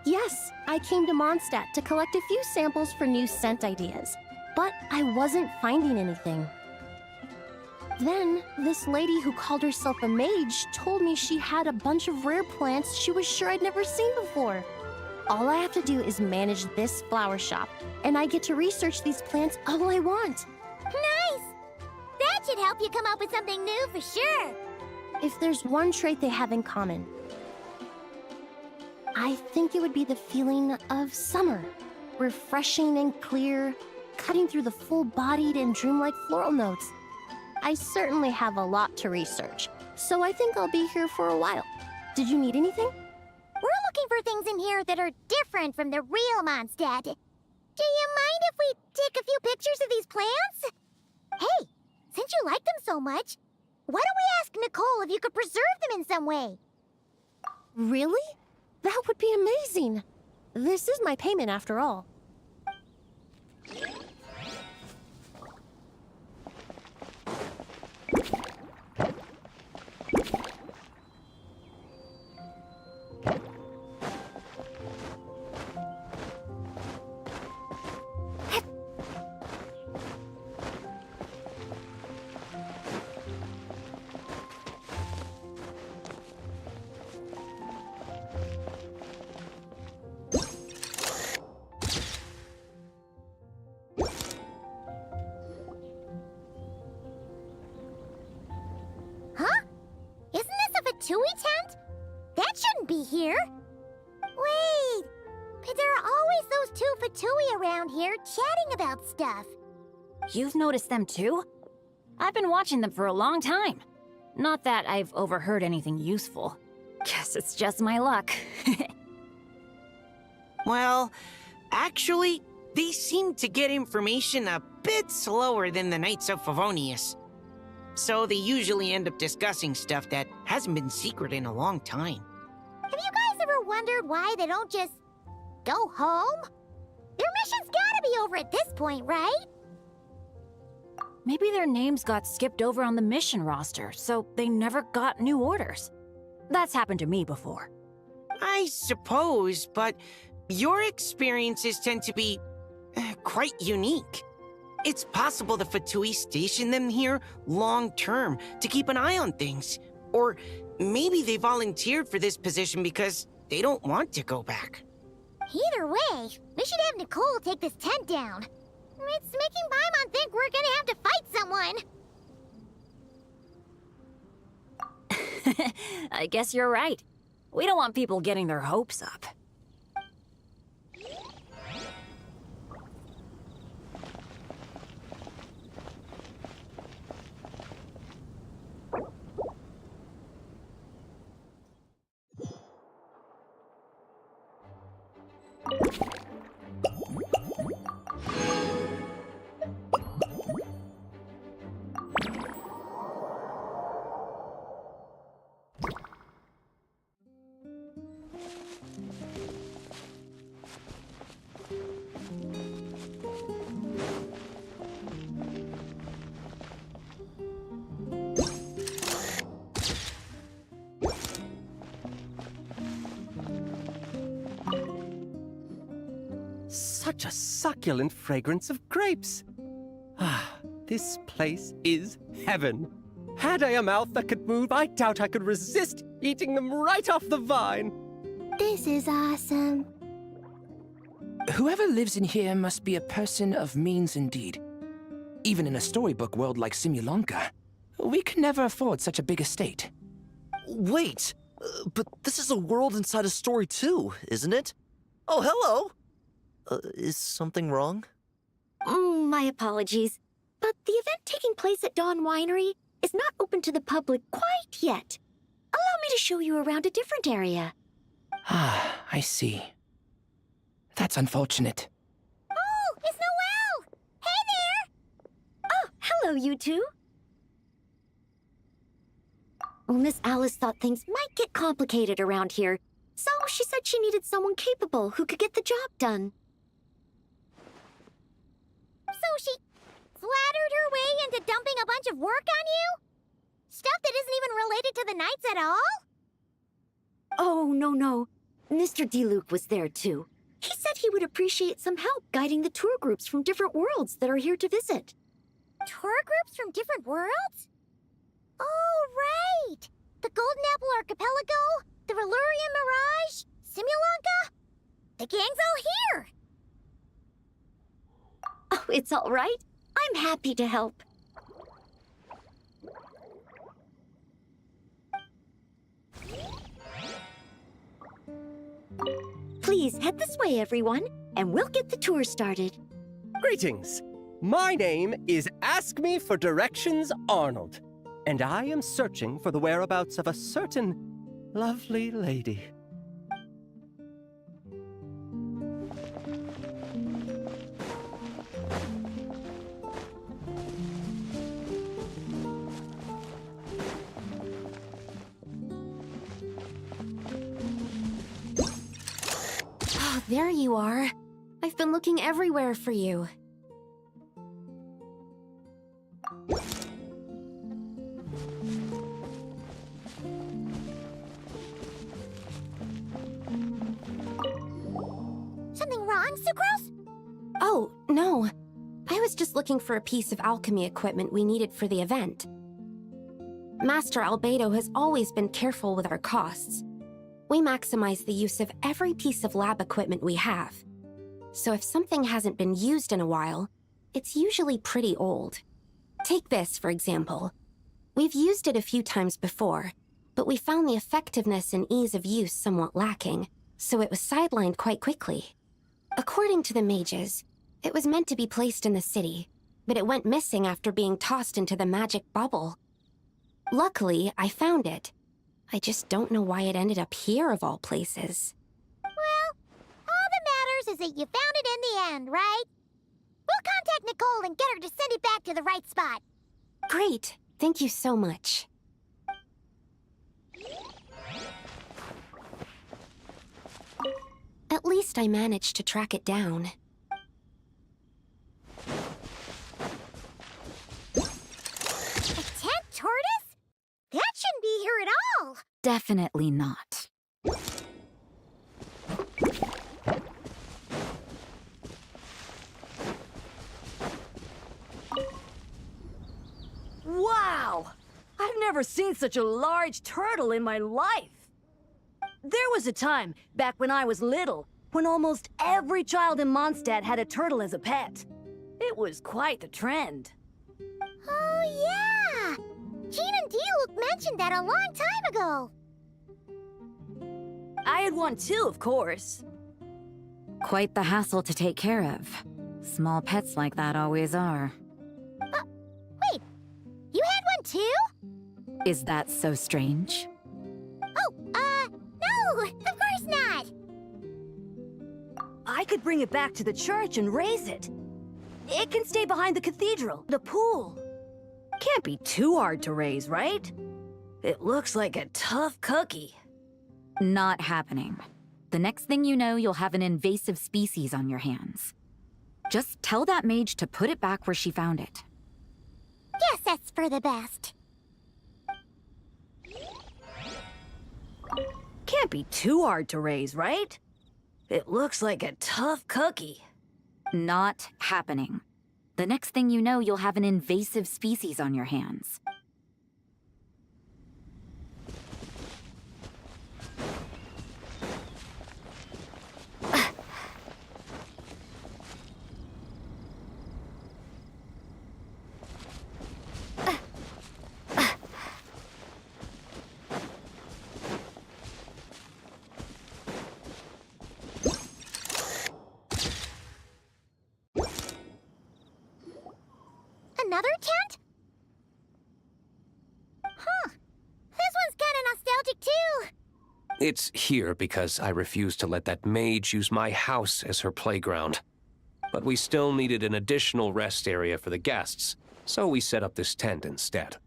Speaker 1: Yes, I came to Mondstadt to collect a few samples for new scent ideas, but I wasn't finding anything. Then, this lady who called herself a mage told me she had a bunch of rare plants she was sure I'd never seen before. All I have to do is manage this flower shop, and I get to research these plants all I want.
Speaker 2: Nice! That should help you come up with something new for sure.
Speaker 1: If there's one trait they have in common, I think it would be the feeling of summer. Refreshing and clear, cutting through the full-bodied and dreamlike floral notes. I certainly have a lot to research, so I think I'll be here for a while. Did you need anything?
Speaker 2: We're looking for things in here that are different from the real Mondstadt. Do you mind if we take a few pictures of these plants? Hey, since you like them so much, why don't we ask Nicole if you could preserve them in some way?
Speaker 1: Really? That would be amazing. This is my payment after all.
Speaker 2: Fatui tent? That shouldn't be here. Wait, but there are always those two Fatui around here chatting about stuff.
Speaker 7: You've noticed them too? I've been watching them for a long time. Not that I've overheard anything useful. Guess it's just my luck.
Speaker 17: Well, actually, they seem to get information a bit slower than the Knights of Favonius. So they usually end up discussing stuff that hasn't been secret in a long time.
Speaker 2: Have you guys ever wondered why they don't just go home? Their mission's gotta be over at this point, right?
Speaker 7: Maybe their names got skipped over on the mission roster, so they never got new orders. That's happened to me before.
Speaker 17: I suppose, but your experiences tend to be quite unique. It's possible the Fatui stationed them here long-term to keep an eye on things. Or maybe they volunteered for this position because they don't want to go back.
Speaker 2: Either way, we should have Nicole take this tent down. It's making Paimon think we're gonna have to fight someone.
Speaker 7: I guess you're right. We don't want people getting their hopes up.
Speaker 14: Such a succulent fragrance of grapes. Ah, this place is heaven. Had I a mouth that could move, I doubt I could resist eating them right off the vine.
Speaker 1: This is awesome.
Speaker 18: Whoever lives in here must be a person of means indeed. Even in a storybook world like Simulonka, we can never afford such a big estate.
Speaker 22: Wait, but this is a world inside a story too, isn't it? Oh, hello! Is something wrong?
Speaker 19: My apologies, but the event taking place at Dawn Winery is not open to the public quite yet. Allow me to show you around a different area.
Speaker 18: Ah, I see. That's unfortunate.
Speaker 2: Oh, it's Noelle! Hey there!
Speaker 19: Oh, hello, you two. Well, Miss Alice thought things might get complicated around here, so she said she needed someone capable who could get the job done.
Speaker 2: So she flattered her way into dumping a bunch of work on you? Stuff that isn't even related to the Knights at all?
Speaker 19: Oh, no. Mr. DeLuke was there, too. He said he would appreciate some help guiding the tour groups from different worlds that are here to visit.
Speaker 2: Tour groups from different worlds? Oh, right! The Golden Apple Archipelago, the Valurian Mirage, Simulonka. The gang's all here!
Speaker 19: Oh, it's all right. I'm happy to help. Please head this way, everyone, and we'll get the tour started.
Speaker 14: Greetings. My name is Ask Me for Directions Arnold, and I am searching for the whereabouts of a certain lovely lady.
Speaker 5: Oh, there you are. I've been looking everywhere for you.
Speaker 2: Something wrong, Sucrose?
Speaker 5: Oh, no. I was just looking for a piece of alchemy equipment we needed for the event. Master Albedo has always been careful with our costs. We maximize the use of every piece of lab equipment we have. So if something hasn't been used in a while, it's usually pretty old. Take this, for example. We've used it a few times before, but we found the effectiveness and ease of use somewhat lacking, so it was sidelined quite quickly. According to the mages, it was meant to be placed in the city, but it went missing after being tossed into the magic bubble. Luckily, I found it. I just don't know why it ended up here of all places.
Speaker 2: Well, all that matters is that you found it in the end, right? We'll contact Nicole and get her to send it back to the right spot.
Speaker 5: Great. Thank you so much. At least I managed to track it down.
Speaker 2: A tent tortoise? That shouldn't be here at all.
Speaker 8: Definitely not.
Speaker 4: Wow! I've never seen such a large turtle in my life. There was a time, back when I was little, when almost every child in Mondstadt had a turtle as a pet. It was quite the trend.
Speaker 2: Oh, yeah! Jean and D-Luke mentioned that a long time ago.
Speaker 4: I had one too, of course.
Speaker 8: Quite the hassle to take care of. Small pets like that always are.
Speaker 2: Wait, you had one too?
Speaker 8: Is that so strange?
Speaker 2: Oh, no, of course not.
Speaker 4: I could bring it back to the church and raise it. It can stay behind the cathedral, the pool. Can't be too hard to raise, right? It looks like a tough cookie.
Speaker 8: Not happening. The next thing you know, you'll have an invasive species on your hands. Just tell that mage to put it back where she found it.
Speaker 2: Guess that's for the best.
Speaker 4: Can't be too hard to raise, right? It looks like a tough cookie.
Speaker 8: Not happening. The next thing you know, you'll have an invasive species on your hands.
Speaker 2: Another tent? Huh. This one's kinda nostalgic too.
Speaker 10: It's here because I refused to let that mage use my house as her playground. But we still needed an additional rest area for the guests, so we set up this tent instead.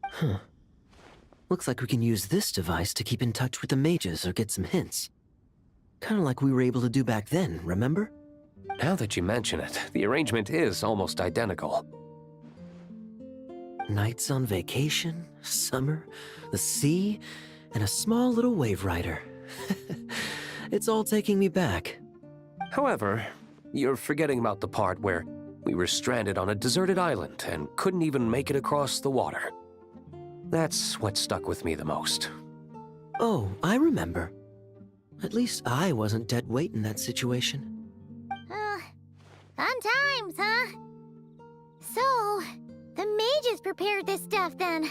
Speaker 16: Huh. Looks like we can use this device to keep in touch with the mages or get some hints. Kinda like we were able to do back then, remember?
Speaker 10: Now that you mention it, the arrangement is almost identical.
Speaker 16: Nights on vacation, summer, the sea, and a small little wave rider. It's all taking me back.
Speaker 10: However, you're forgetting about the part where we were stranded on a deserted island and couldn't even make it across the water. That's what stuck with me the most.
Speaker 16: Oh, I remember. At least I wasn't dead weight in that situation.
Speaker 2: Fun times, huh? So, the mages prepared this stuff then.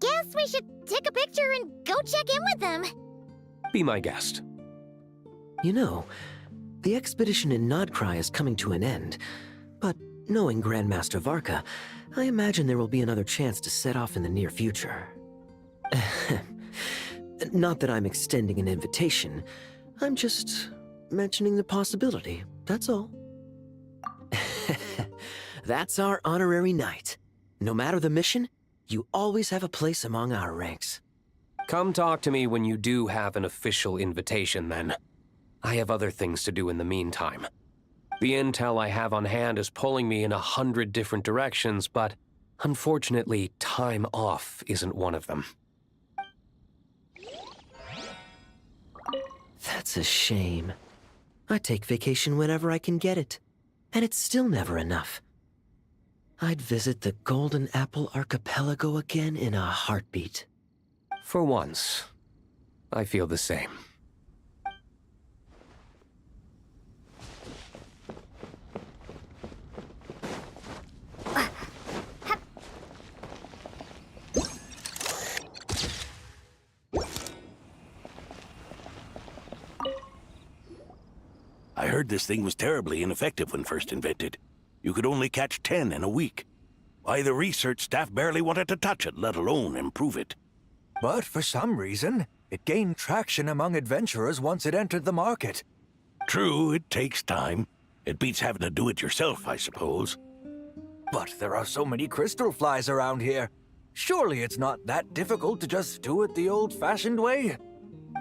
Speaker 2: Guess we should take a picture and go check in with them.
Speaker 10: Be my guest.
Speaker 16: You know, the expedition in Nodcry is coming to an end, But knowing Grandmaster Varka, I imagine there will be another chance to set off in the near future. Not that I'm extending an invitation. I'm just mentioning the possibility, that's all. That's our honorary knight. No matter the mission, you always have a place among our ranks.
Speaker 10: Come talk to me when you do have an official invitation, then. I have other things to do in the meantime. The intel I have on hand is pulling me in 100 different directions, but unfortunately, time off isn't one of them.
Speaker 16: That's a shame. I take vacation whenever I can get it, and it's still never enough. I'd visit the Golden Apple Archipelago again in a heartbeat.
Speaker 10: For once, I feel the same.
Speaker 11: I heard this thing was terribly ineffective when first invented. You could only catch 10 in a week. Why, the research staff barely wanted to touch it, let alone improve it.
Speaker 20: But for some reason, it gained traction among adventurers once it entered the market.
Speaker 11: True, it takes time. It beats having to do it yourself, I suppose.
Speaker 20: But there are so many crystal flies around here. Surely it's not that difficult to just do it the old-fashioned way?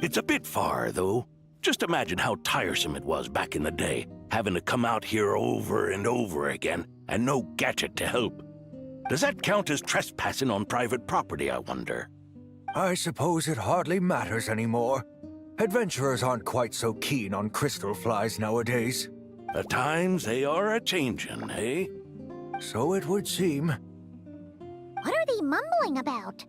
Speaker 11: It's a bit far, though. Just imagine how tiresome it was back in the day, having to come out here over and over again, and no gadget to help. Does that count as trespassing on private property, I wonder?
Speaker 20: I suppose it hardly matters anymore. Adventurers aren't quite so keen on crystal flies nowadays.
Speaker 11: At times they are a-changin', eh?
Speaker 20: So it would seem.
Speaker 2: What are they mumbling about?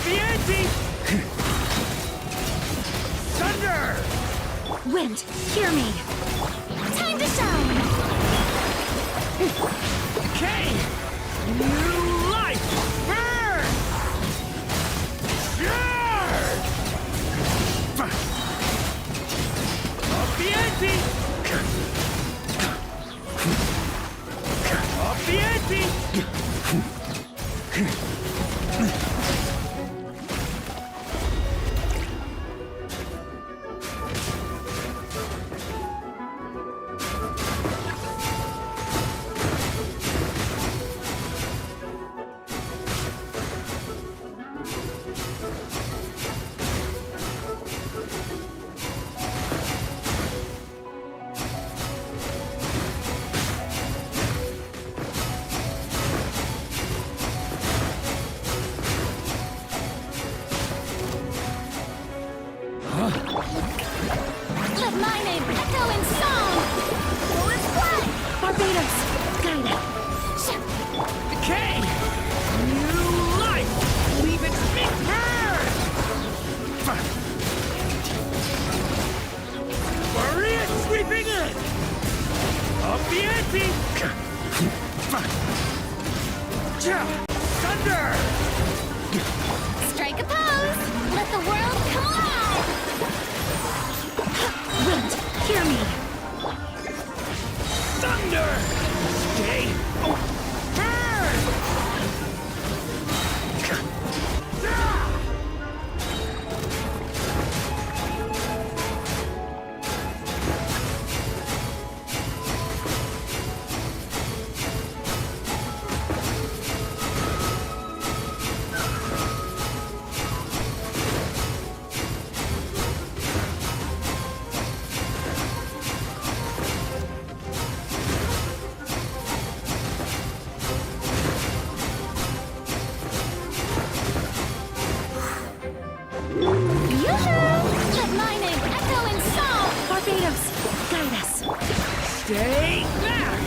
Speaker 6: the ante! Thunder!
Speaker 15: Wind, hear me.
Speaker 2: Time to shine!
Speaker 6: Decay! New life! Burn! Charge! Up the ante! Up the ante!
Speaker 2: Let my name echo in song! Full is blood!
Speaker 15: Barbados, guide it.
Speaker 6: Decay! New life! Leave it me! Maria sweeping in! Up the ante! Thunder!
Speaker 2: Strike a pose! Let the world come alive!
Speaker 15: Wind, hear me.
Speaker 6: Thunder! Stay! Burn!
Speaker 2: Let my name echo in song!
Speaker 15: Barbados, guide us.
Speaker 6: Stay back!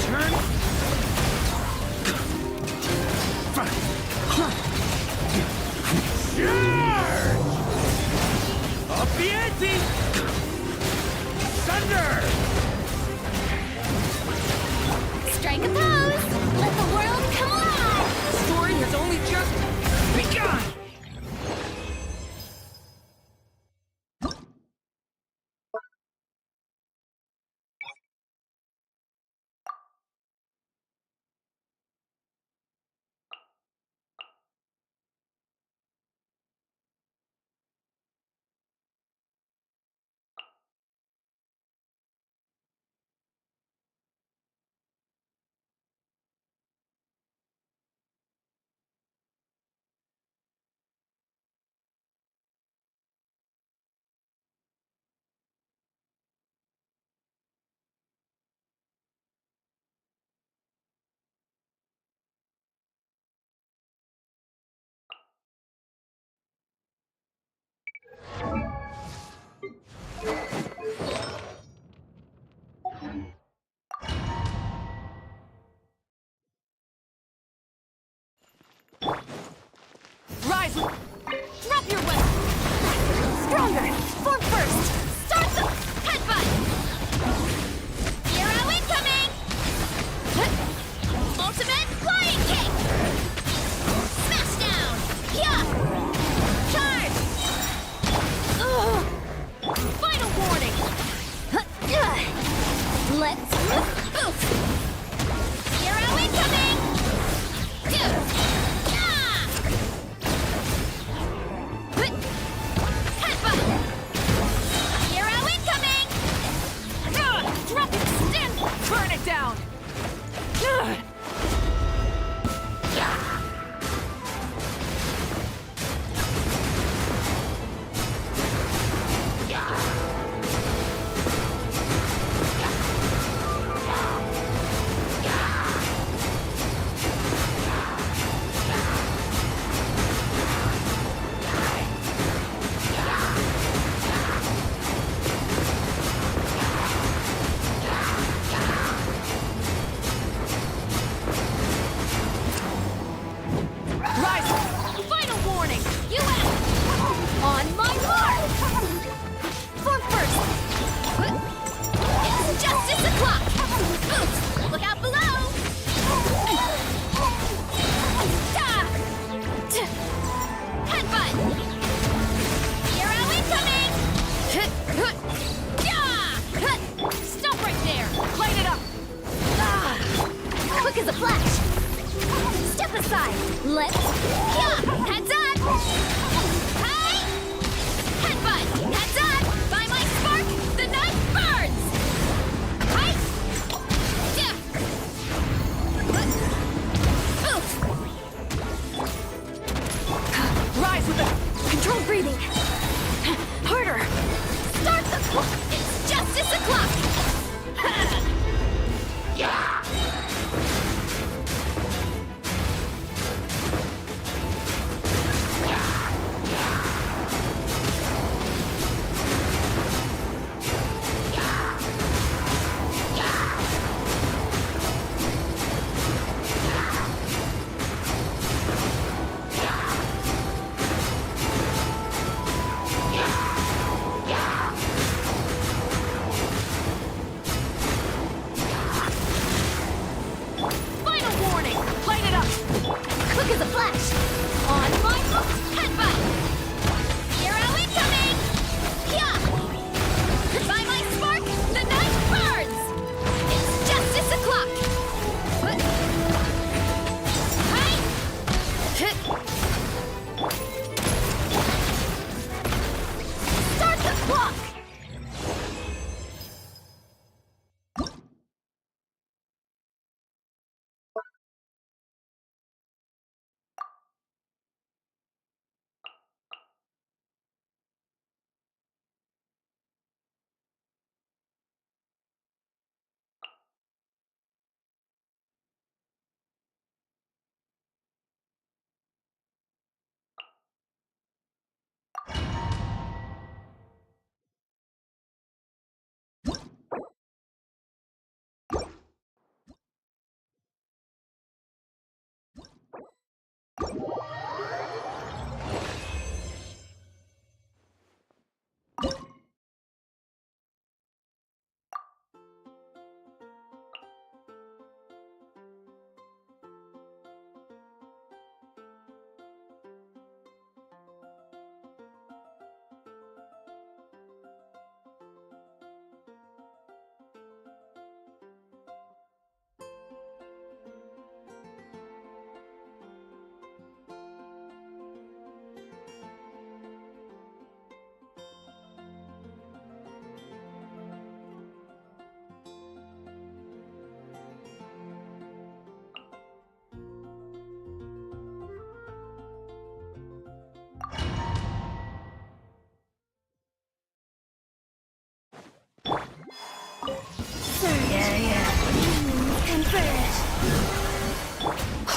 Speaker 6: Turn! Charge! Up the ante! Thunder!
Speaker 2: Strike a pose! Let the world come alive!
Speaker 6: The story has only just begun!
Speaker 4: Rise! Drop your weapon! Stronger! Form first! Start the headbutt!
Speaker 2: Hero incoming! Ultimate flying kick! Smash down! Yeah! Charge! Final warning! Let's oof! Hero incoming! Headbutt! Hero incoming!
Speaker 4: Drop it! Stand! Burn it down!
Speaker 15: side. Let's... Yeah! Heads up! Hi! Headbutt! Heads up! By my spark, the night burns! Hi! Yeah! Oof!
Speaker 21: Rise with the controlled breathing. Harder.
Speaker 15: Start the clock! It's justice o'clock! Yeah!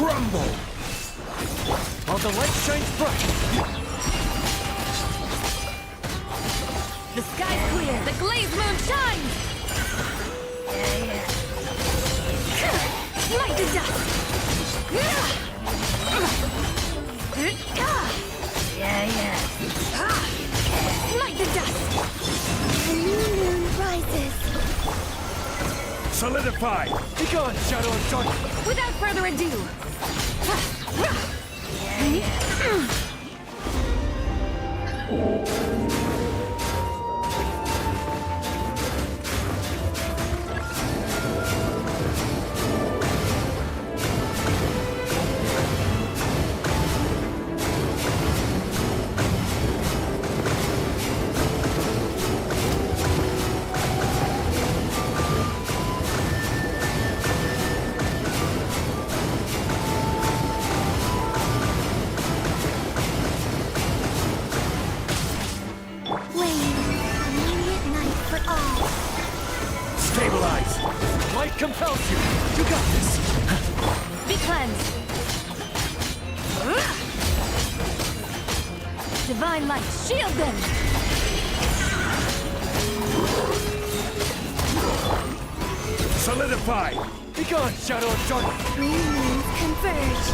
Speaker 6: Crumble! While the light shines bright!
Speaker 4: The sky's clear, the glazed moon shines!
Speaker 15: Light the dust! Light the dust! A new moon rises.
Speaker 6: Solidify! Begone, shadow of darkness!
Speaker 4: Without further ado,
Speaker 6: Stabilize! Light compels you! You got this!
Speaker 4: be cleansed! Divine light, shield them!
Speaker 6: Solidify! Begone, shadow of darkness!
Speaker 15: New moons converge.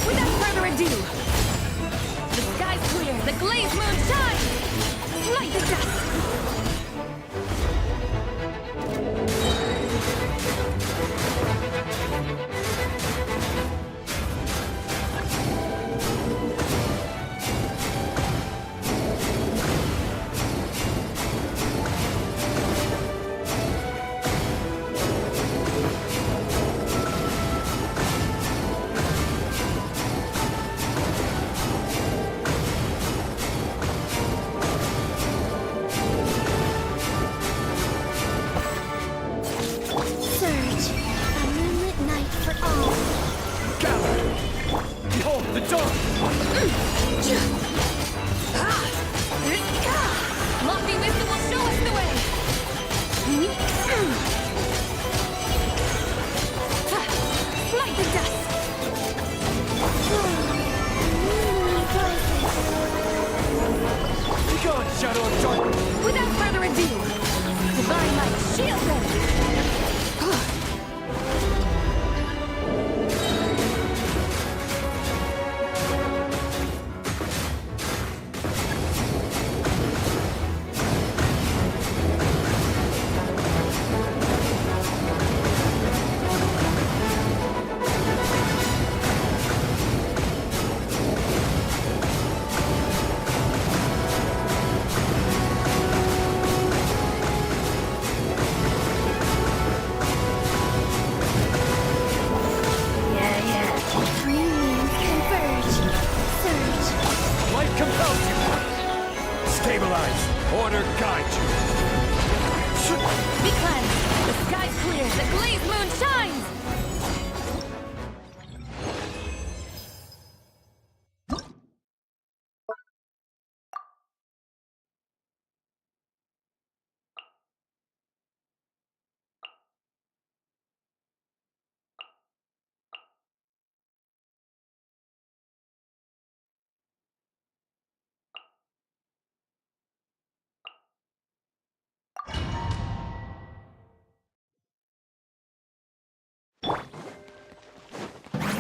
Speaker 4: Without further ado, the sky's clear, the glazed moon shines! Light the dust!
Speaker 12: Order guide you.
Speaker 4: Be cleansed. The sky's clear. The glazed moon shines.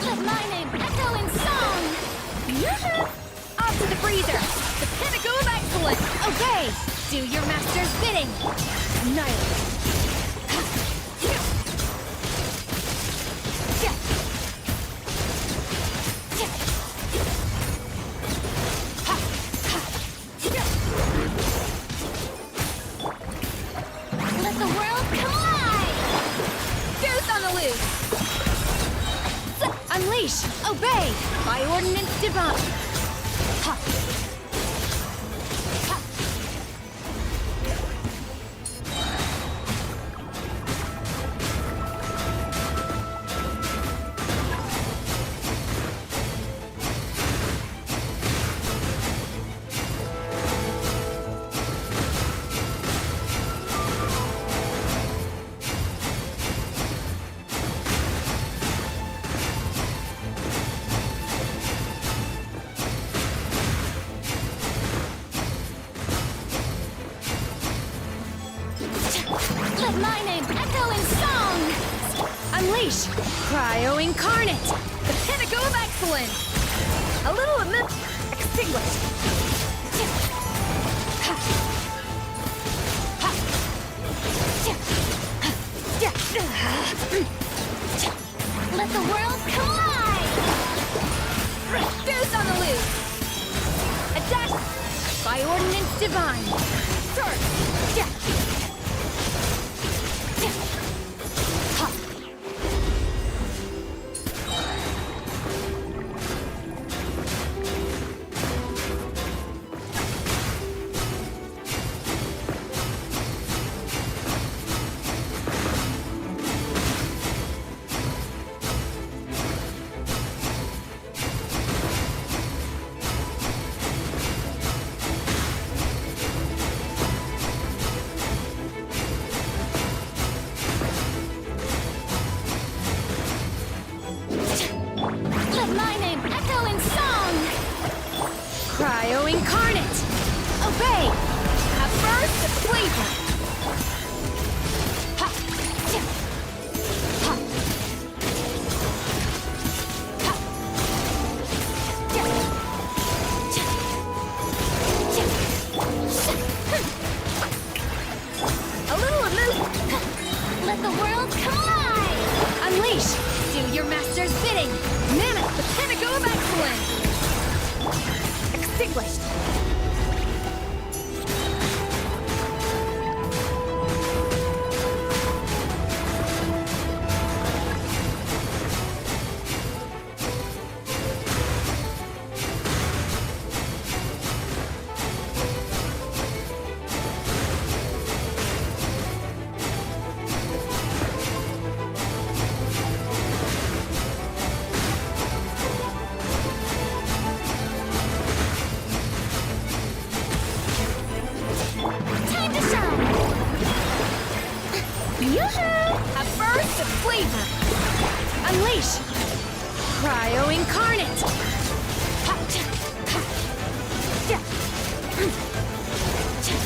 Speaker 15: Let my name echo in song! Off to the freezer! The pinnacle of excellence! Obey! Do your master's bidding! Annihilate! Let the world collide! Goose on the loose! Unleash! Obey! By ordinance divine! Ha! Ha! Let my name echo in song! Unleash! Cryo incarnate! The pinnacle of excellence! A little amid... extinguished! Let the world collide! Goose on the loose! A dash! By ordinance divine! Sword! Let my name echo in song! Cryo incarnate! Obey! A burst of flavor! Ha! Tya! Ha! Ha! Tya! Tya! Tya! A little aloof! Let the world collide! Unleash! Do your master's bidding! Mammoth, the pinnacle of excellence! Extinguished! Time to shine! Yoo-hoo! A burst of flavor! Unleash! Cryo incarnate! Ha! Tya! Ha! Tya! Tya!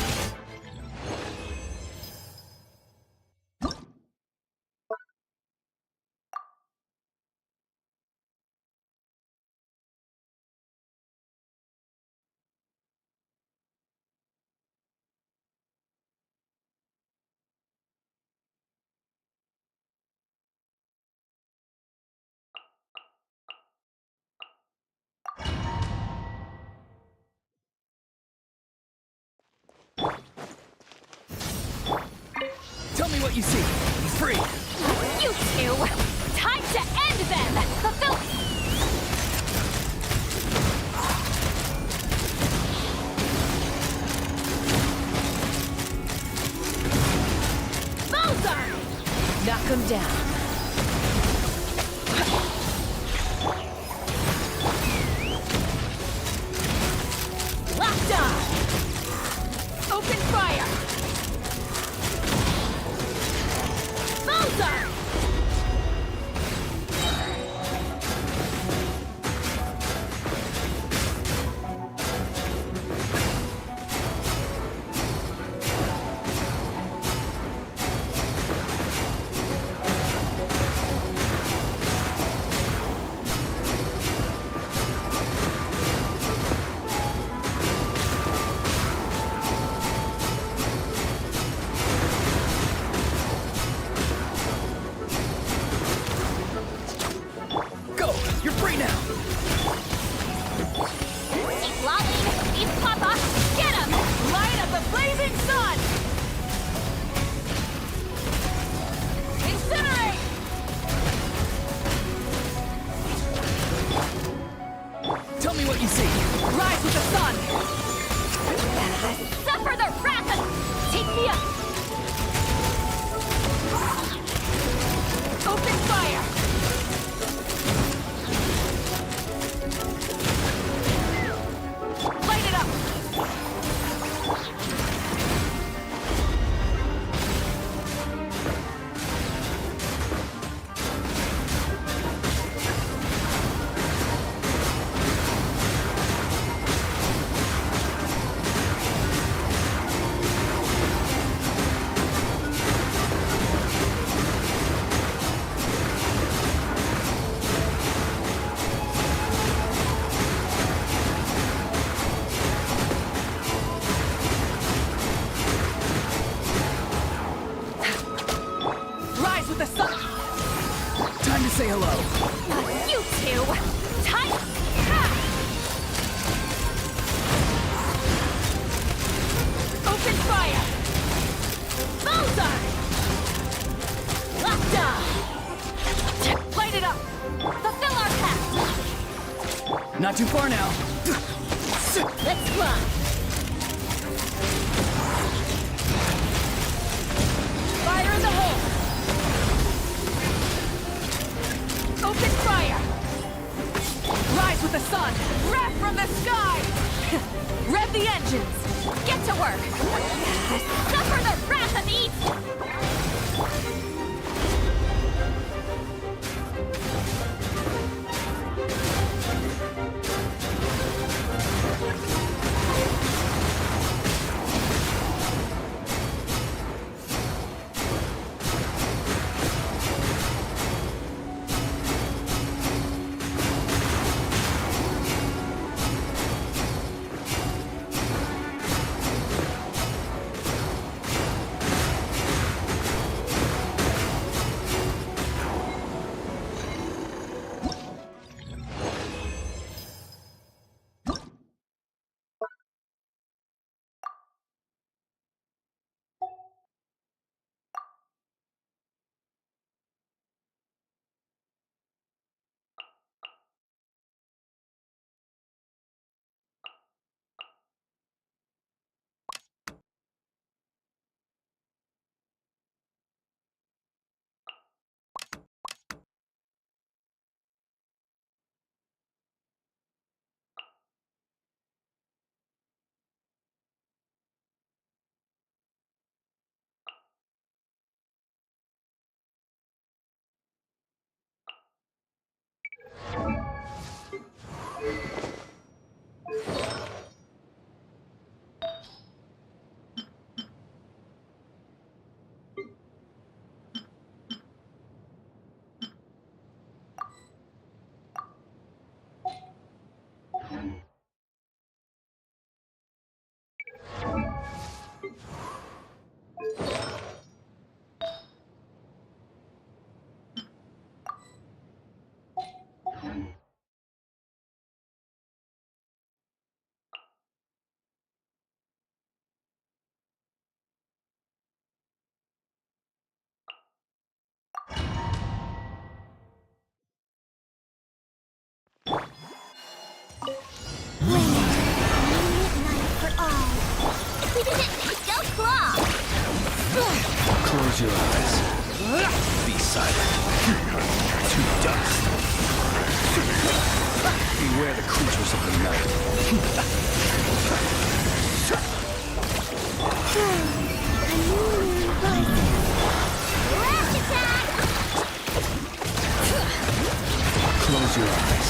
Speaker 6: Tell me what you see. Free.
Speaker 15: You two! Time to end them! Fulfill...
Speaker 21: him down.
Speaker 4: Locked on! Open fire! Bullseye!
Speaker 14: Go! You're free now!
Speaker 4: Keep lolling! Keep Papa! Get him! Light up the blazing sun! Incinerate!
Speaker 14: Tell me what you see!
Speaker 4: Rise with the sun! Suffer the wrath of... Take me up! Open fire! Light it up! Rise with the sun!
Speaker 14: Time to say hello.
Speaker 4: You two! Tight! Open fire! Bullseye! Locked on! Light it up! Fulfill our pact!
Speaker 14: Not too far now.
Speaker 4: Let's fly! Fire in the hole! Open fire! Rise with the sun! Wrath from the sky! Rev the engines! Get to work! Suffer the wrath of East!
Speaker 10: Close your eyes.
Speaker 11: Be silent. To dust.
Speaker 6: Beware the creatures of the night. Close your eyes.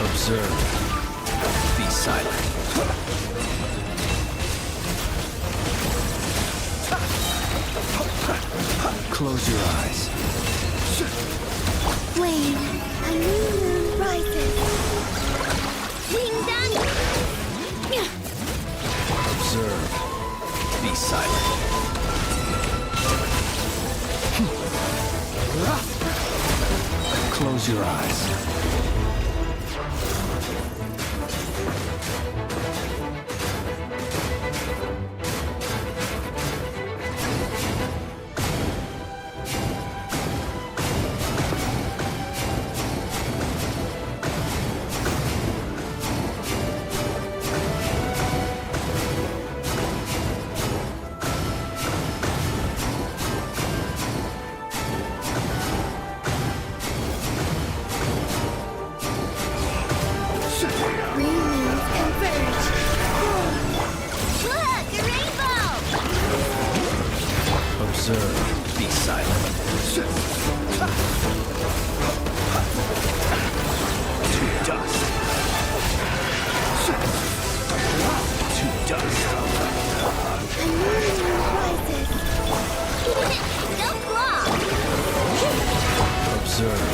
Speaker 6: Observe. Be silent. Close your eyes.
Speaker 2: Wayne, a new moon rises. Ding dong!
Speaker 6: Observe. Be silent. Close your eyes. Observe. Be silent. To dust. To dust.
Speaker 2: A new moon rises. No claw!
Speaker 6: Observe.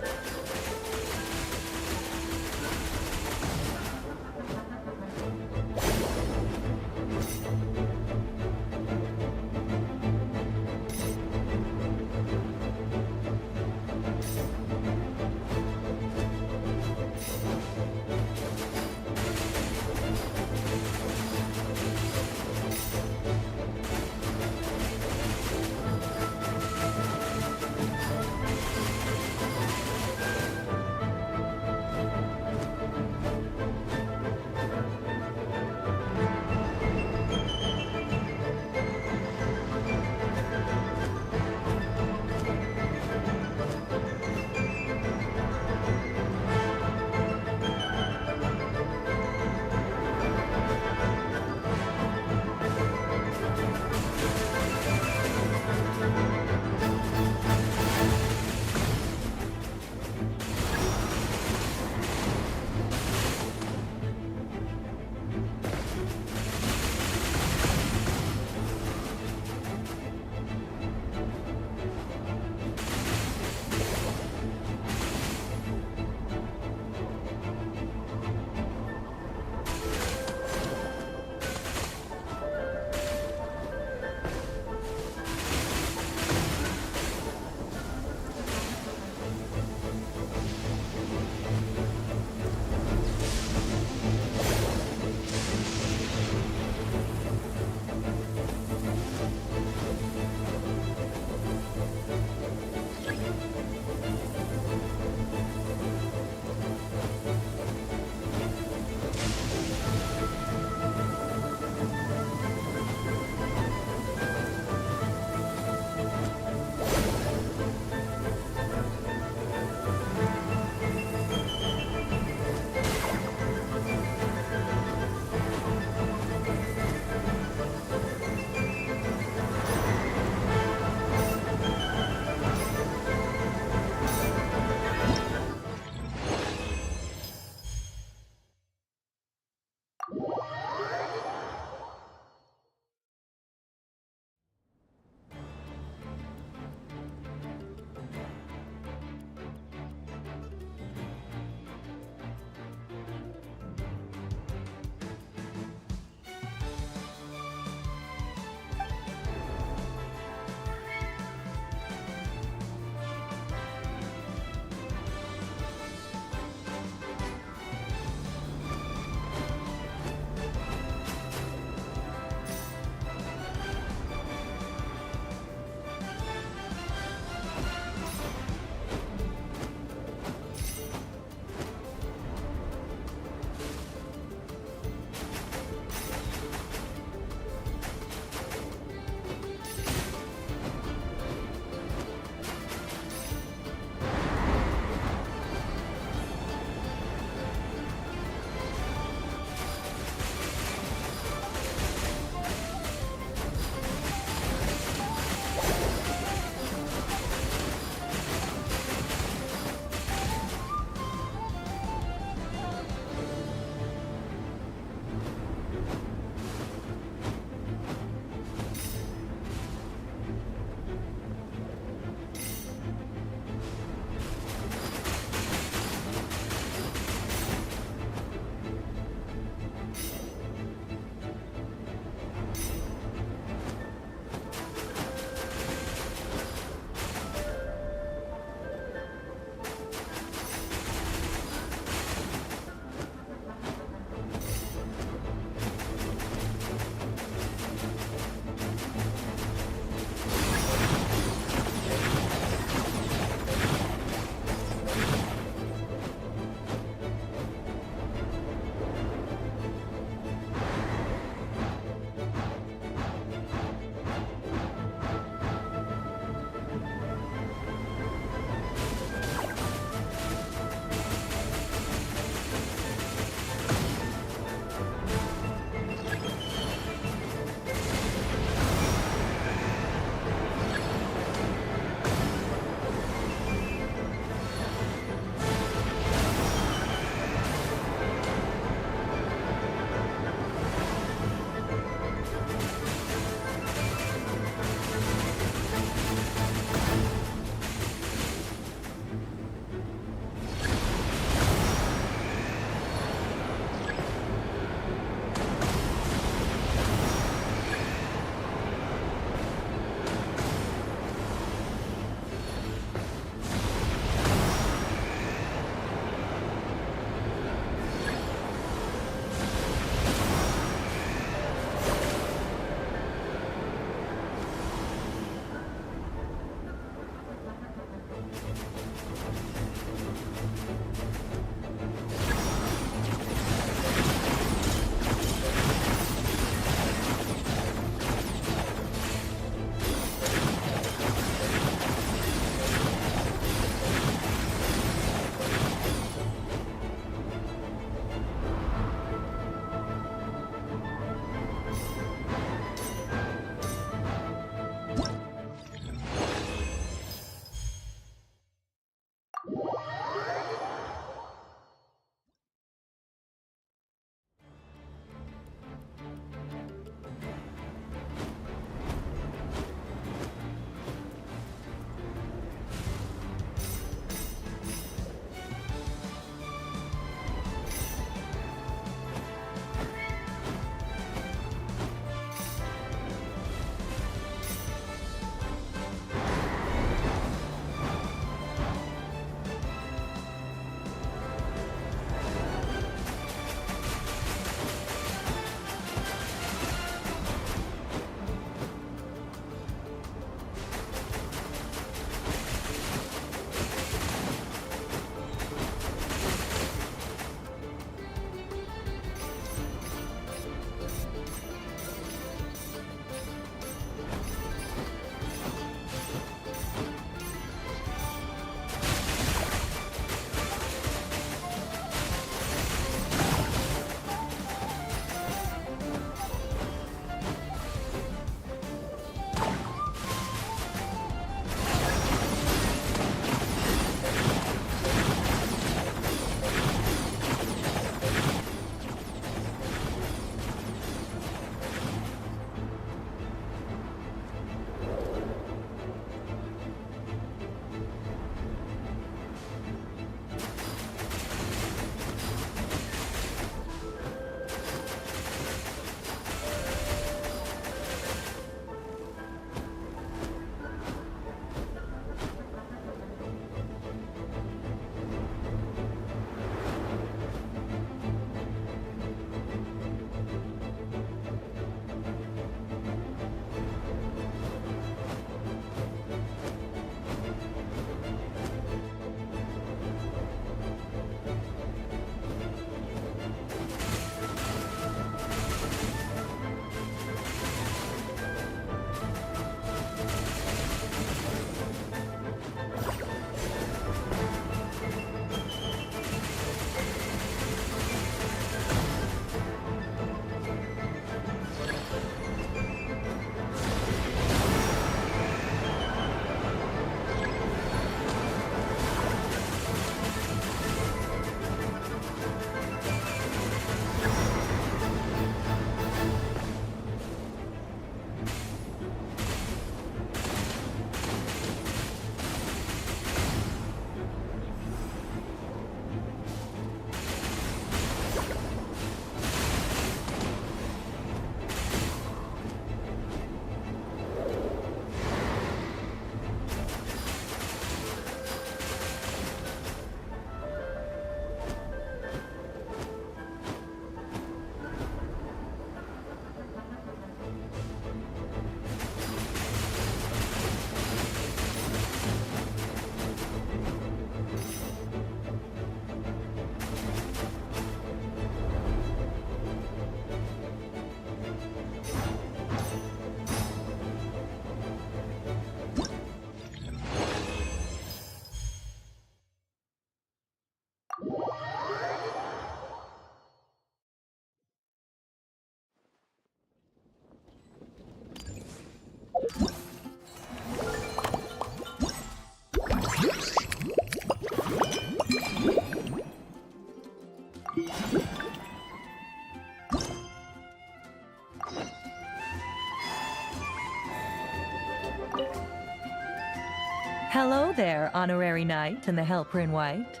Speaker 21: Hello there, Honorary Knight and the Helper in White.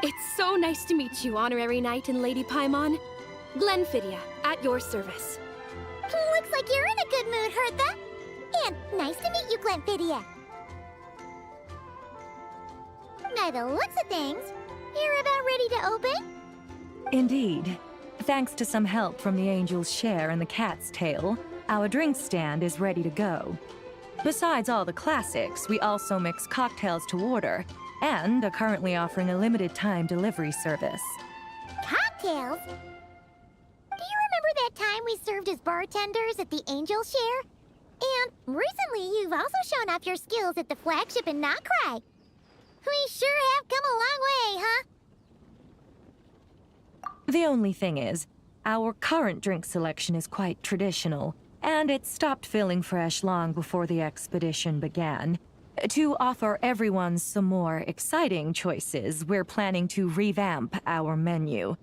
Speaker 3: It's so nice to meet you, Honorary Knight and Lady Paimon. Glenfidia, at your service.
Speaker 2: Looks like you're in a good mood, Hertha. And nice to meet you, Glenfidia. By the looks of things, you're about ready to open?
Speaker 21: Indeed. Thanks to some help from the Angel's Share and the Cat's Tail, our drink stand is ready to go. Besides all the classics, we also mix cocktails to order, and are currently offering a limited-time delivery service.
Speaker 2: Cocktails? Do you remember that time we served as bartenders at the Angel Share? And recently, you've also shown off your skills at the flagship in Nocrai. We sure have come a long way, huh?
Speaker 21: The only thing is, our current drink selection is quite traditional, and it stopped feeling fresh long before the expedition began. To offer everyone some more exciting choices, we're planning to revamp our menu.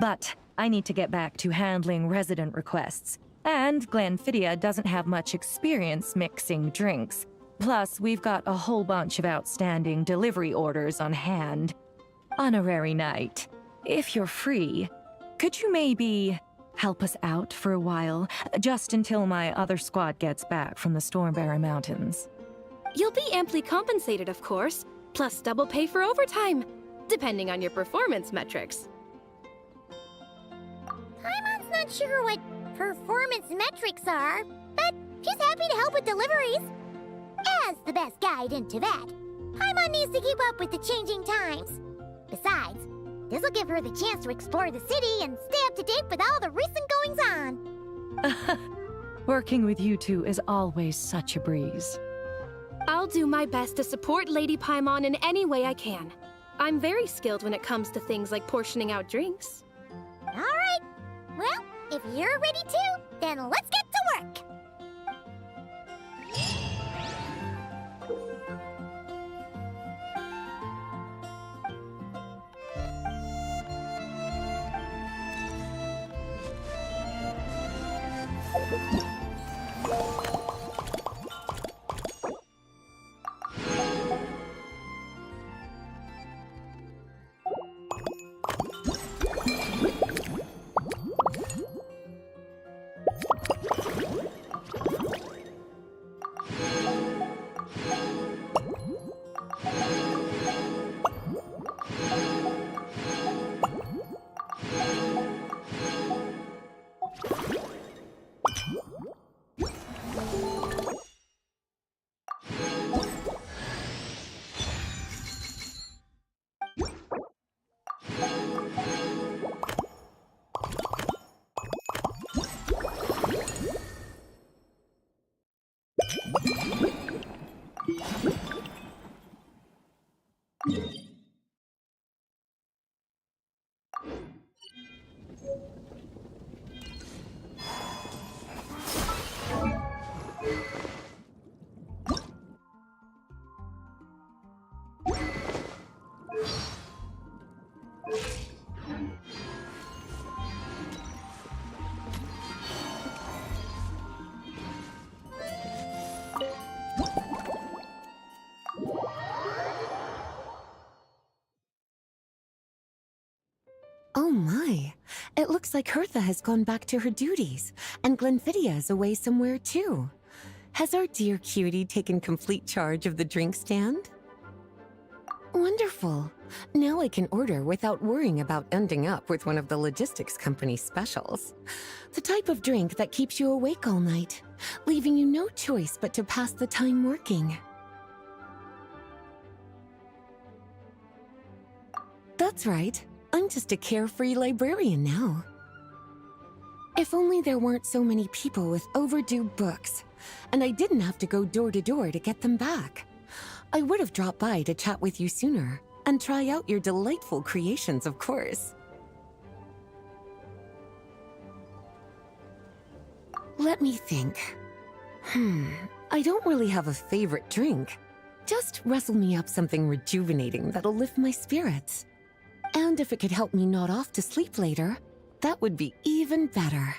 Speaker 21: But I need to get back to handling resident requests, and Glenfidia doesn't have much experience mixing drinks. Plus, we've got a whole bunch of outstanding delivery orders on hand. Honorary Knight, if you're free, could you maybe help us out for a while, just until my other squad gets back from the Stormbearer Mountains?
Speaker 3: You'll be amply compensated, of course, plus double pay for overtime, depending on your performance metrics.
Speaker 2: Paimon's not sure what performance metrics are, but she's happy to help with deliveries. As the best guide into that, Paimon needs to keep up with the changing times. Besides, this'll give her the chance to explore the city and stay up to date with all the recent goings-on.
Speaker 21: Working with you two is always such a breeze.
Speaker 3: I'll do my best to support Lady Paimon in any way I can. I'm very skilled when it comes to things like portioning out drinks.
Speaker 2: All right. Well, if you're ready to, then let's get to work.
Speaker 9: Oh my, it looks like Hertha has gone back to her duties, and Glenfidia is away somewhere too. Has our dear cutie taken complete charge of the drink stand? Wonderful. Now I can order without worrying about ending up with one of the logistics company's specials. The type of drink that keeps you awake all night, leaving you no choice but to pass the time working. That's right. I'm just a carefree librarian now. If only there weren't so many people with overdue books, and I didn't have to go door to door to get them back. I would have dropped by to chat with you sooner, and try out your delightful creations, of course. Let me think. I don't really have a favorite drink. Just wrestle me up something rejuvenating that'll lift my spirits. And if it could help me nod off to sleep later, that would be even better.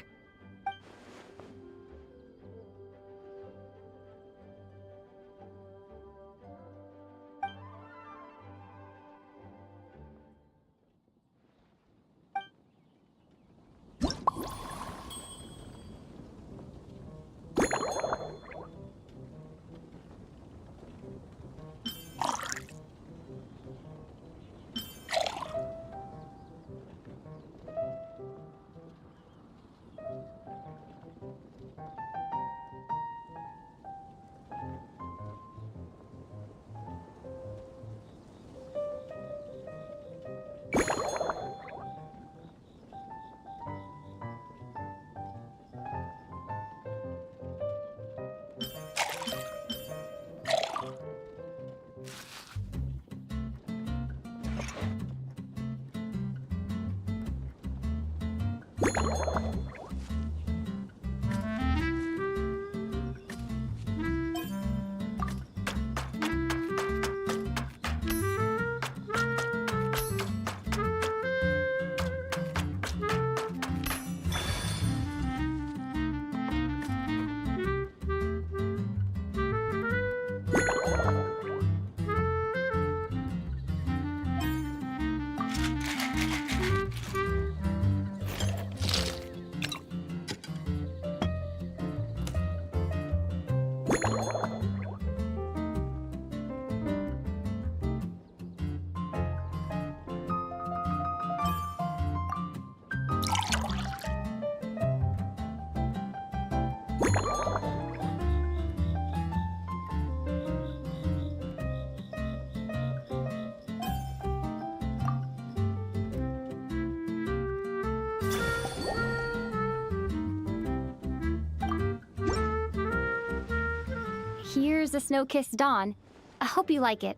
Speaker 13: Here's a snow-kissed dawn. I hope you like it.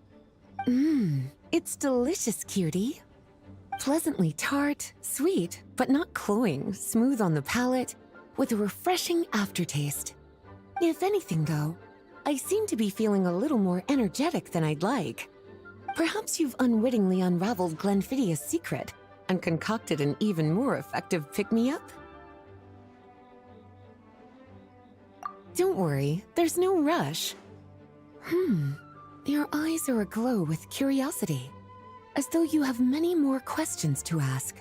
Speaker 9: It's delicious, cutie. Pleasantly tart, sweet, but not cloying, smooth on the palate, with a refreshing aftertaste. If anything, though, I seem to be feeling a little more energetic than I'd like. Perhaps you've unwittingly unraveled Glenfiddia's secret and concocted an even more effective pick-me-up? Don't worry, there's no rush. Your eyes are aglow with curiosity, as though you have many more questions to ask.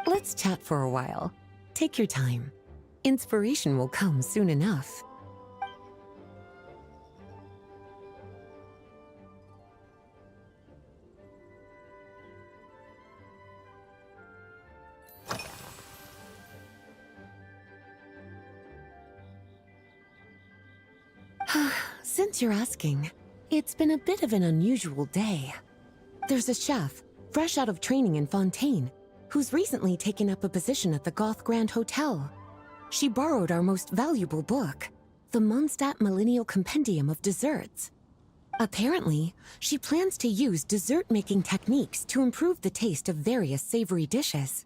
Speaker 9: Let's chat for a while. Take your time. Inspiration will come soon enough. Since you're asking, it's been a bit of an unusual day. There's a chef, fresh out of training in Fontaine, who's recently taken up a position at the Goth Grand Hotel. She borrowed our most valuable book, the Mondstadt Millennial Compendium of Desserts. Apparently, she plans to use dessert-making techniques to improve the taste of various savory dishes.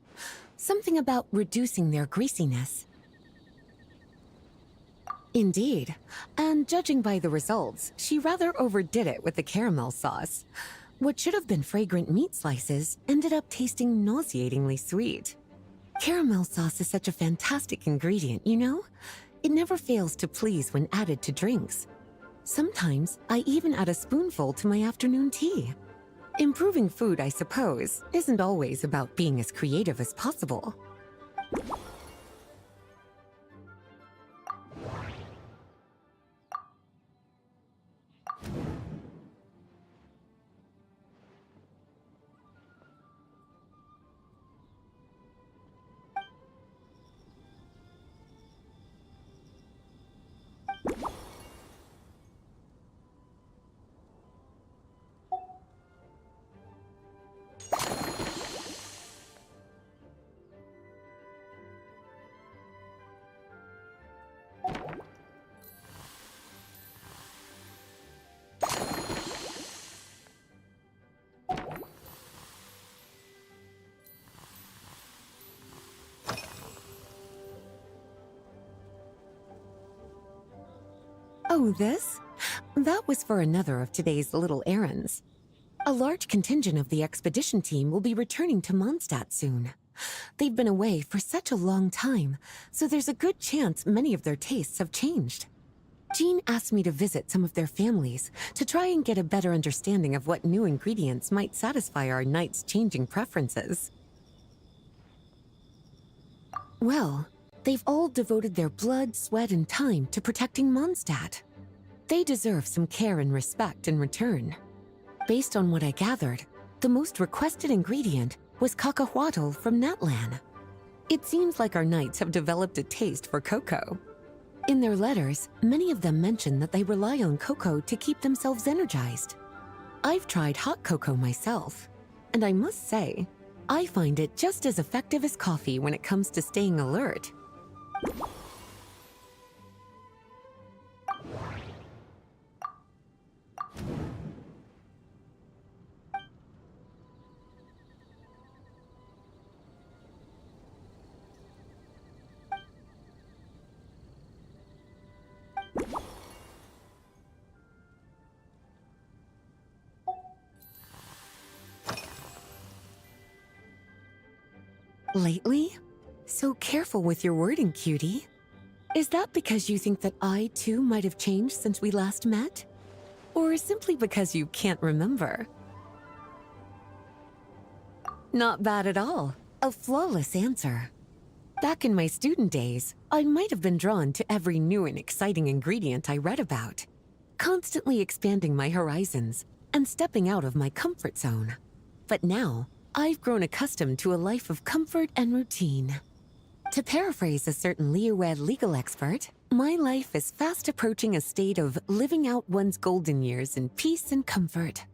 Speaker 9: Something about reducing their greasiness. Indeed, and judging by the results, she rather overdid it with the caramel sauce. What should have been fragrant meat slices ended up tasting nauseatingly sweet. Caramel sauce is such a fantastic ingredient, you know? It never fails to please when added to drinks. Sometimes I even add a spoonful to my afternoon tea. Improving food, I suppose, isn't always about being as creative as possible. Oh, this? That was for another of today's little errands. A large contingent of the expedition team will be returning to Mondstadt soon. They've been away for such a long time, so there's a good chance many of their tastes have changed. Jean asked me to visit some of their families to try and get a better understanding of what new ingredients might satisfy our knights' changing preferences. Well, they've all devoted their blood, sweat, and time to protecting Mondstadt. They deserve some care and respect in return. Based on what I gathered, the most requested ingredient was cacahuatl from Natlan. It seems like our knights have developed a taste for cocoa. In their letters, many of them mention that they rely on cocoa to keep themselves energized. I've tried hot cocoa myself, and I must say, I find it just as effective as coffee when it comes to staying alert. Lately? So careful with your wording, cutie. Is that because you think that I, too, might have changed since we last met? Or simply because you can't remember? Not bad at all. A flawless answer. Back in my student days, I might have been drawn to every new and exciting ingredient I read about, constantly expanding my horizons and stepping out of my comfort zone. But now, I've grown accustomed to a life of comfort and routine. To paraphrase a certain Leowed legal expert, my life is fast approaching a state of living out one's golden years in peace and comfort.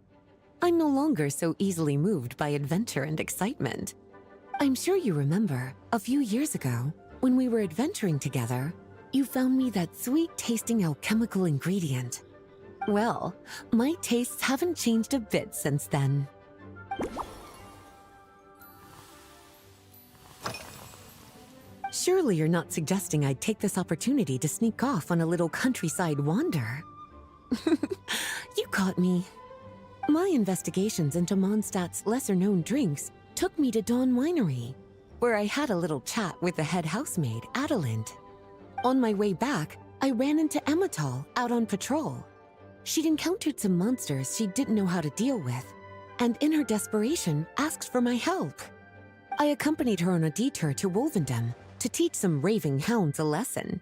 Speaker 9: I'm no longer so easily moved by adventure and excitement. I'm sure you remember, a few years ago, when we were adventuring together, you found me that sweet-tasting alchemical ingredient. Well, my tastes haven't changed a bit since then. Surely you're not suggesting I'd take this opportunity to sneak off on a little countryside wander? You caught me. My investigations into Mondstadt's lesser-known drinks took me to Dawn Winery, where I had a little chat with the head housemaid, Adelind. On my way back, I ran into Emmetall out on patrol. She'd encountered some monsters she didn't know how to deal with, and in her desperation, asked for my help. I accompanied her on a detour to Wolvendom to teach some raving hounds a lesson.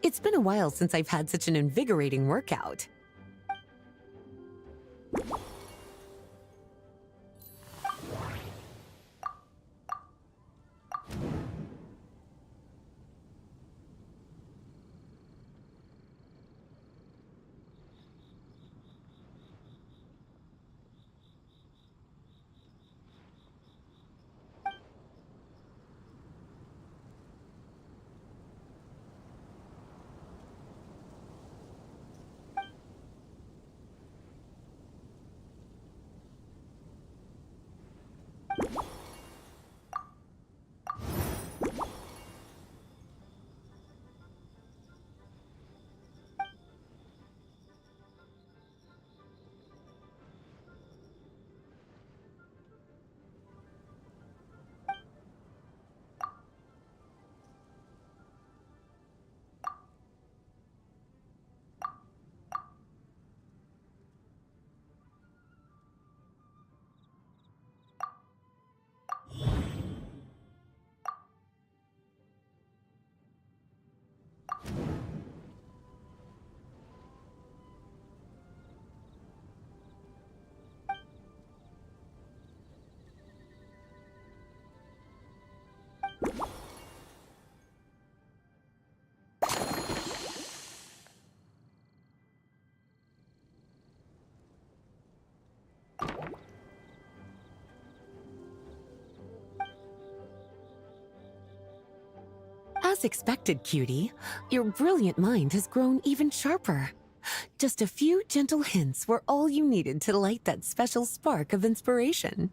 Speaker 9: It's been a while since I've had such an invigorating workout. As expected, cutie, your brilliant mind has grown even sharper. Just a few gentle hints were all you needed to light that special spark of inspiration.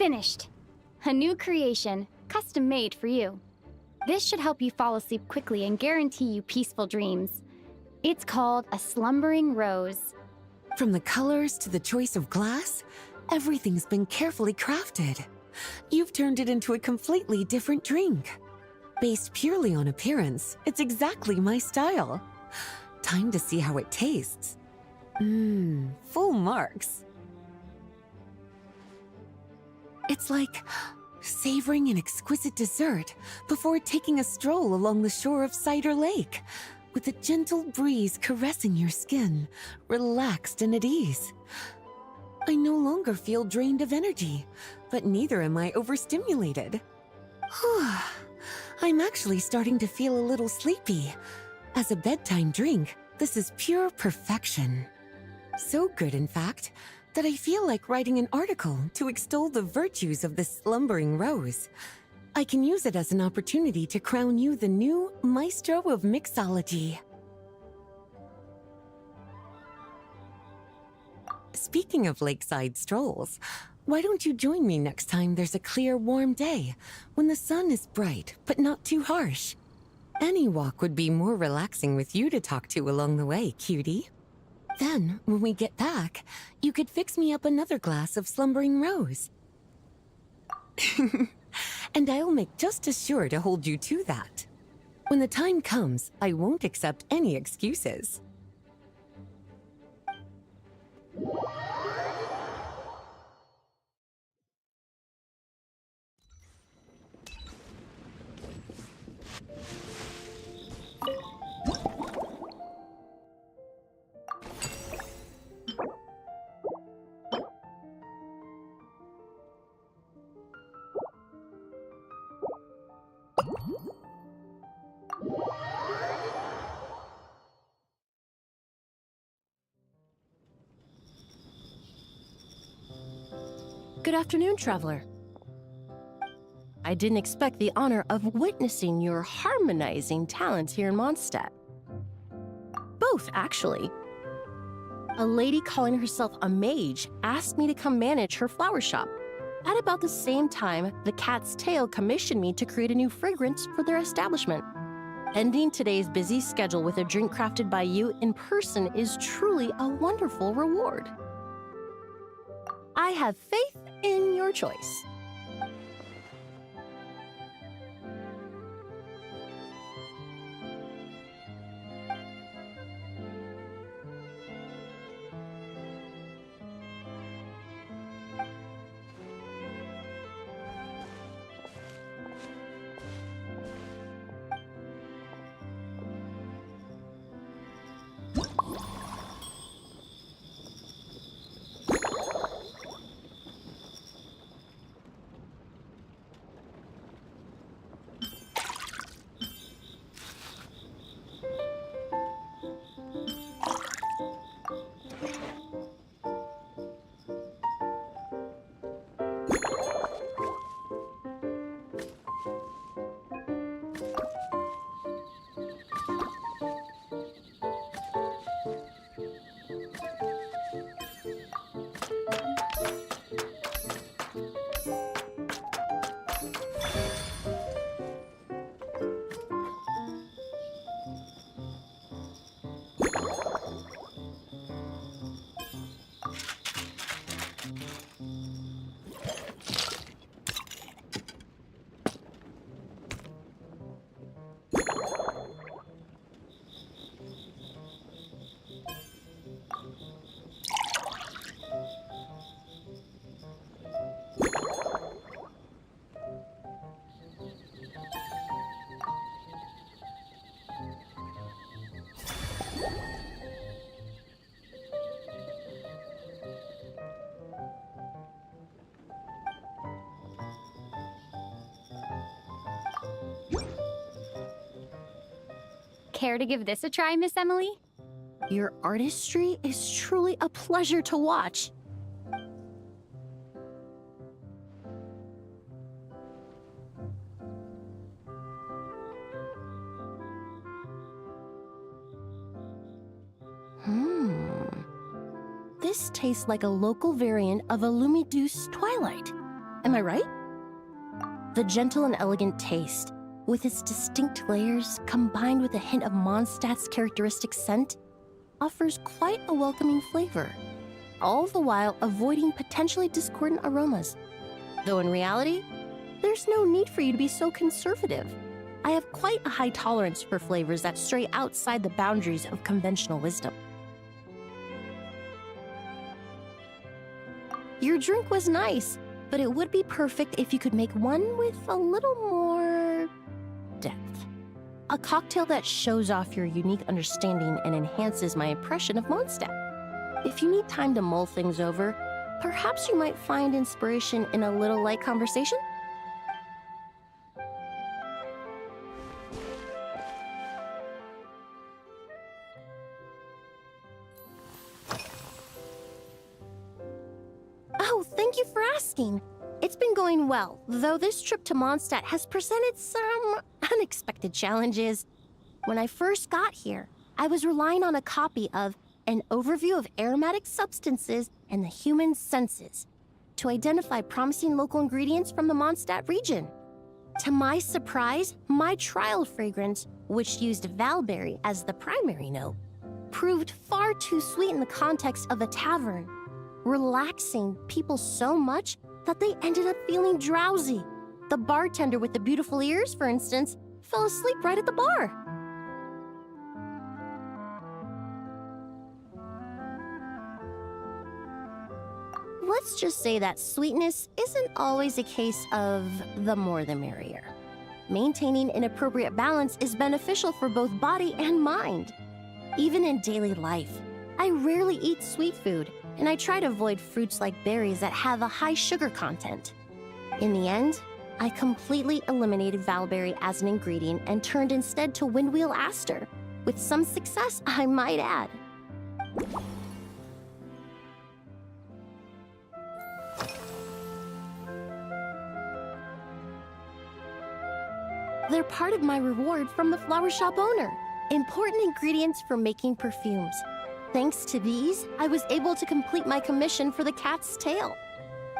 Speaker 13: Finished. A new creation, custom made for you. This should help you fall asleep quickly and guarantee you peaceful dreams. It's called a slumbering rose.
Speaker 9: From the colors to the choice of glass, everything's been carefully crafted. You've turned it into a completely different drink. Based purely on appearance, it's exactly my style. Time to see how it tastes. Full marks. It's like savoring an exquisite dessert before taking a stroll along the shore of Cider Lake, with a gentle breeze caressing your skin, relaxed and at ease. I no longer feel drained of energy, but neither am I overstimulated. I'm actually starting to feel a little sleepy. As a bedtime drink, this is pure perfection. So good, in fact, that I feel like writing an article to extol the virtues of this slumbering rose. I can use it as an opportunity to crown you the new maestro of mixology. Speaking of lakeside strolls, why don't you join me next time there's a clear, warm day, when the sun is bright but not too harsh? Any walk would be more relaxing with you to talk to along the way, cutie. Then, when we get back, you could fix me up another glass of slumbering rose. And I'll make just as sure to hold you to that. When the time comes, I won't accept any excuses.
Speaker 7: Good afternoon, traveler. I didn't expect the honor of witnessing your harmonizing talents here in Mondstadt. Both, actually. A lady calling herself a mage asked me to come manage her flower shop. At about the same time, the Cat's Tail commissioned me to create a new fragrance for their establishment. Ending today's busy schedule with a drink crafted by you in person is truly a wonderful reward. I have faith in your choice.
Speaker 13: Care to give this a try, Miss Emily?
Speaker 7: Your artistry is truly a pleasure to watch. This tastes like a local variant of a Lumiduce Twilight. Am I right? The gentle and elegant taste, with its distinct layers combined with a hint of Mondstadt's characteristic scent, offers quite a welcoming flavor, all the while avoiding potentially discordant aromas. Though in reality, there's no need for you to be so conservative. I have quite a high tolerance for flavors that stray outside the boundaries of conventional wisdom. Your drink was nice, but it would be perfect if you could make one with a little more depth. A cocktail that shows off your unique understanding and enhances my impression of Mondstadt. If you need time to mull things over, perhaps you might find inspiration in a little light conversation? Oh, thank you for asking. It's been going well, though this trip to Mondstadt has presented some unexpected challenges. When I first got here, I was relying on a copy of An Overview of Aromatic Substances and the Human Senses to identify promising local ingredients from the Mondstadt region. To my surprise, my trial fragrance, which used valberry as the primary note, proved far too sweet in the context of a tavern, relaxing people so much that they ended up feeling drowsy. The bartender with the beautiful ears, for instance, fell asleep right at the bar. Let's just say that sweetness isn't always a case of the more the merrier. Maintaining an appropriate balance is beneficial for both body and mind. Even in daily life, I rarely eat sweet food, and I try to avoid fruits like berries that have a high sugar content. In the end, I completely eliminated valberry as an ingredient and turned instead to windwheel aster, with some success, I might add. They're part of my reward from the flower shop owner. Important ingredients for making perfumes. Thanks to these, I was able to complete my commission for the cat's tail.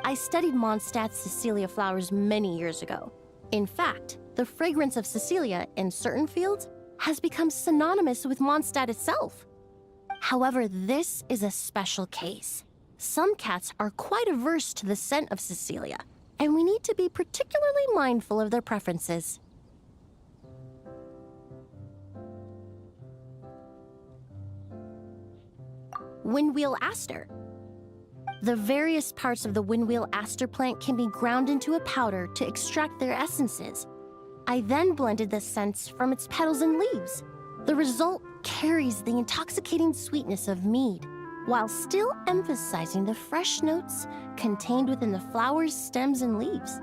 Speaker 7: I studied Mondstadt's Cecilia flowers many years ago. In fact, the fragrance of Cecilia in certain fields has become synonymous with Mondstadt itself. However, this is a special case. Some cats are quite averse to the scent of Cecilia, and we need to be particularly mindful of their preferences. Windwheel aster. The various parts of the windwheel aster plant can be ground into a powder to extract their essences. I then blended the scents from its petals and leaves. The result carries the intoxicating sweetness of mead, while still emphasizing the fresh notes contained within the flower's stems and leaves.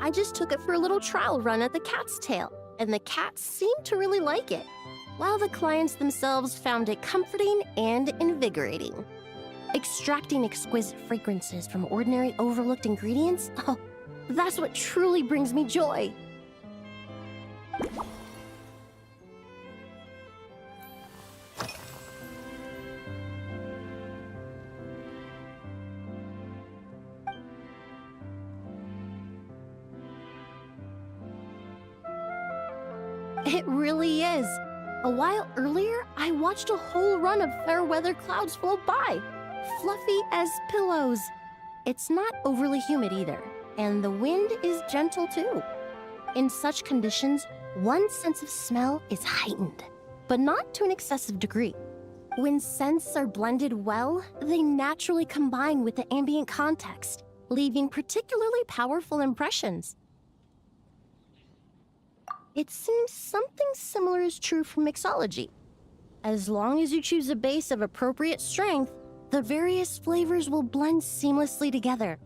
Speaker 7: I just took it for a little trial run at the cat's tail, and the cats seemed to really like it, while the clients themselves found it comforting and invigorating. Extracting exquisite fragrances from ordinary overlooked ingredients? Oh, that's what truly brings me joy. It really is. A while earlier, I watched a whole run of fair weather clouds float by, fluffy as pillows. It's not overly humid either, and the wind is gentle too. In such conditions, one sense of smell is heightened, but not to an excessive degree. When scents are blended well, they naturally combine with the ambient context, leaving particularly powerful impressions. It seems something similar is true for mixology. As long as you choose a base of appropriate strength, the various flavors will blend seamlessly together.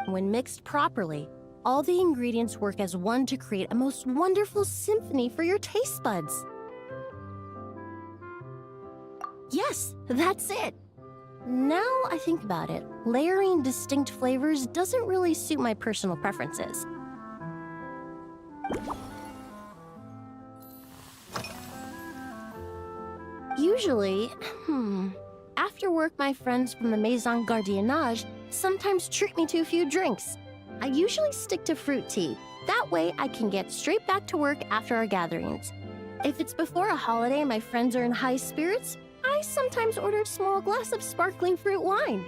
Speaker 7: When mixed properly, all the ingredients work as one to create a most wonderful symphony for your taste buds. Yes, that's it. Now I think about it, layering distinct flavors doesn't really suit my personal preferences. Usually, after work, my friends from the Maison Gardiennage sometimes treat me to a few drinks. I usually stick to fruit tea. That way I can get straight back to work after our gatherings. If it's before a holiday and my friends are in high spirits, I sometimes order a small glass of sparkling fruit wine.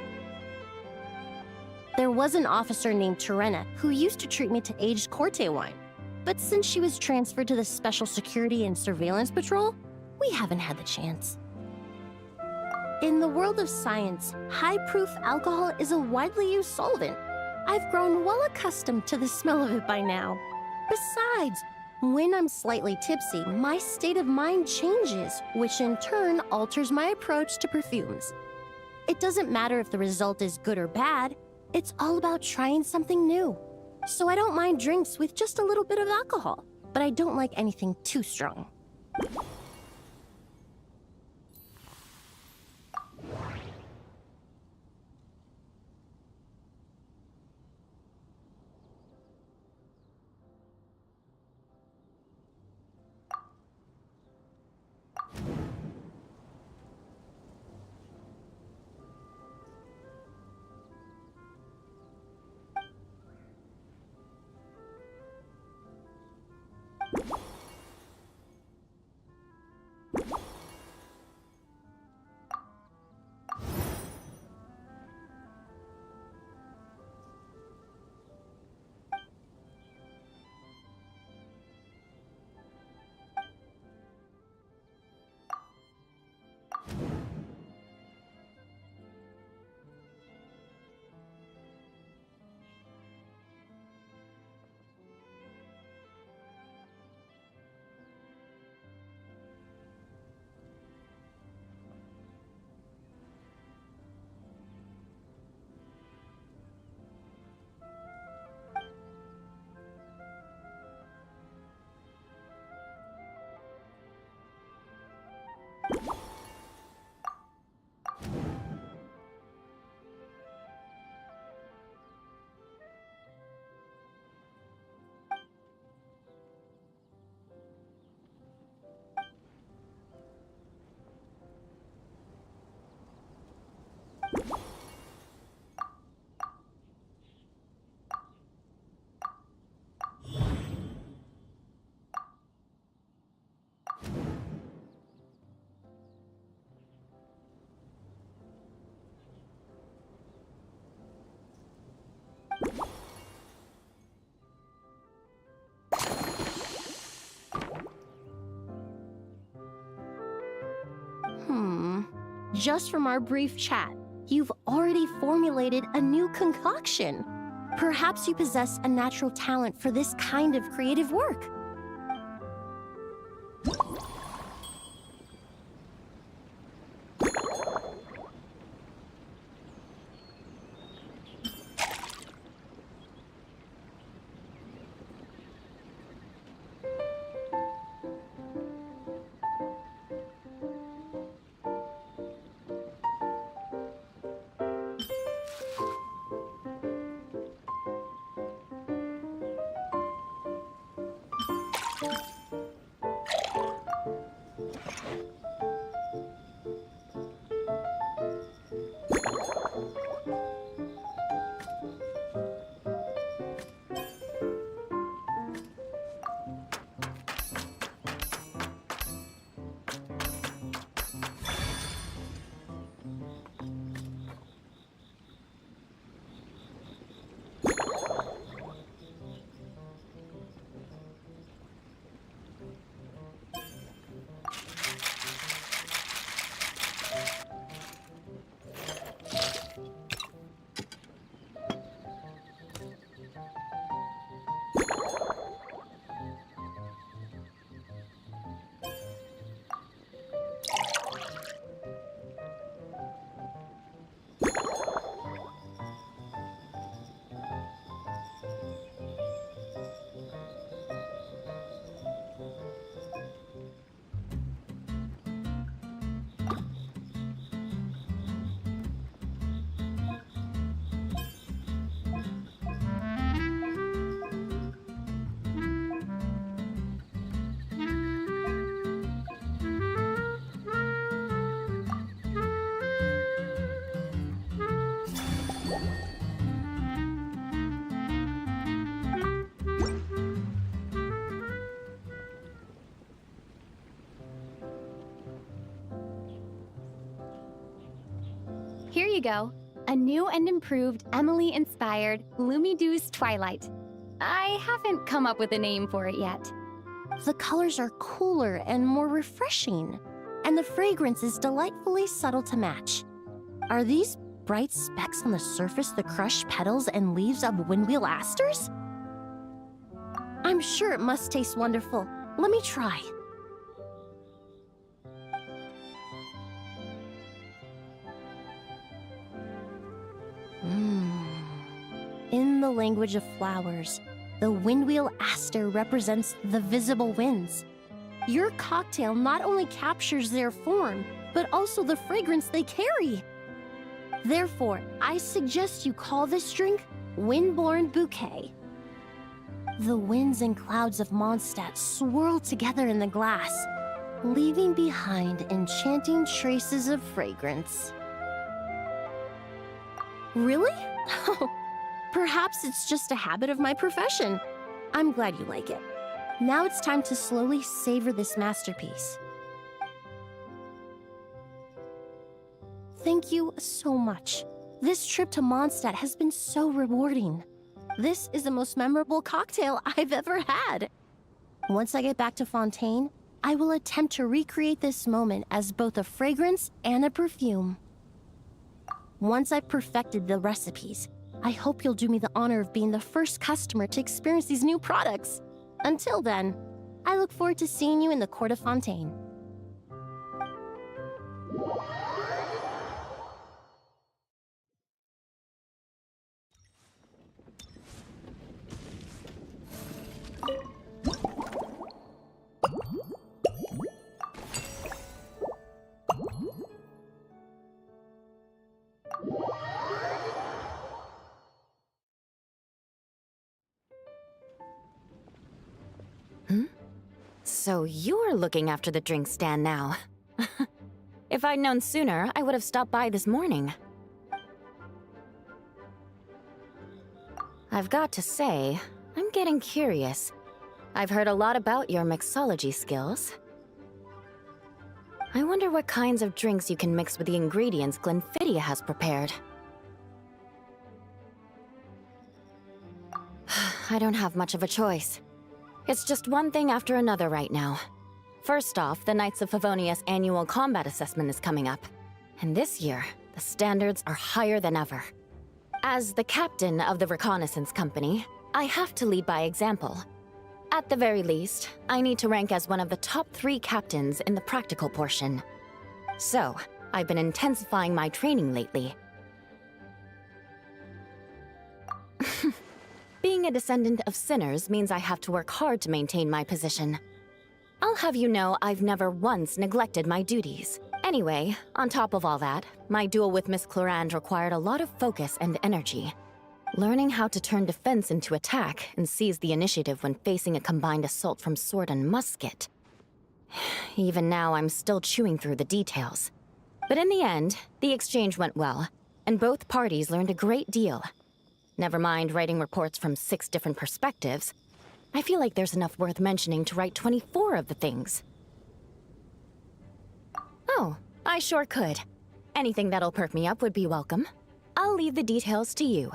Speaker 7: There was an officer named Terena who used to treat me to aged Corte wine. But since she was transferred to the Special Security and Surveillance Patrol, we haven't had the chance. In the world of science, high-proof alcohol is a widely used solvent. I've grown well accustomed to the smell of it by now. Besides, when I'm slightly tipsy, my state of mind changes, which in turn alters my approach to perfumes. It doesn't matter if the result is good or bad, it's all about trying something new. So I don't mind drinks with just a little bit of alcohol, but I don't like anything too strong. Just from our brief chat, you've already formulated a new concoction. Perhaps you possess a natural talent for this kind of creative work.
Speaker 13: Here you go. A new and improved Emily-inspired Lumidouce Twilight. I haven't come up with a name for it yet.
Speaker 7: The colors are cooler and more refreshing, and the fragrance is delightfully subtle to match. Are these bright specks on the surface the crushed petals and leaves of windwheel asters? I'm sure it must taste wonderful. Let me try. In the language of flowers, the windwheel aster represents the visible winds. Your cocktail not only captures their form, but also the fragrance they carry. Therefore, I suggest you call this drink Windborne Bouquet. The winds and clouds of Mondstadt swirl together in the glass, leaving behind enchanting traces of fragrance. Really? Perhaps it's just a habit of my profession. I'm glad you like it. Now it's time to slowly savor this masterpiece. Thank you so much. This trip to Mondstadt has been so rewarding. This is the most memorable cocktail I've ever had. Once I get back to Fontaine, I will attempt to recreate this moment as both a fragrance and a perfume. Once I've perfected the recipes, I hope you'll do me the honor of being the first customer to experience these new products. Until then, I look forward to seeing you in the Court of Fontaine.
Speaker 1: So you're looking after the drink stand now. If I'd known sooner, I would have stopped by this morning. I've got to say, I'm getting curious. I've heard a lot about your mixology skills. I wonder what kinds of drinks you can mix with the ingredients Glenfiddich has prepared. I don't have much of a choice. It's just one thing after another right now. First off, the Knights of Favonius annual combat assessment is coming up. And this year, the standards are higher than ever. As the captain of the reconnaissance company, I have to lead by example. At the very least, I need to rank as one of the top 3 captains in the practical portion. So, I've been intensifying my training lately. Being a descendant of sinners means I have to work hard to maintain my position. I'll have you know I've never once neglected my duties. Anyway, on top of all that, my duel with Miss Clorand required a lot of focus and energy. Learning how to turn defense into attack and seize the initiative when facing a combined assault from sword and musket. Even now, I'm still chewing through the details. But in the end, the exchange went well, and both parties learned a great deal. Never mind writing reports from 6 different perspectives. I feel like there's enough worth mentioning to write 24 of the things. Oh, I sure could. Anything that'll perk me up would be welcome. I'll leave the details to you.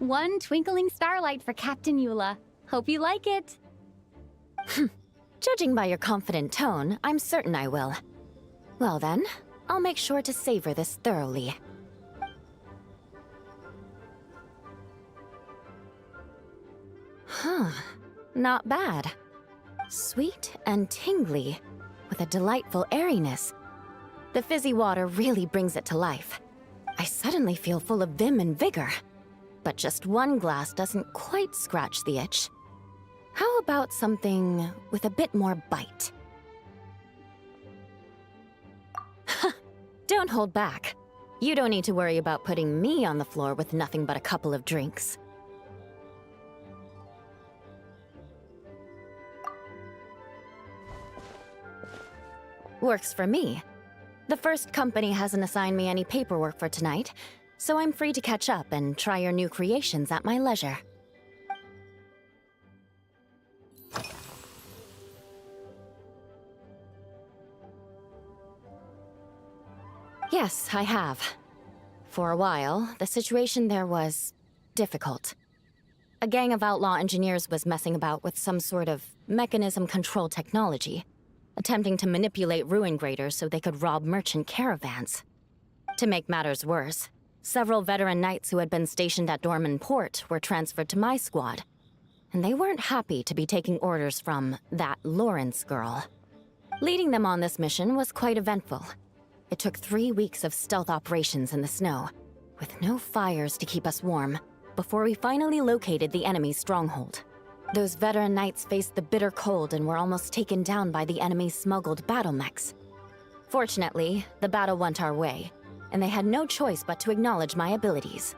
Speaker 13: One twinkling starlight for Captain Eula. Hope you like it.
Speaker 1: Judging by your confident tone, I'm certain I will. Well then, I'll make sure to savor this thoroughly. Huh, not bad. Sweet and tingly, with a delightful airiness. The fizzy water really brings it to life. I suddenly feel full of vim and vigor. But just one glass doesn't quite scratch the itch. How about something with a bit more bite? Don't hold back. You don't need to worry about putting me on the floor with nothing but a couple of drinks. Works for me. The first company hasn't assigned me any paperwork for tonight, so I'm free to catch up and try your new creations at my leisure. Yes, I have. For a while, the situation there was difficult. A gang of outlaw engineers was messing about with some sort of mechanism control technology, attempting to manipulate ruin graders so they could rob merchant caravans. To make matters worse, several veteran knights who had been stationed at Dorman Port were transferred to my squad, and they weren't happy to be taking orders from that Lawrence girl. Leading them on this mission was quite eventful. It took 3 weeks of stealth operations in the snow, with no fires to keep us warm, before we finally located the enemy's stronghold. Those veteran knights faced the bitter cold and were almost taken down by the enemy's smuggled battle mechs. Fortunately, the battle went our way, and they had no choice but to acknowledge my abilities.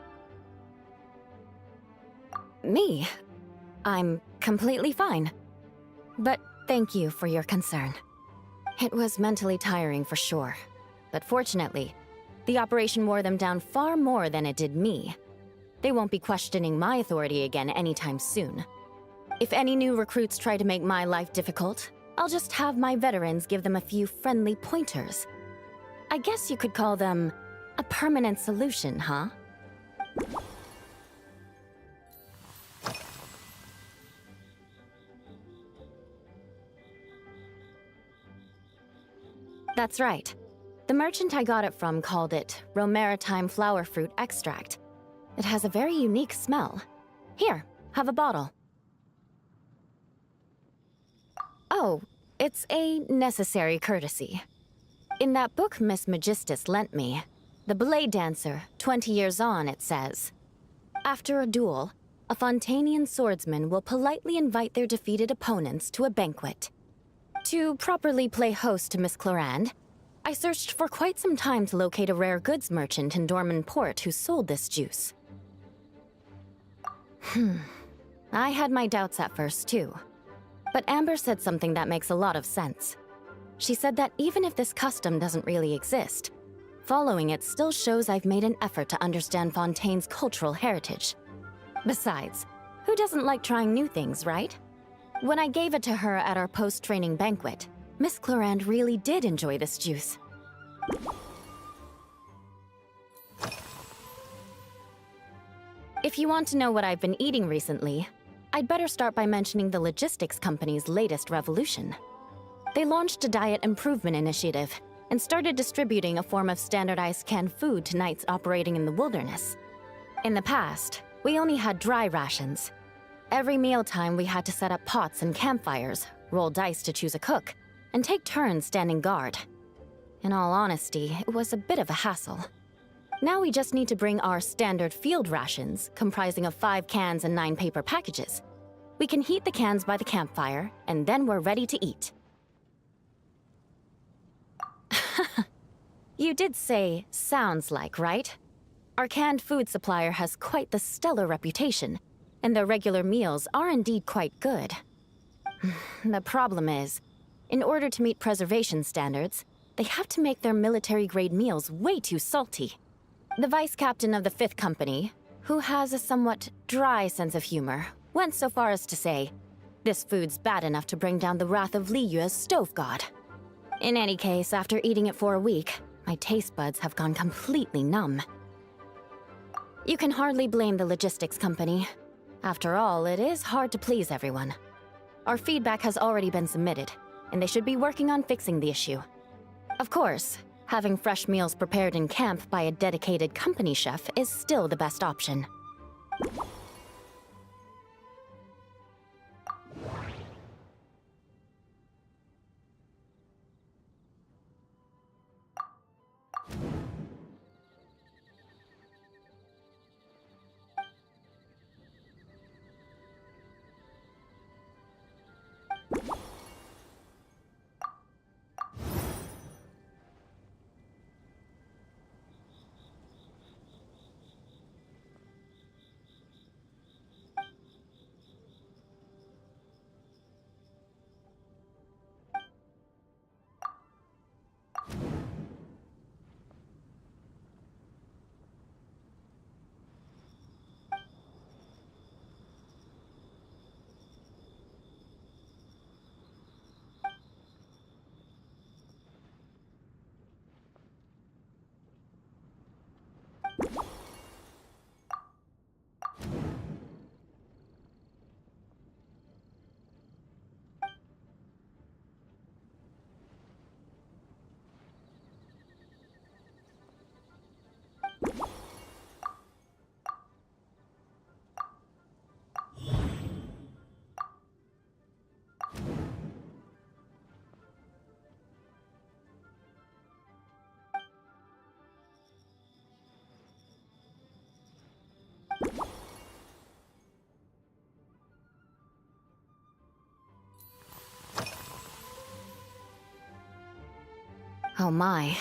Speaker 1: Me? I'm completely fine. But thank you for your concern. It was mentally tiring for sure, but fortunately, the operation wore them down far more than it did me. They won't be questioning my authority again anytime soon. If any new recruits try to make my life difficult, I'll just have my veterans give them a few friendly pointers. I guess you could call them a permanent solution, huh? That's right. The merchant I got it from called it Romaritime flower fruit extract. It has a very unique smell. Here, have a bottle. Oh, it's a necessary courtesy. In that book Miss Magistus lent me, The Blade Dancer, 20 Years On, it says, after a duel, a Fontanian swordsman will politely invite their defeated opponents to a banquet. To properly play host to Miss Clorand, I searched for quite some time to locate a rare goods merchant in Dorman Port who sold this juice. I had my doubts at first, too. But Amber said something that makes a lot of sense. She said that even if this custom doesn't really exist, following it still shows I've made an effort to understand Fontaine's cultural heritage. Besides, who doesn't like trying new things, right? When I gave it to her at our post-training banquet, Miss Clorand really did enjoy this juice. If you want to know what I've been eating recently, I'd better start by mentioning the logistics company's latest revolution. They launched a diet improvement initiative and started distributing a form of standardized canned food to knights operating in the wilderness. In the past, we only had dry rations. Every mealtime we had to set up pots and campfires, roll dice to choose a cook, and take turns standing guard. In all honesty, it was a bit of a hassle. Now we just need to bring our standard field rations, comprising of 5 cans and 9 paper packages. We can heat the cans by the campfire, and then we're ready to eat. You did say, sounds like, right? Our canned food supplier has quite the stellar reputation, and their regular meals are indeed quite good. The problem is, in order to meet preservation standards, they have to make their military-grade meals way too salty. The vice captain of the 5th Company, who has a somewhat dry sense of humor, went so far as to say, this food's bad enough to bring down the wrath of Liyue's stove god. In any case, after eating it for a week, my taste buds have gone completely numb. You can hardly blame the logistics company. After all, it is hard to please everyone. Our feedback has already been submitted, and they should be working on fixing the issue. Of course, having fresh meals prepared in camp by a dedicated company chef is still the best option. Oh my.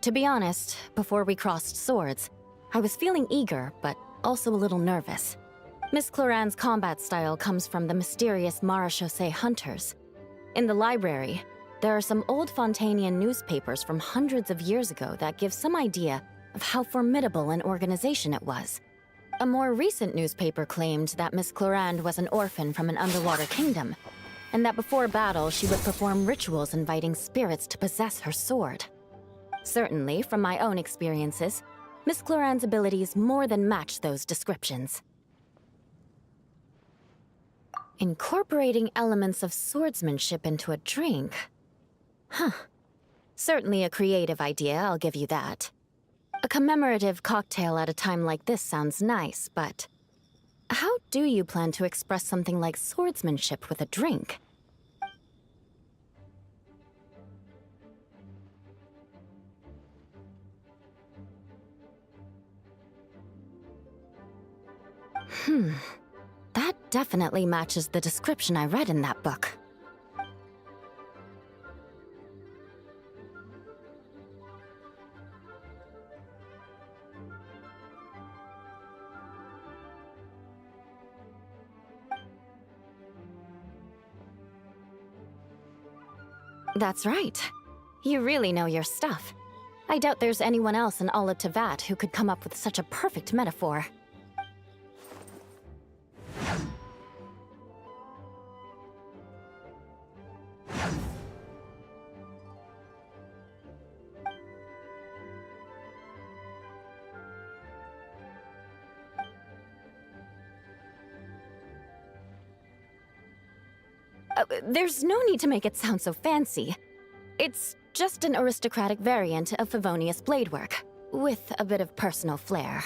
Speaker 1: To be honest, before we crossed swords, I was feeling eager, but also a little nervous. Miss Cloran's combat style comes from the mysterious Marechaussee hunters. In the library, there are some old Fontanian newspapers from hundreds of years ago that give some idea of how formidable an organization it was. A more recent newspaper claimed that Miss Cloran was an orphan from an underwater kingdom, and that before battle she would perform rituals inviting spirits to possess her sword. Certainly, from my own experiences, Miss Cloran's abilities more than match those descriptions. Incorporating elements of swordsmanship into a drink? Huh. Certainly a creative idea, I'll give you that. A commemorative cocktail at a time like this sounds nice, but how do you plan to express something like swordsmanship with a drink? That definitely matches the description I read in that book. That's right. You really know your stuff. I doubt there's anyone else in all of Tevat who could come up with such a perfect metaphor. There's no need to make it sound so fancy. It's just an aristocratic variant of Favonius bladework, with a bit of personal flair.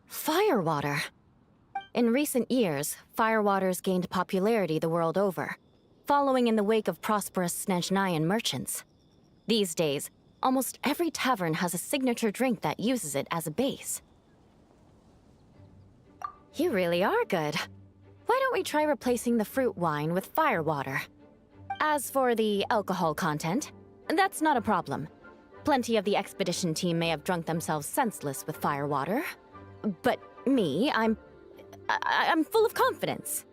Speaker 1: Firewater. In recent years, firewaters gained popularity the world over, following in the wake of prosperous Snezhnayan merchants. These days, almost every tavern has a signature drink that uses it as a base. You really are good. Why don't we try replacing the fruit wine with firewater? As for the alcohol content, that's not a problem. Plenty of the expedition team may have drunk themselves senseless with firewater. But me, I'm full of confidence.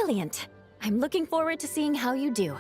Speaker 1: brilliant. I'm looking forward to seeing how you do.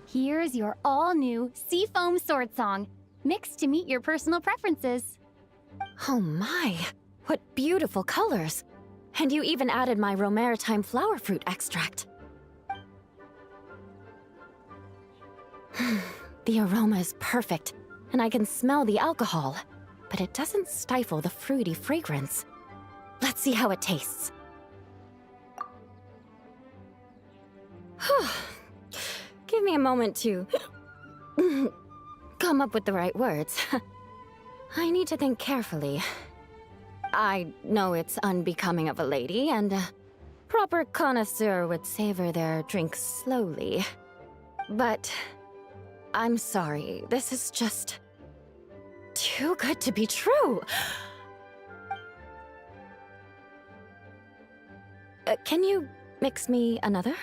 Speaker 13: Here's your all-new Seafoam Sword Song, mixed to meet your personal preferences.
Speaker 1: Oh my, what beautiful colors! And you even added my Romaritime flower fruit extract. The aroma is perfect, and I can smell the alcohol, but it doesn't stifle the fruity fragrance. Let's see how it tastes. Give me a moment to come up with the right words. I need to think carefully. I know it's unbecoming of a lady, and a proper connoisseur would savor their drink slowly. But I'm sorry, this is just too good to be true. Can you mix me another?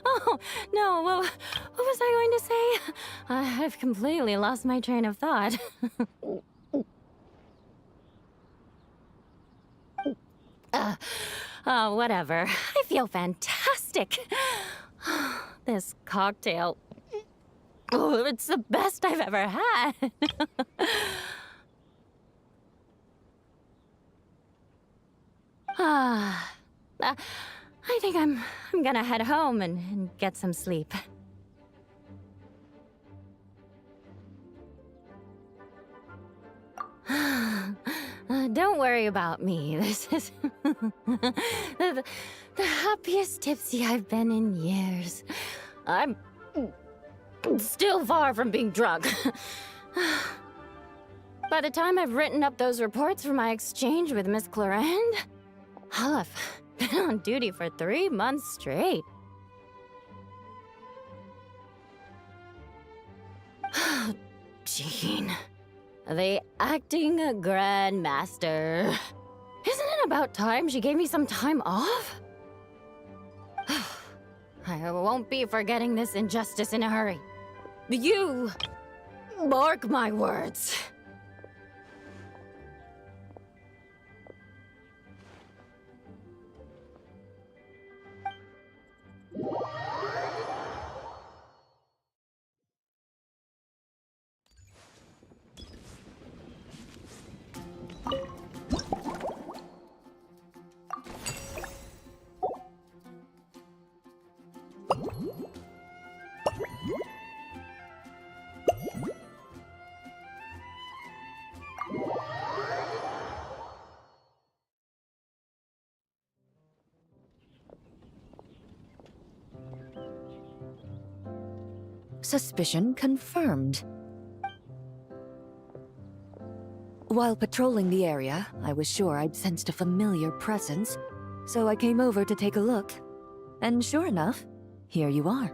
Speaker 1: Oh, no, what was I going to say? I've completely lost my train of thought. Whatever. I feel fantastic. This cocktail... Oh, it's the best I've ever had. I think I'm gonna head home and get some sleep. Don't worry about me. This is the happiest tipsy I've been in years. I'm still far from being drunk. By the time I've written up those reports for my exchange with Miss Clarand, I'll have been on duty for 3 months straight. Jean, the acting grandmaster. Isn't it about time she gave me some time off? I won't be forgetting this injustice in a hurry. You mark my words.
Speaker 21: Suspicion confirmed. While patrolling the area, I was sure I'd sensed a familiar presence, so I came over to take a look. And sure enough, here you are.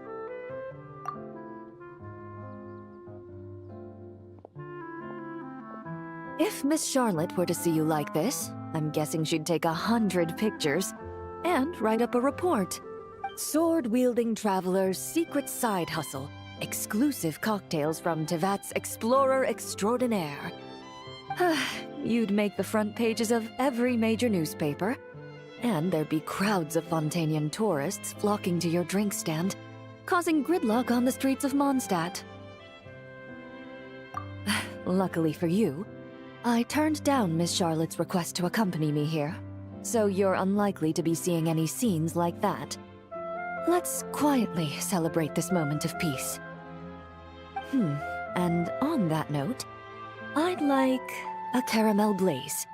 Speaker 21: If Miss Charlotte were to see you like this, I'm guessing she'd take 100 pictures and write up a report. Sword-wielding traveler's secret side hustle. Exclusive cocktails from Tevat's Explorer Extraordinaire. You'd make the front pages of every major newspaper, and there'd be crowds of Fontanian tourists flocking to your drink stand, causing gridlock on the streets of Mondstadt. Luckily for you, I turned down Miss Charlotte's request to accompany me here, so you're unlikely to be seeing any scenes like that. Let's quietly celebrate this moment of peace. And on that note, I'd like a caramel blaze.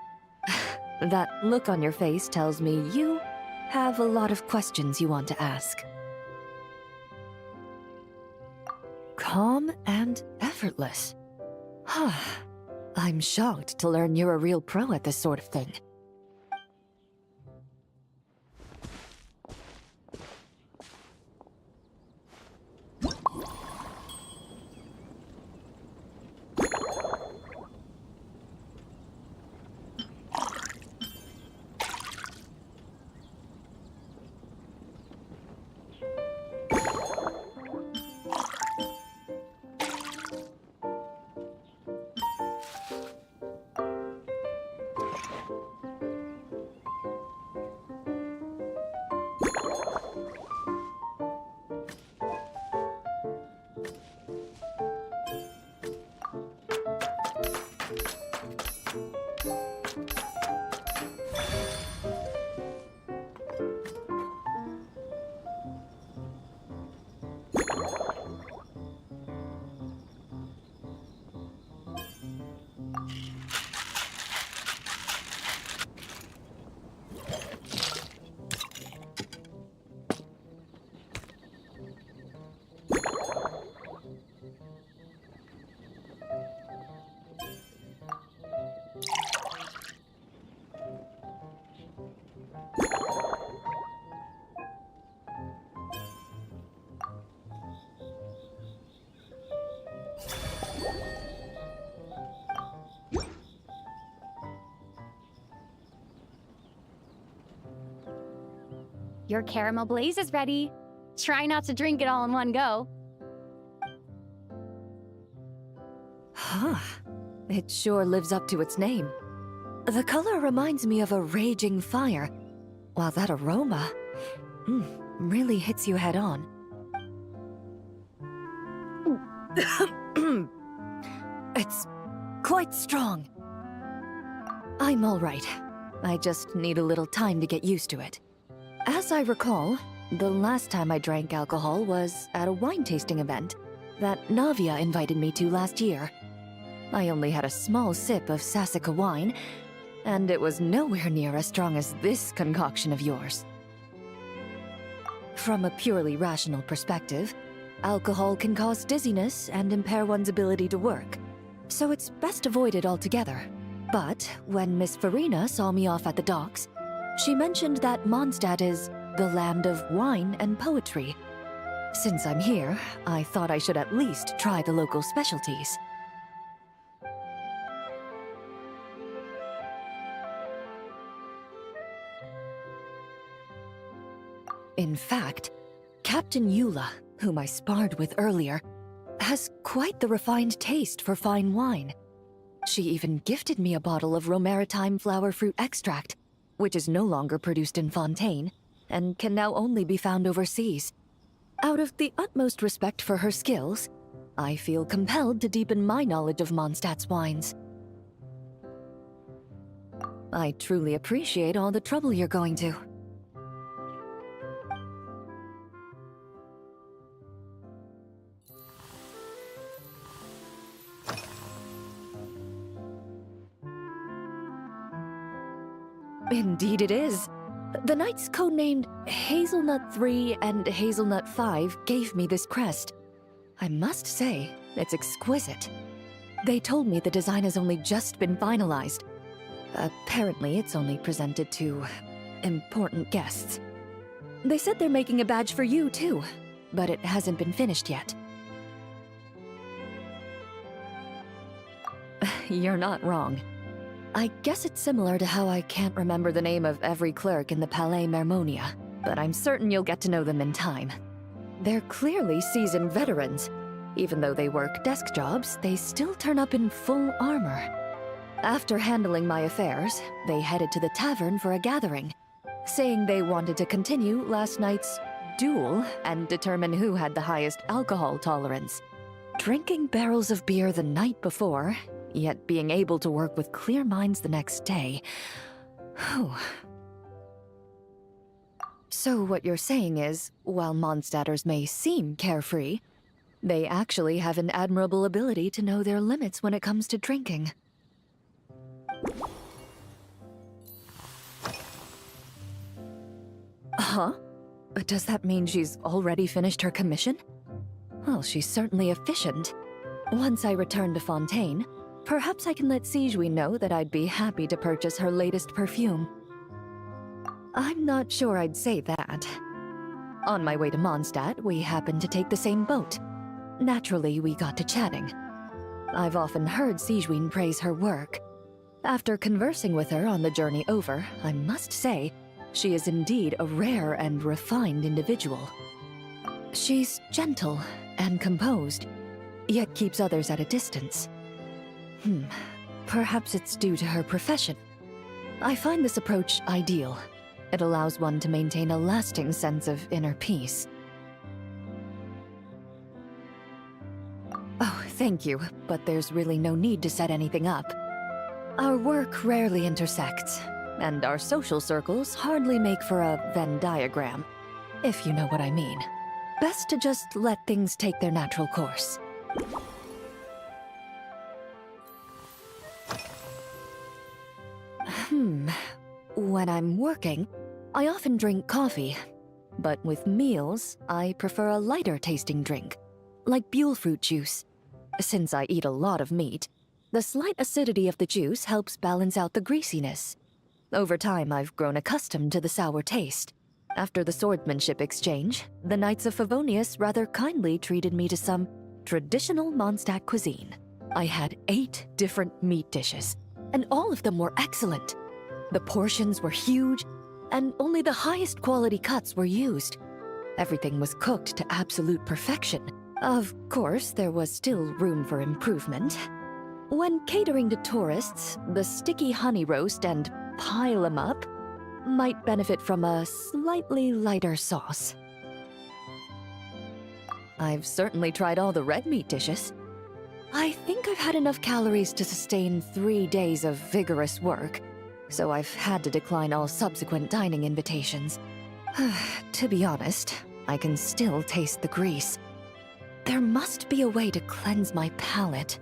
Speaker 21: That look on your face tells me you have a lot of questions you want to ask. Calm and effortless. I'm shocked to learn you're a real pro at this sort of thing.
Speaker 13: Your caramel blaze is ready. Try not to drink it all in one go.
Speaker 21: It sure lives up to its name. The color reminds me of a raging fire, while that aroma really hits you head on. It's quite strong. I'm all right. I just need a little time to get used to it. As I recall, the last time I drank alcohol was at a wine tasting event that Navia invited me to last year. I only had a small sip of Sassica wine, and it was nowhere near as strong as this concoction of yours. From a purely rational perspective, alcohol can cause dizziness and impair one's ability to work, so it's best avoided altogether. But when Miss Farina saw me off at the docks, she mentioned that Mondstadt is the land of wine and poetry. Since I'm here, I thought I should at least try the local specialties. In fact, Captain Eula, whom I sparred with earlier, has quite the refined taste for fine wine. She even gifted me a bottle of Romaritime flower fruit extract, which is no longer produced in Fontaine, and can now only be found overseas. Out of the utmost respect for her skills, I feel compelled to deepen my knowledge of Mondstadt's wines. I truly appreciate all the trouble you're going to. Indeed it is. The knights codenamed Hazelnut 3 and Hazelnut 5 gave me this crest. I must say, it's exquisite. They told me the design has only just been finalized. Apparently, it's only presented to important guests. They said they're making a badge for you, too, but it hasn't been finished yet. You're not wrong. I guess it's similar to how I can't remember the name of every clerk in the Palais Mermonia, but I'm certain you'll get to know them in time. They're clearly seasoned veterans. Even though they work desk jobs, they still turn up in full armor. After handling my affairs, they headed to the tavern for a gathering, saying they wanted to continue last night's duel and determine who had the highest alcohol tolerance. Drinking barrels of beer the night before, yet being able to work with clear minds the next day. Whew. So what you're saying is, while Mondstadters may seem carefree, they actually have an admirable ability to know their limits when it comes to drinking. Huh? Does that mean she's already finished her commission? Well, she's certainly efficient. Once I return to Fontaine, perhaps I can let Sigewinne know that I'd be happy to purchase her latest perfume. I'm not sure I'd say that. On my way to Mondstadt, we happened to take the same boat. Naturally, we got to chatting. I've often heard Sigewinne praise her work. After conversing with her on the journey over, I must say, she is indeed a rare and refined individual. She's gentle and composed, yet keeps others at a distance. Perhaps it's due to her profession. I find this approach ideal. It allows one to maintain a lasting sense of inner peace. Oh, thank you, but there's really no need to set anything up. Our work rarely intersects, and our social circles hardly make for a Venn diagram, if you know what I mean. Best to just let things take their natural course. When I'm working, I often drink coffee. But with meals, I prefer a lighter tasting drink, like Buell fruit juice. Since I eat a lot of meat, the slight acidity of the juice helps balance out the greasiness. Over time, I've grown accustomed to the sour taste. After the swordsmanship exchange, the Knights of Favonius rather kindly treated me to some traditional Mondstadt cuisine. I had 8 different meat dishes, and all of them were excellent. The portions were huge, and only the highest quality cuts were used. Everything was cooked to absolute perfection. Of course, there was still room for improvement. When catering to tourists, the sticky honey roast and pile 'em up might benefit from a slightly lighter sauce. I've certainly tried all the red meat dishes. I think I've had enough calories to sustain 3 days of vigorous work, so I've had to decline all subsequent dining invitations. To be honest, I can still taste the grease. There must be a way to cleanse my palate.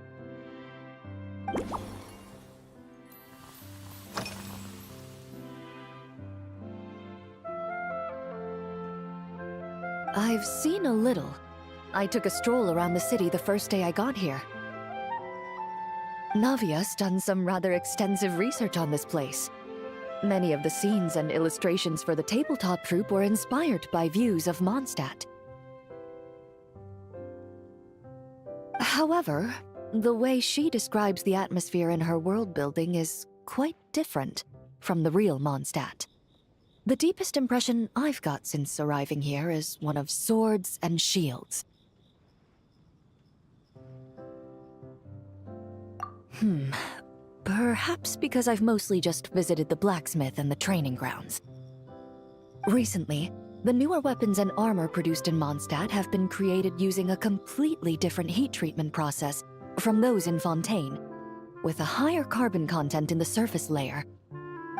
Speaker 21: I've seen a little. I took a stroll around the city the first day I got here. Navia's done some rather extensive research on this place. Many of the scenes and illustrations for the tabletop troupe were inspired by views of Mondstadt. However, the way she describes the atmosphere in her world building is quite different from the real Mondstadt. The deepest impression I've got since arriving here is one of swords and shields. Perhaps because I've mostly just visited the blacksmith and the training grounds. Recently, the newer weapons and armor produced in Mondstadt have been created using a completely different heat treatment process from those in Fontaine, with a higher carbon content in the surface layer.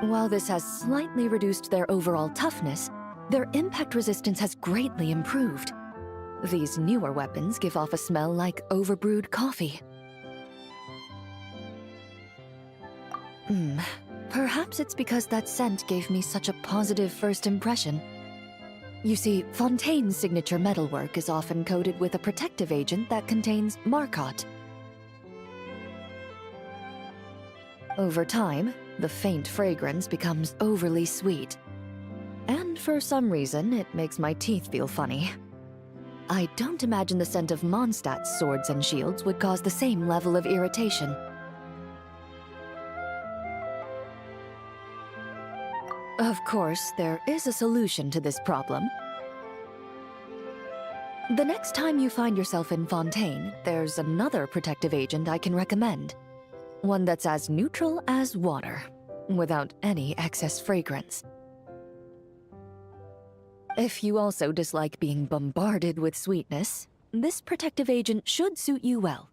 Speaker 21: While this has slightly reduced their overall toughness, their impact resistance has greatly improved. These newer weapons give off a smell like overbrewed coffee. Perhaps it's because that scent gave me such a positive first impression. You see, Fontaine's signature metalwork is often coated with a protective agent that contains Marcotte. Over time, the faint fragrance becomes overly sweet. And for some reason, it makes my teeth feel funny. I don't imagine the scent of Mondstadt's swords and shields would cause the same level of irritation. Of course, there is a solution to this problem. The next time you find yourself in Fontaine, there's another protective agent I can recommend. One that's as neutral as water, without any excess fragrance. If you also dislike being bombarded with sweetness, this protective agent should suit you well.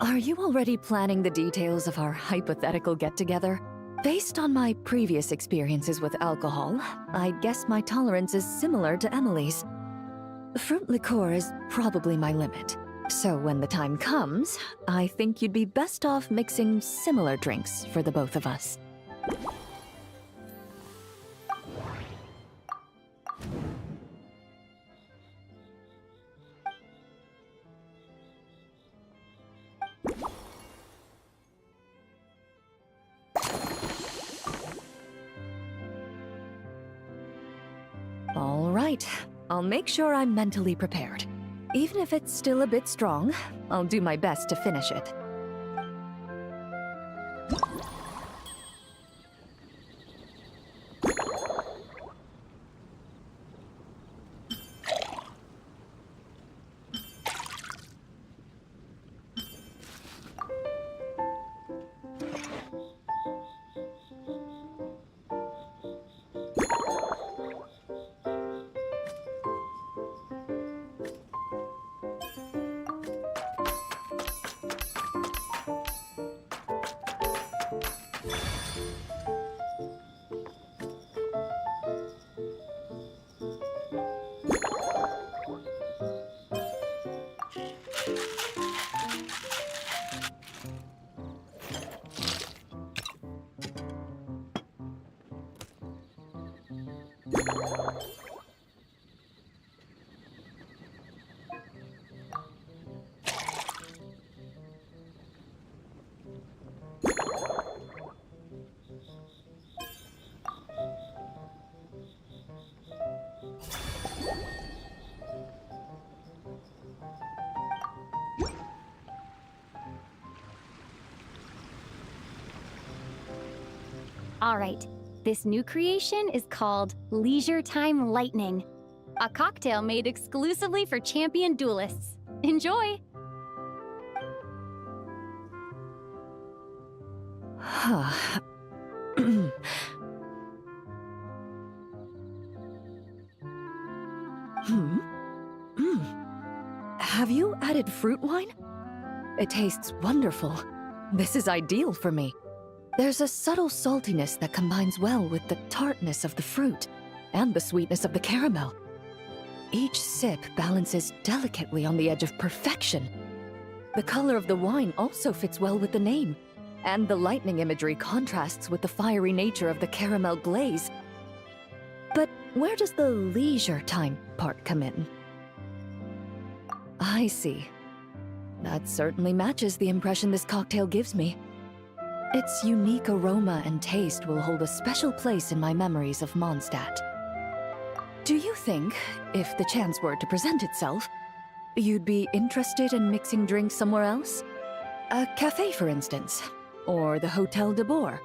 Speaker 21: Are you already planning the details of our hypothetical get-together? Based on my previous experiences with alcohol, I guess my tolerance is similar to Emily's. Fruit liqueur is probably my limit. So when the time comes, I think you'd be best off mixing similar drinks for the both of us. All right, I'll make sure I'm mentally prepared. Even if it's still a bit strong, I'll do my best to finish it.
Speaker 13: All right, this new creation is called Leisure Time Lightning, a cocktail made exclusively for champion duelists. Enjoy!
Speaker 21: Have you added fruit wine? It tastes wonderful. This is ideal for me. There's a subtle saltiness that combines well with the tartness of the fruit and the sweetness of the caramel. Each sip balances delicately on the edge of perfection. The color of the wine also fits well with the name, and the lightning imagery contrasts with the fiery nature of the caramel glaze. But where does the leisure time part come in? I see. That certainly matches the impression this cocktail gives me. Its unique aroma and taste will hold a special place in my memories of Mondstadt. Do you think, if the chance were to present itself, you'd be interested in mixing drinks somewhere else? A cafe, for instance, or the Hotel de Boer?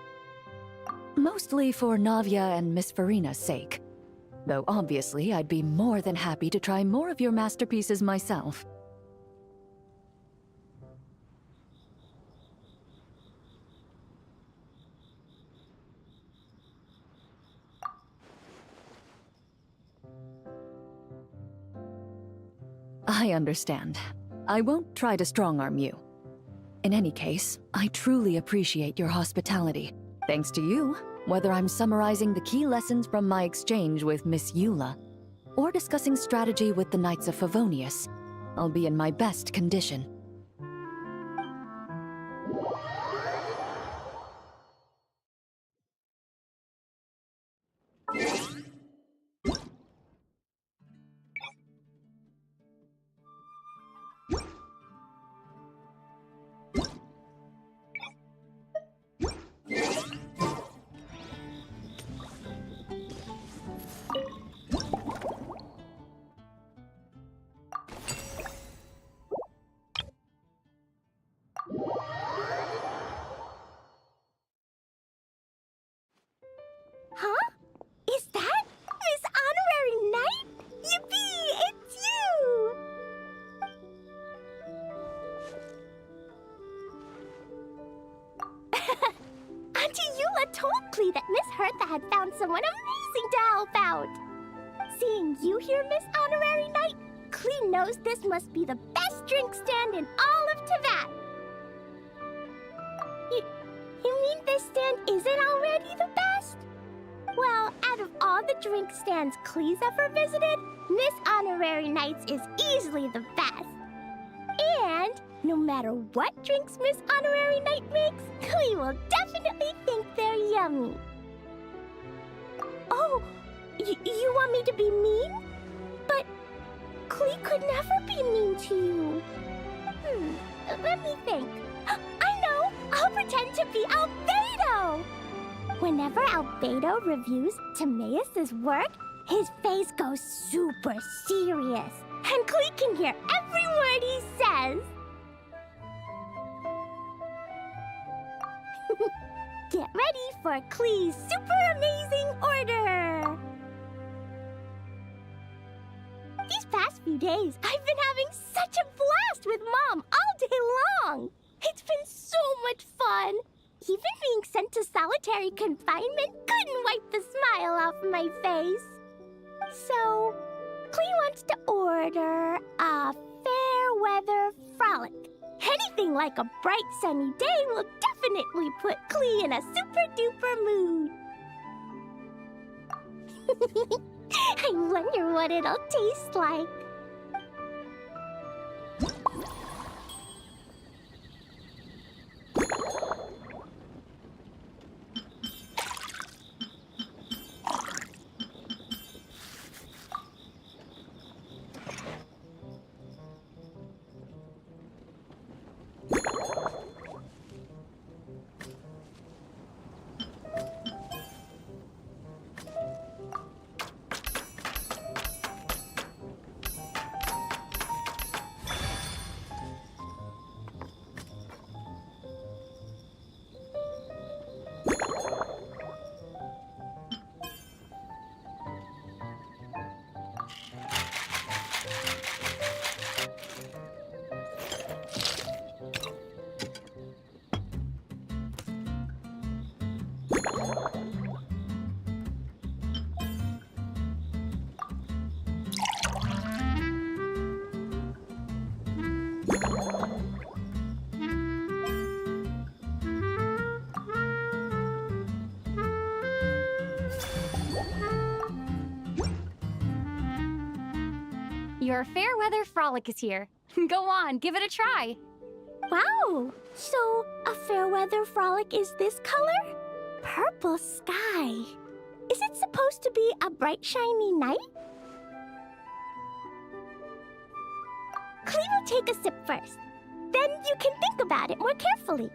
Speaker 21: Mostly for Navia and Miss Farina's sake. Though obviously I'd be more than happy to try more of your masterpieces myself. I understand. I won't try to strong-arm you. In any case, I truly appreciate your hospitality. Thanks to you, whether I'm summarizing the key lessons from my exchange with Miss Eula, or discussing strategy with the Knights of Favonius, I'll be in my best condition.
Speaker 2: Huh? Is that Miss Honorary Knight? Yippee! It's you! Auntie Eula told Klee that Miss Hertha had found someone amazing to help out. Seeing you here, Miss Honorary Knight, Klee knows this must be the best drink stand in all of Teyvat. You mean this stand isn't already the best? Well, out of all the drink stands Klee's ever visited, Miss Honorary Knight's is easily the best. And no matter what drinks Miss Honorary Knight makes, Klee will definitely think they're yummy. Oh, you want me to be mean? But Klee could never be mean to you. Let me think. I know! I'll pretend to be Albedo! Whenever Albedo reviews Timaeus' work, his face goes super serious, and Klee can hear every word he says. Get ready for Klee's super amazing order! These past few days, I've been having such a blast with Mom all day long! It's been so much fun! Even being sent to solitary confinement couldn't wipe the smile off my face. So, Klee wants to order a fair weather frolic. Anything like a bright sunny day will definitely put Klee in a super duper mood. I wonder what it'll taste like.
Speaker 13: Your fair weather frolic is here. Go on, give it a try.
Speaker 2: Wow! So, a fair weather frolic is this color? Purple sky. Is it supposed to be a bright, shiny night? Clee will take a sip first. Then you can think about it more carefully.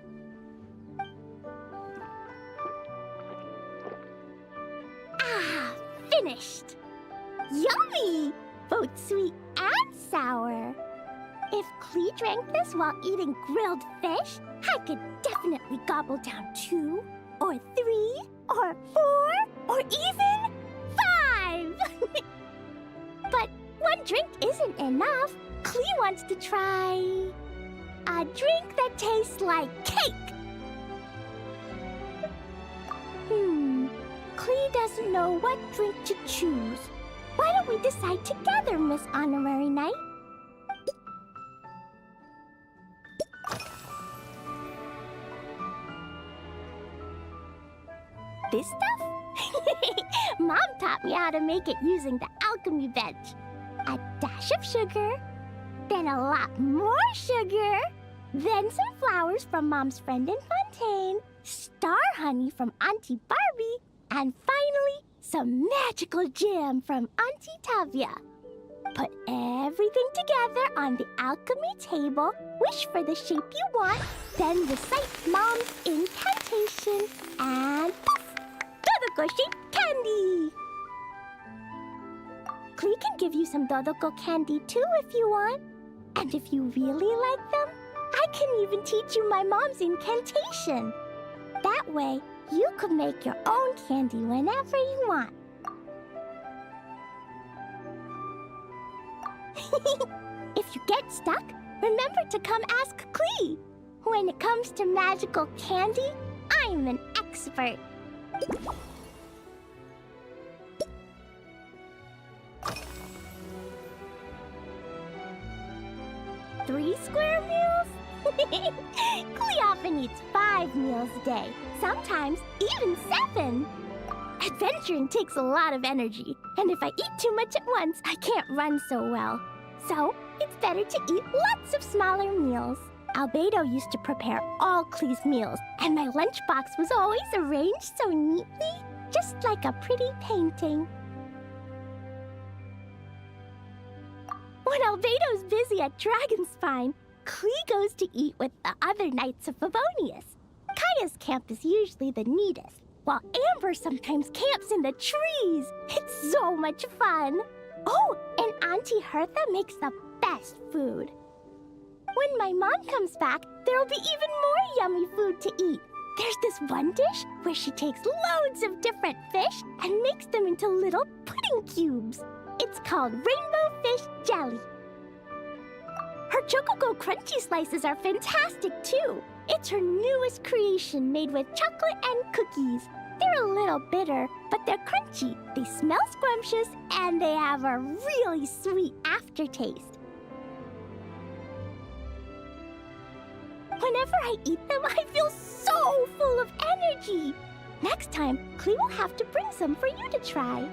Speaker 2: Ah, finished! Yummy! Both sweet and sour. If Clee drank this while eating grilled fish, I could definitely gobble down 2, or 3, or 4, or even 5! But one drink isn't enough. Clee wants to try a drink that tastes like cake. Clee doesn't know what drink to choose. Why don't we decide together, Miss Honorary Knight? This stuff? Mom taught me how to make it using the alchemy bench. A dash of sugar, then a lot more sugar, then some flowers from Mom's friend in Fontaine, star honey from Auntie Barbie, and finally, some magical jam from Auntie Tavia. Put everything together on the alchemy table, wish for the shape you want, then recite Mom's incantation, and poof! Dodoko-shaped candy! Clee can give you some Dodoko candy too if you want. And if you really like them, I can even teach you my mom's incantation. That way, you could make your own candy whenever you want. If you get stuck, remember to come ask Clee. When it comes to magical candy, I'm an expert. Three square meals? Clee often eats 5 meals a day, sometimes even 7. Adventuring takes a lot of energy, and if I eat too much at once, I can't run so well. So, it's better to eat lots of smaller meals. Albedo used to prepare all Clee's meals, and my lunchbox was always arranged so neatly, just like a pretty painting. When Albedo's busy at Dragonspine, Clee goes to eat with the other Knights of Favonius. Kaya's camp is usually the neatest, while Amber sometimes camps in the trees. It's so much fun. Oh, and Auntie Hertha makes the best food. When my mom comes back, there'll be even more yummy food to eat. There's this one dish where she takes loads of different fish and makes them into little pudding cubes. It's called Rainbow Fish Jelly. Her Chocogo Crunchy Slices are fantastic too. It's her newest creation made with chocolate and cookies. They're a little bitter, but they're crunchy. They smell scrumptious, and they have a really sweet aftertaste. Whenever I eat them, I feel so full of energy. Next time, Clee will have to bring some for you to try.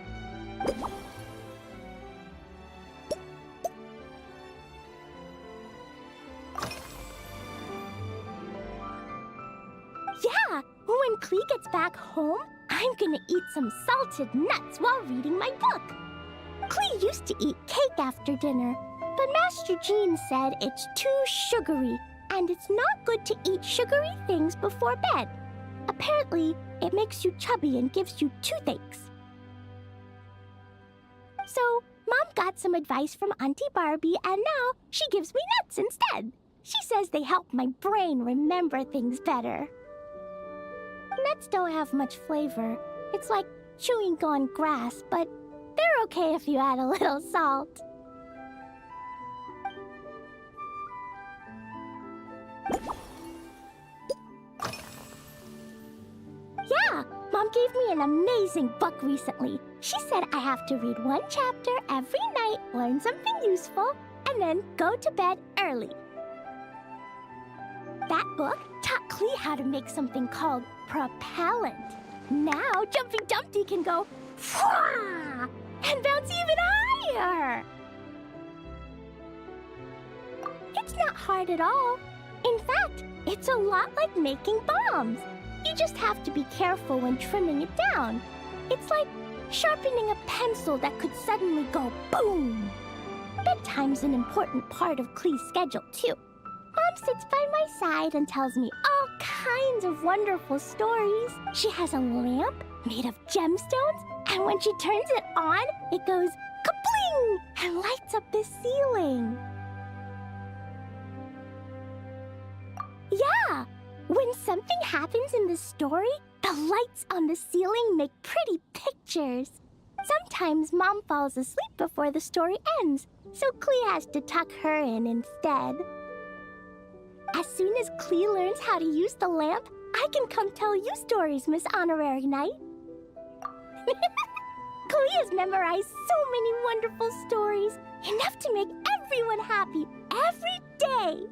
Speaker 2: Yeah, when Clee gets back home, I'm gonna eat some salted nuts while reading my book. Clee used to eat cake after dinner, but Master Jean said it's too sugary, and it's not good to eat sugary things before bed. Apparently, it makes you chubby and gives you toothaches. So, Mom got some advice from Auntie Barbie, and now she gives me nuts instead. She says they help my brain remember things better. Nuts don't have much flavor. It's like chewing on grass, but they're okay if you add a little salt. Yeah, Mom gave me an amazing book recently. She said I have to read 1 chapter every night, learn something useful, and then go to bed early. That book taught Clee how to make something called propellant. Now Jumping Dumpty can go and bounce even higher. not hard at all. In fact, it's a lot like making bombs. You just have to be careful when trimming it down. It's like sharpening a pencil that could suddenly go boom. Bedtime's an important part of Klee's schedule, too. Mom sits by my side and tells me all kinds of wonderful stories. She has a lamp made of gemstones, and when she turns it on, it goes kabling and lights up the ceiling. Yeah, when something happens in the story, the lights on the ceiling make pretty pictures. Sometimes Mom falls asleep before the story ends, so Klee has to tuck her in instead. As soon as Klee learns how to use the lamp, I can come tell you stories, Miss Honorary Knight. Klee has memorized so many wonderful stories, enough to make everyone happy every day.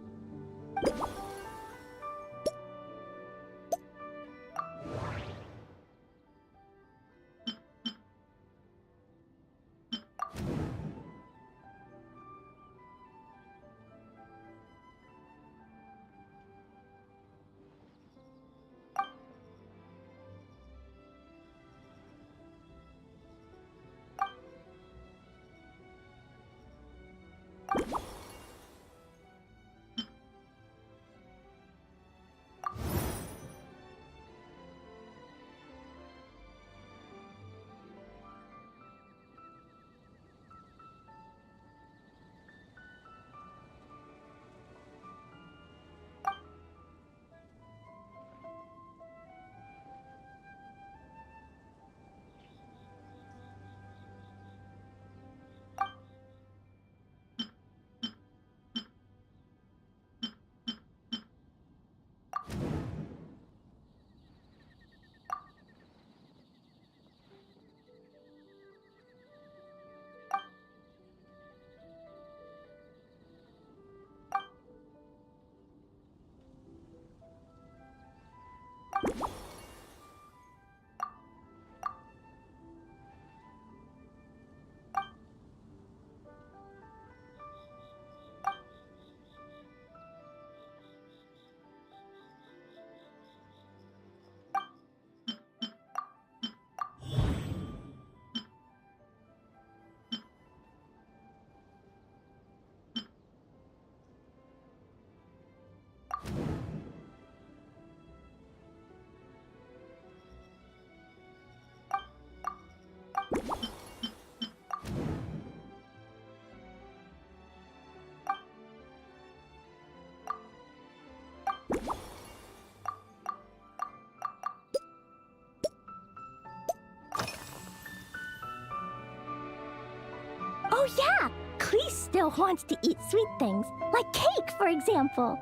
Speaker 2: Oh yeah, Klee still wants to eat sweet things, like cake, for example.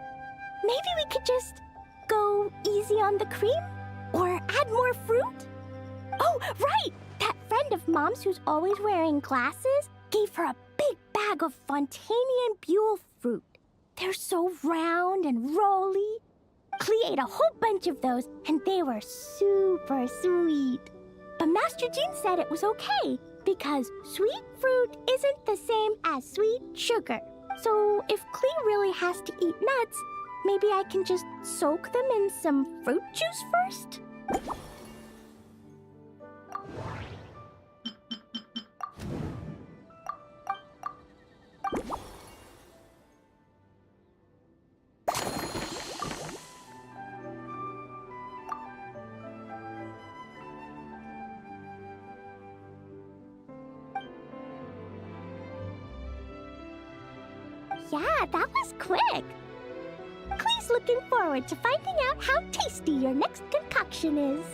Speaker 2: Maybe we could just go easy on the cream? Or add more fruit? Oh, right! That friend of Mom's who's always wearing glasses gave her a big bag of Fontanian Buell fruit. They're so round and rolly. Klee ate a whole bunch of those, and they were super sweet. But Master Jean said it was okay, because sweet fruit isn't the same as sweet sugar. So if Klee really has to eat nuts, maybe I can just soak them in some fruit juice first? Yeah, that was quick. Klee's looking forward to finding out how tasty your next concoction is.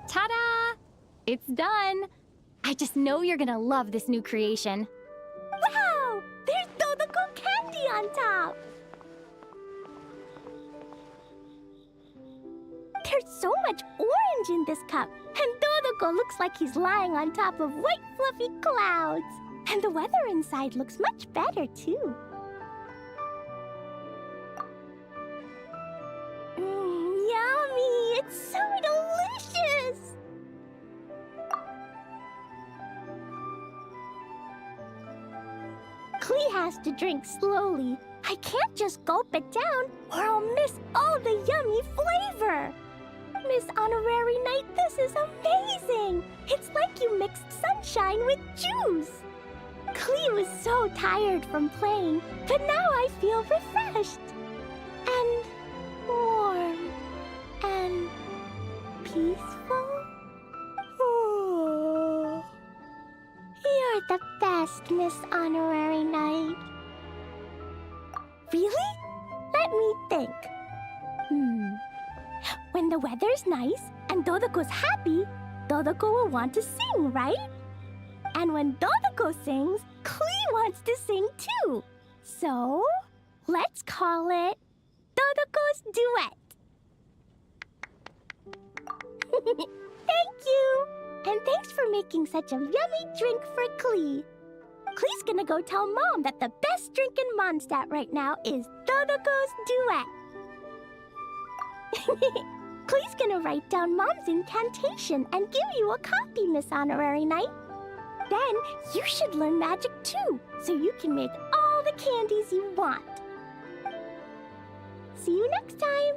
Speaker 13: Ta-da! It's done. I just know you're gonna love this new creation.
Speaker 2: Wow! There's Dodoko candy on top! There's so much orange in this cup, and Dodoko looks like he's lying on top of white fluffy clouds. And the weather inside looks much better, too. Yummy! It's so delicious! Klee has to drink slowly. I can't just gulp it down, or I'll miss all the yummy flavor. Miss Honorary Knight, this is amazing! It's like you mixed sunshine with juice. Klee was so tired from playing, but now I feel refreshed. And warm. And peaceful. Oh. You're the best, Miss Honorary Knight. Really? Let me think. When the weather's nice and Dodoko's happy, Dodoko will want to sing, right? And when Dodoko sings, Klee wants to sing too. So, let's call it Dodoko's Duet. Thank you! And thanks for making such a yummy drink for Klee. Klee's gonna go tell Mom that the best drink in Mondstadt right now is Dodoko's Duet. Klee's gonna write down Mom's incantation and give you a copy, Miss Honorary Knight. Then you should learn magic too, so you can make all the candies you want. See you next time!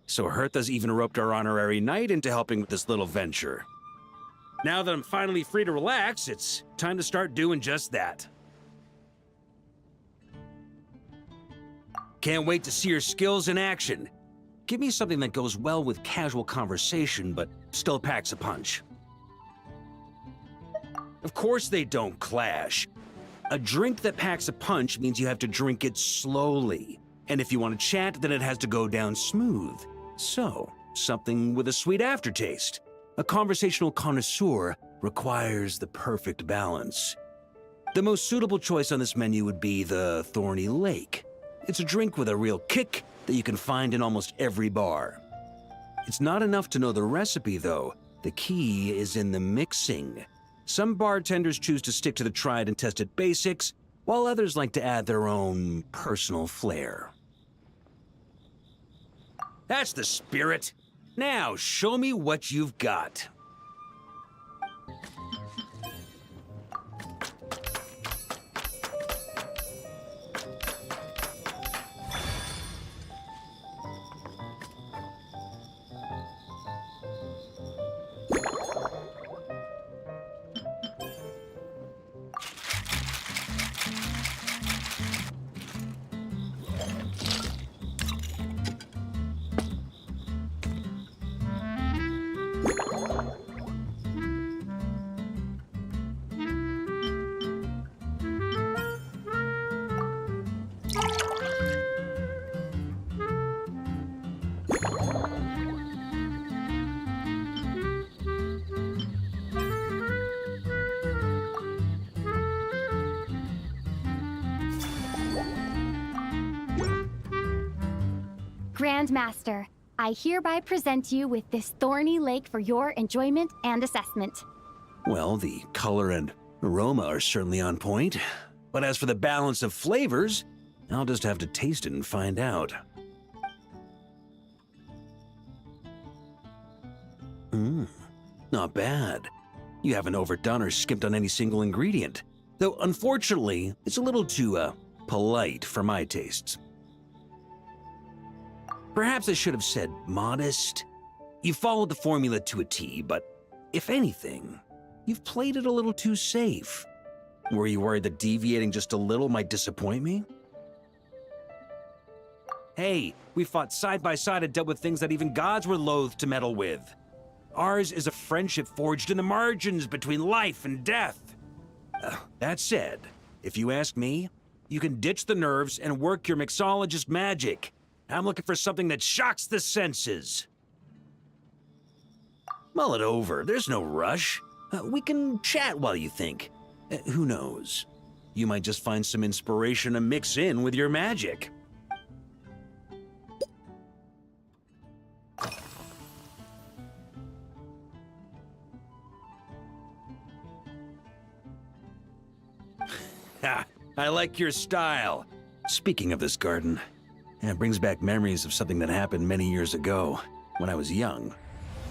Speaker 11: So Hertha's even roped our honorary knight into helping with this little venture. Now that I'm finally free to relax, it's time to start doing just that. Can't wait to see your skills in action. Give me something that goes well with casual conversation, but still packs a punch. Of course they don't clash. A drink that packs a punch means you have to drink it slowly. And if you want to chat, then it has to go down smooth. So, something with a sweet aftertaste. A conversational connoisseur requires the perfect balance. The most suitable choice on this menu would be the Thorny Lake. It's a drink with a real kick that you can find in almost every bar. It's not enough to know the recipe, though. The key is in the mixing. Some bartenders choose to stick to the tried and tested basics, while others like to add their own personal flair. That's the spirit. Now, show me what you've got.
Speaker 13: Grandmaster, I hereby present you with this Thorny Lake for your enjoyment and assessment.
Speaker 11: Well, the color and aroma are certainly on point. But as for the balance of flavors, I'll just have to taste it and find out. Not bad. You haven't overdone or skimped on any single ingredient. Though, unfortunately, it's a little too, polite for my tastes. Perhaps I should have said modest. You followed the formula to a T, but if anything, you've played it a little too safe. Were you worried that deviating just a little might disappoint me? Hey, we fought side by side and dealt with things that even gods were loath to meddle with. Ours is a friendship forged in the margins between life and death. That said, if you ask me, you can ditch the nerves and work your mixologist magic. I'm looking for something that shocks the senses. Mull it over, there's no rush. We can chat while you think. Who knows? You might just find some inspiration to mix in with your magic. Ha! I like your style. Speaking of this garden, it brings back memories of something that happened many years ago, when I was young.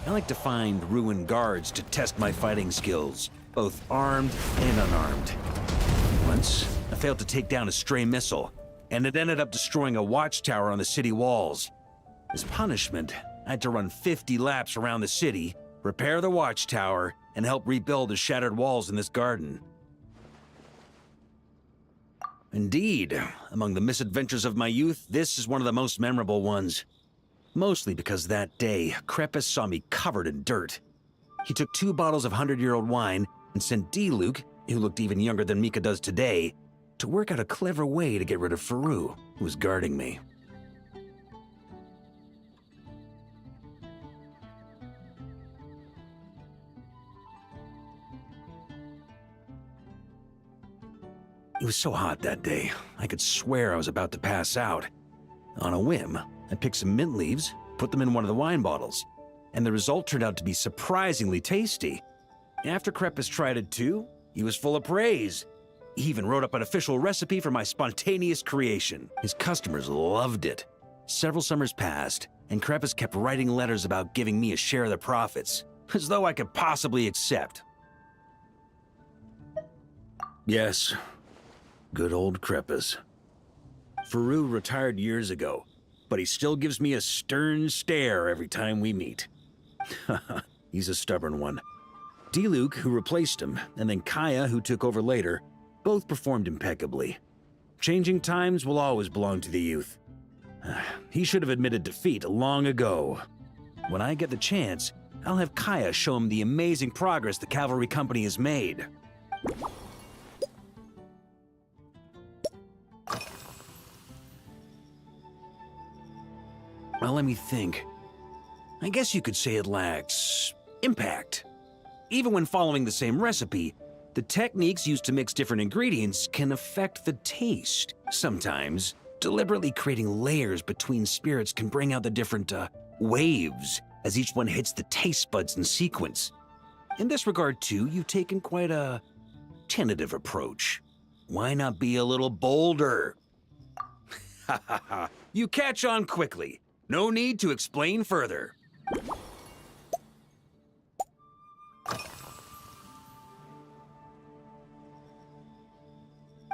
Speaker 11: I like to find ruined guards to test my fighting skills, both armed and unarmed. Once, I failed to take down a stray missile, and it ended up destroying a watchtower on the city walls. As punishment, I had to run 50 laps around the city, repair the watchtower, and help rebuild the shattered walls in this garden. Indeed, among the misadventures of my youth, this is one of the most memorable ones. Mostly because that day, Crepus saw me covered in dirt. He took 2 bottles of 100-year-old wine and sent D-Luke, who looked even younger than Mika does today, to work out a clever way to get rid of Faru, who was guarding me. It was so hot that day, I could swear I was about to pass out. On a whim, I picked some mint leaves, put them in one of the wine bottles, and the result turned out to be surprisingly tasty. After Crepus tried it too, he was full of praise. He even wrote up an official recipe for my spontaneous creation. His customers loved it. Several summers passed, and Crepus kept writing letters about giving me a share of the profits, as though I could possibly accept. Yes. Good old Crepus. Faru retired years ago, but he still gives me a stern stare every time we meet. He's a stubborn one. D-Luke, who replaced him, and then Kaya, who took over later, both performed impeccably. Changing times will always belong to the youth. He should have admitted defeat long ago. When I get the chance, I'll have Kaya show him the amazing progress the cavalry company has made. Well, let me think. I guess you could say it lacks impact. Even when following the same recipe, the techniques used to mix different ingredients can affect the taste. Sometimes, deliberately creating layers between spirits can bring out the different, waves as each one hits the taste buds in sequence. In this regard, too, you've taken quite a tentative approach. Why not be a little bolder? Ha ha ha. You catch on quickly. No need to explain further.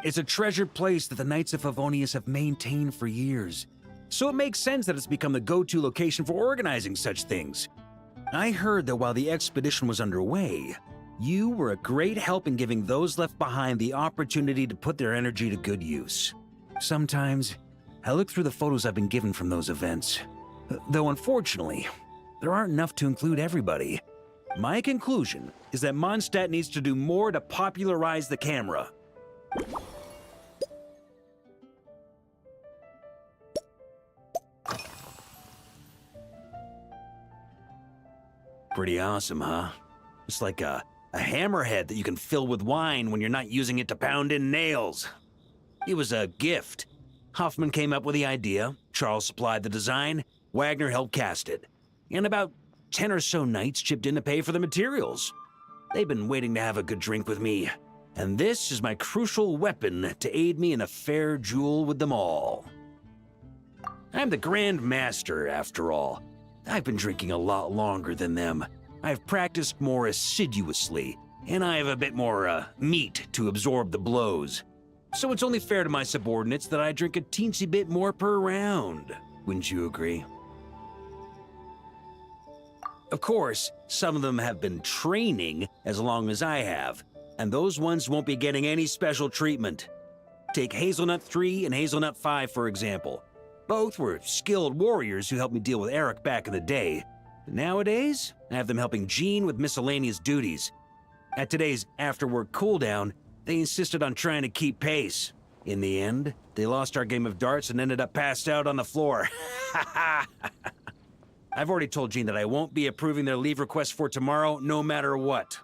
Speaker 11: It's a treasured place that the Knights of Favonius have maintained for years, so it makes sense that it's become the go-to location for organizing such things. I heard that while the expedition was underway, you were a great help in giving those left behind the opportunity to put their energy to good use. Sometimes, I look through the photos I've been given from those events. Though unfortunately, there aren't enough to include everybody. My conclusion is that Mondstadt needs to do more to popularize the camera. Pretty awesome, huh? It's like a hammerhead that you can fill with wine when you're not using it to pound in nails. It was a gift. Hoffman came up with the idea, Charles supplied the design, Wagner helped cast it. And about 10 or so knights chipped in to pay for the materials. They've been waiting to have a good drink with me, and this is my crucial weapon to aid me in a fair duel with them all. I'm the Grand Master, after all. I've been drinking a lot longer than them. I've practiced more assiduously,
Speaker 17: and I have a bit more meat to absorb the blows. So it's only fair to my subordinates that I drink a teensy bit more per round. Wouldn't you agree? Of course, some of them have been training as long as I have, and those ones won't be getting any special treatment. Take Hazelnut 3 and Hazelnut 5, for example. Both were skilled warriors who helped me deal with Eric back in the day. Nowadays, I have them helping Jean with miscellaneous duties. At today's after-work cooldown, they insisted on trying to keep pace. In the end, they lost our game of darts and ended up passed out on the floor. I've already told Jean that I won't be approving their leave request for tomorrow, no matter what.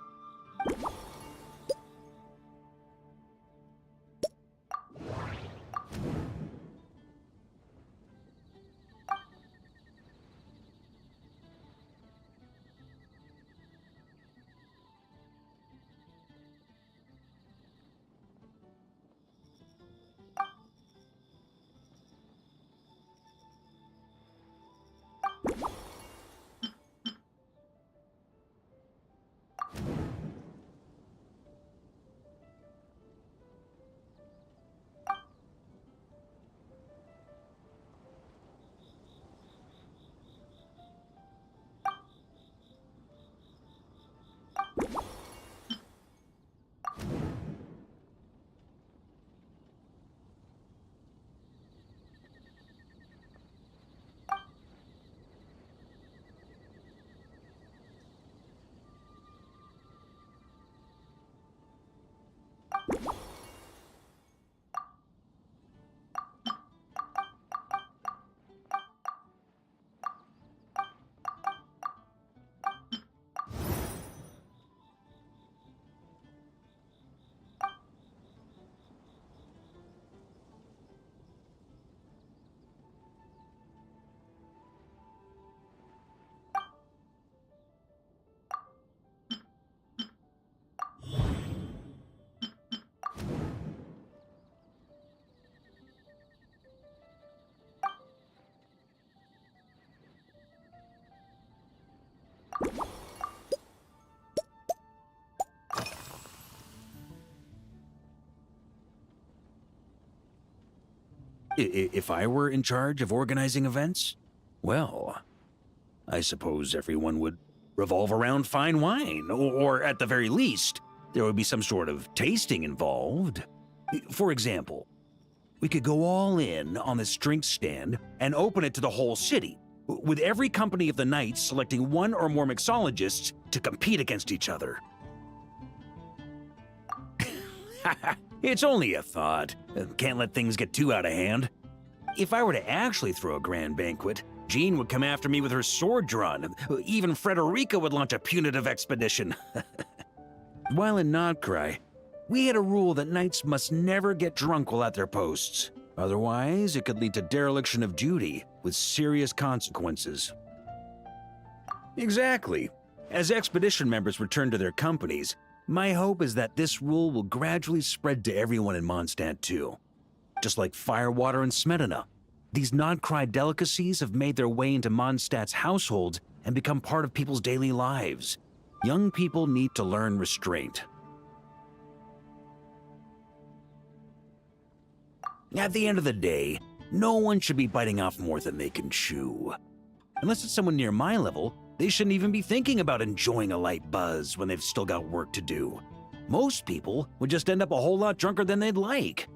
Speaker 17: If I were in charge of organizing events, well, I suppose everyone would revolve around fine wine, or at the very least, there would be some sort of tasting involved. For example, we could go all in on this drink stand and open it to the whole city, with every company of the Knights selecting one or more mixologists to compete against each other. It's only a thought. Can't let things get too out of hand. If I were to actually throw a grand banquet, Jean would come after me with her sword drawn. Even Frederica would launch a punitive expedition. While in Nodcry, we had a rule that knights must never get drunk while at their posts. Otherwise, it could lead to dereliction of duty, with serious consequences. Exactly. As expedition members return to their companies, my hope is that this rule will gradually spread to everyone in Mondstadt too. Just like firewater and Smedina, these Nodcry delicacies have made their way into Mondstadt's households and become part of people's daily lives. Young people need to learn restraint. At the end of the day, no one should be biting off more than they can chew. Unless it's someone near my level, they shouldn't even be thinking about enjoying a light buzz when they've still got work to do. Most people would just end up a whole lot drunker than they'd like.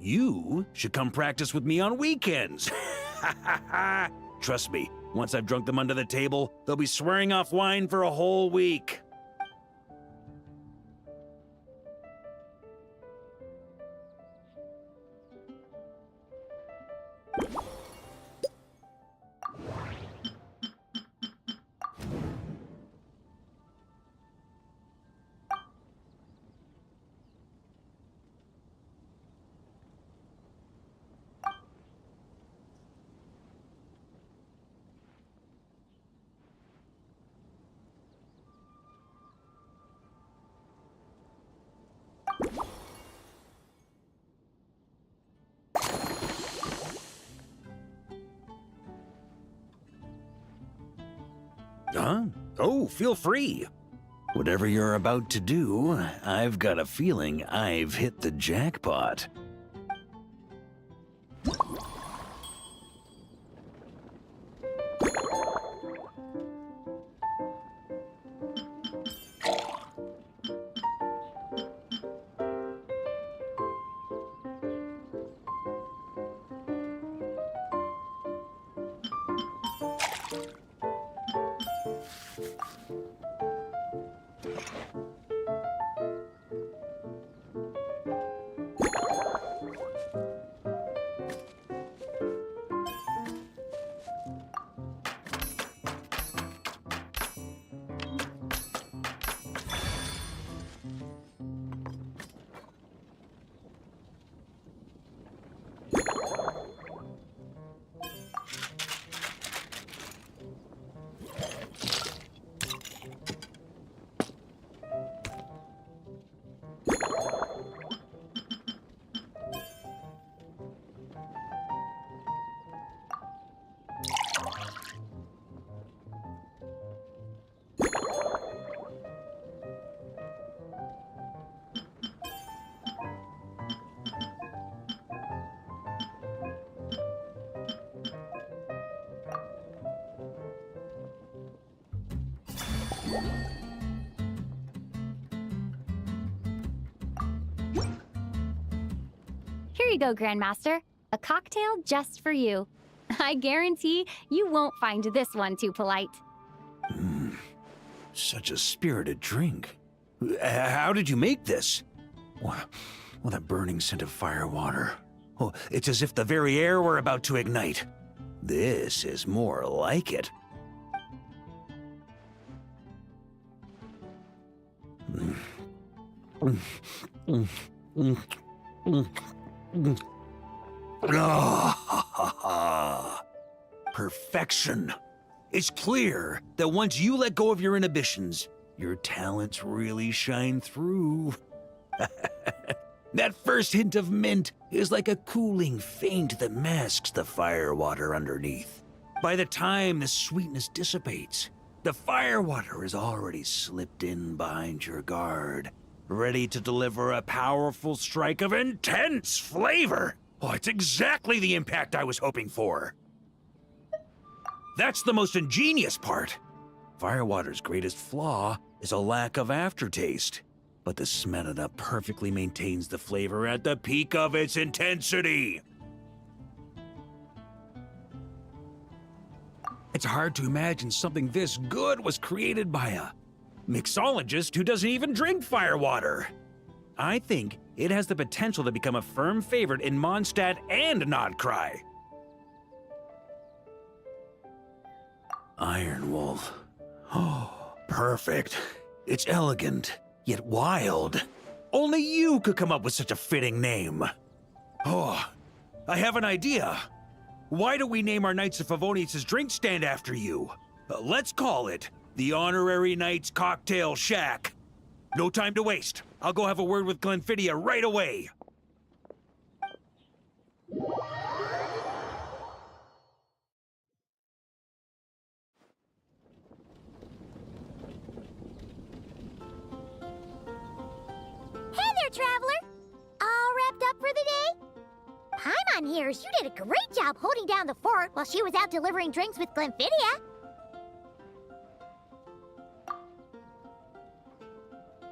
Speaker 17: You should come practice with me on weekends. Trust me, once I've drunk them under the table, they'll be swearing off wine for a whole week. Oh, feel free. Whatever you're about to do, I've got a feeling I've hit the jackpot.
Speaker 13: Here you go, Grandmaster. A cocktail just for you. I guarantee you won't find this one too polite.
Speaker 17: Such a spirited drink. How did you make this? Well, that burning scent of firewater. Oh, it's as if the very air were about to ignite. This is more like it. Perfection. It's clear that once you let go of your inhibitions, your talents really shine through. That first hint of mint is like a cooling feint that masks the firewater underneath. By the time the sweetness dissipates, the firewater is already slipped in behind your guard, ready to deliver a powerful strike of intense flavor. Oh, it's exactly the impact I was hoping for. That's the most ingenious part. Firewater's greatest flaw is a lack of aftertaste, but the Smetana perfectly maintains the flavor at the peak of its intensity. It's hard to imagine something this good was created by a mixologist who doesn't even drink firewater. I think it has the potential to become a firm favorite in Mondstadt and Nodcry. Iron Wolf. Oh, perfect. It's elegant, yet wild. Only you could come up with such a fitting name. Oh, I have an idea. Why don't we name our Knights of Favonius' drink stand after you? Let's call it the Honorary Knights Cocktail Shack. No time to waste. I'll go have a word with Glenfiddia right away.
Speaker 2: Hey there, Traveler! All wrapped up for the day? Paimon hears you did a great job holding down the fort while she was out delivering drinks with Glenfiddia.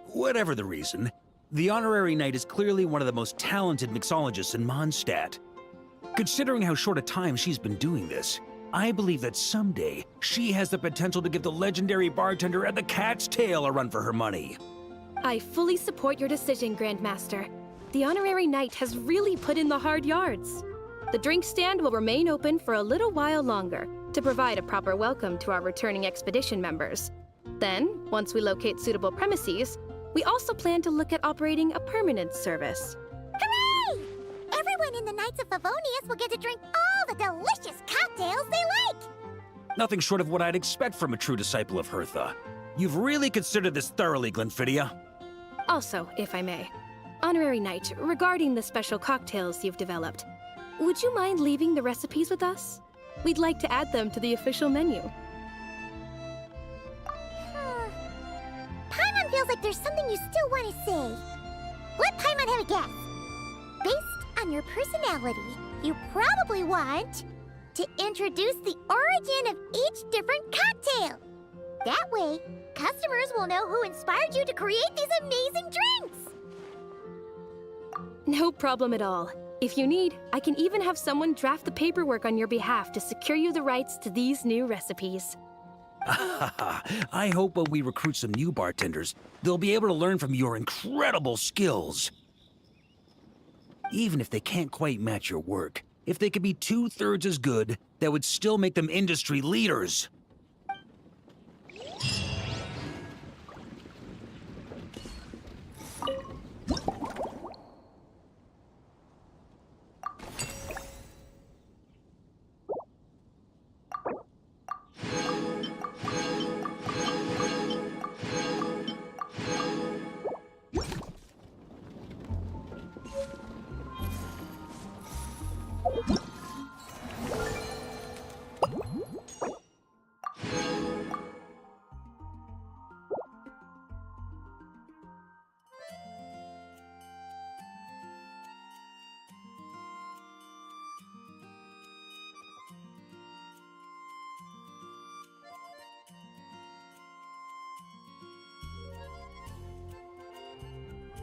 Speaker 17: Whatever the reason, the Honorary Knight is clearly one of the most talented mixologists in Mondstadt. Considering how short a time she's been doing this, I believe that someday she has the potential to give the legendary bartender at the Cat's Tail a run for her money.
Speaker 3: I fully support your decision, Grandmaster. The Honorary Knight has really put in the hard yards. The drink stand will remain open for a little while longer to provide a proper welcome to our returning expedition members. Then, once we locate suitable premises, we also plan to look at operating a permanent service.
Speaker 2: Hooray! Everyone in the Knights of Favonius will get to drink all the delicious cocktails they like!
Speaker 17: Nothing short of what I'd expect from a true disciple of Hertha. You've really considered this thoroughly, Glenfiddia.
Speaker 3: Also, if I may, Honorary Knight, regarding the special cocktails you've developed, would you mind leaving the recipes with us? We'd like to add them to the official menu.
Speaker 2: Paimon but there's something you still want to say. Let Paimon have a guess. Based on your personality, you probably want to introduce the origin of each different cocktail. That way, customers will know who inspired you to create these amazing drinks.
Speaker 3: No problem at all. If you need, I can even have someone draft the paperwork on your behalf to secure you the rights to these new recipes.
Speaker 17: I hope when we recruit some new bartenders, they'll be able to learn from your incredible skills. Even if they can't quite match your work, if they could be 2/3 as good, that would still make them industry leaders.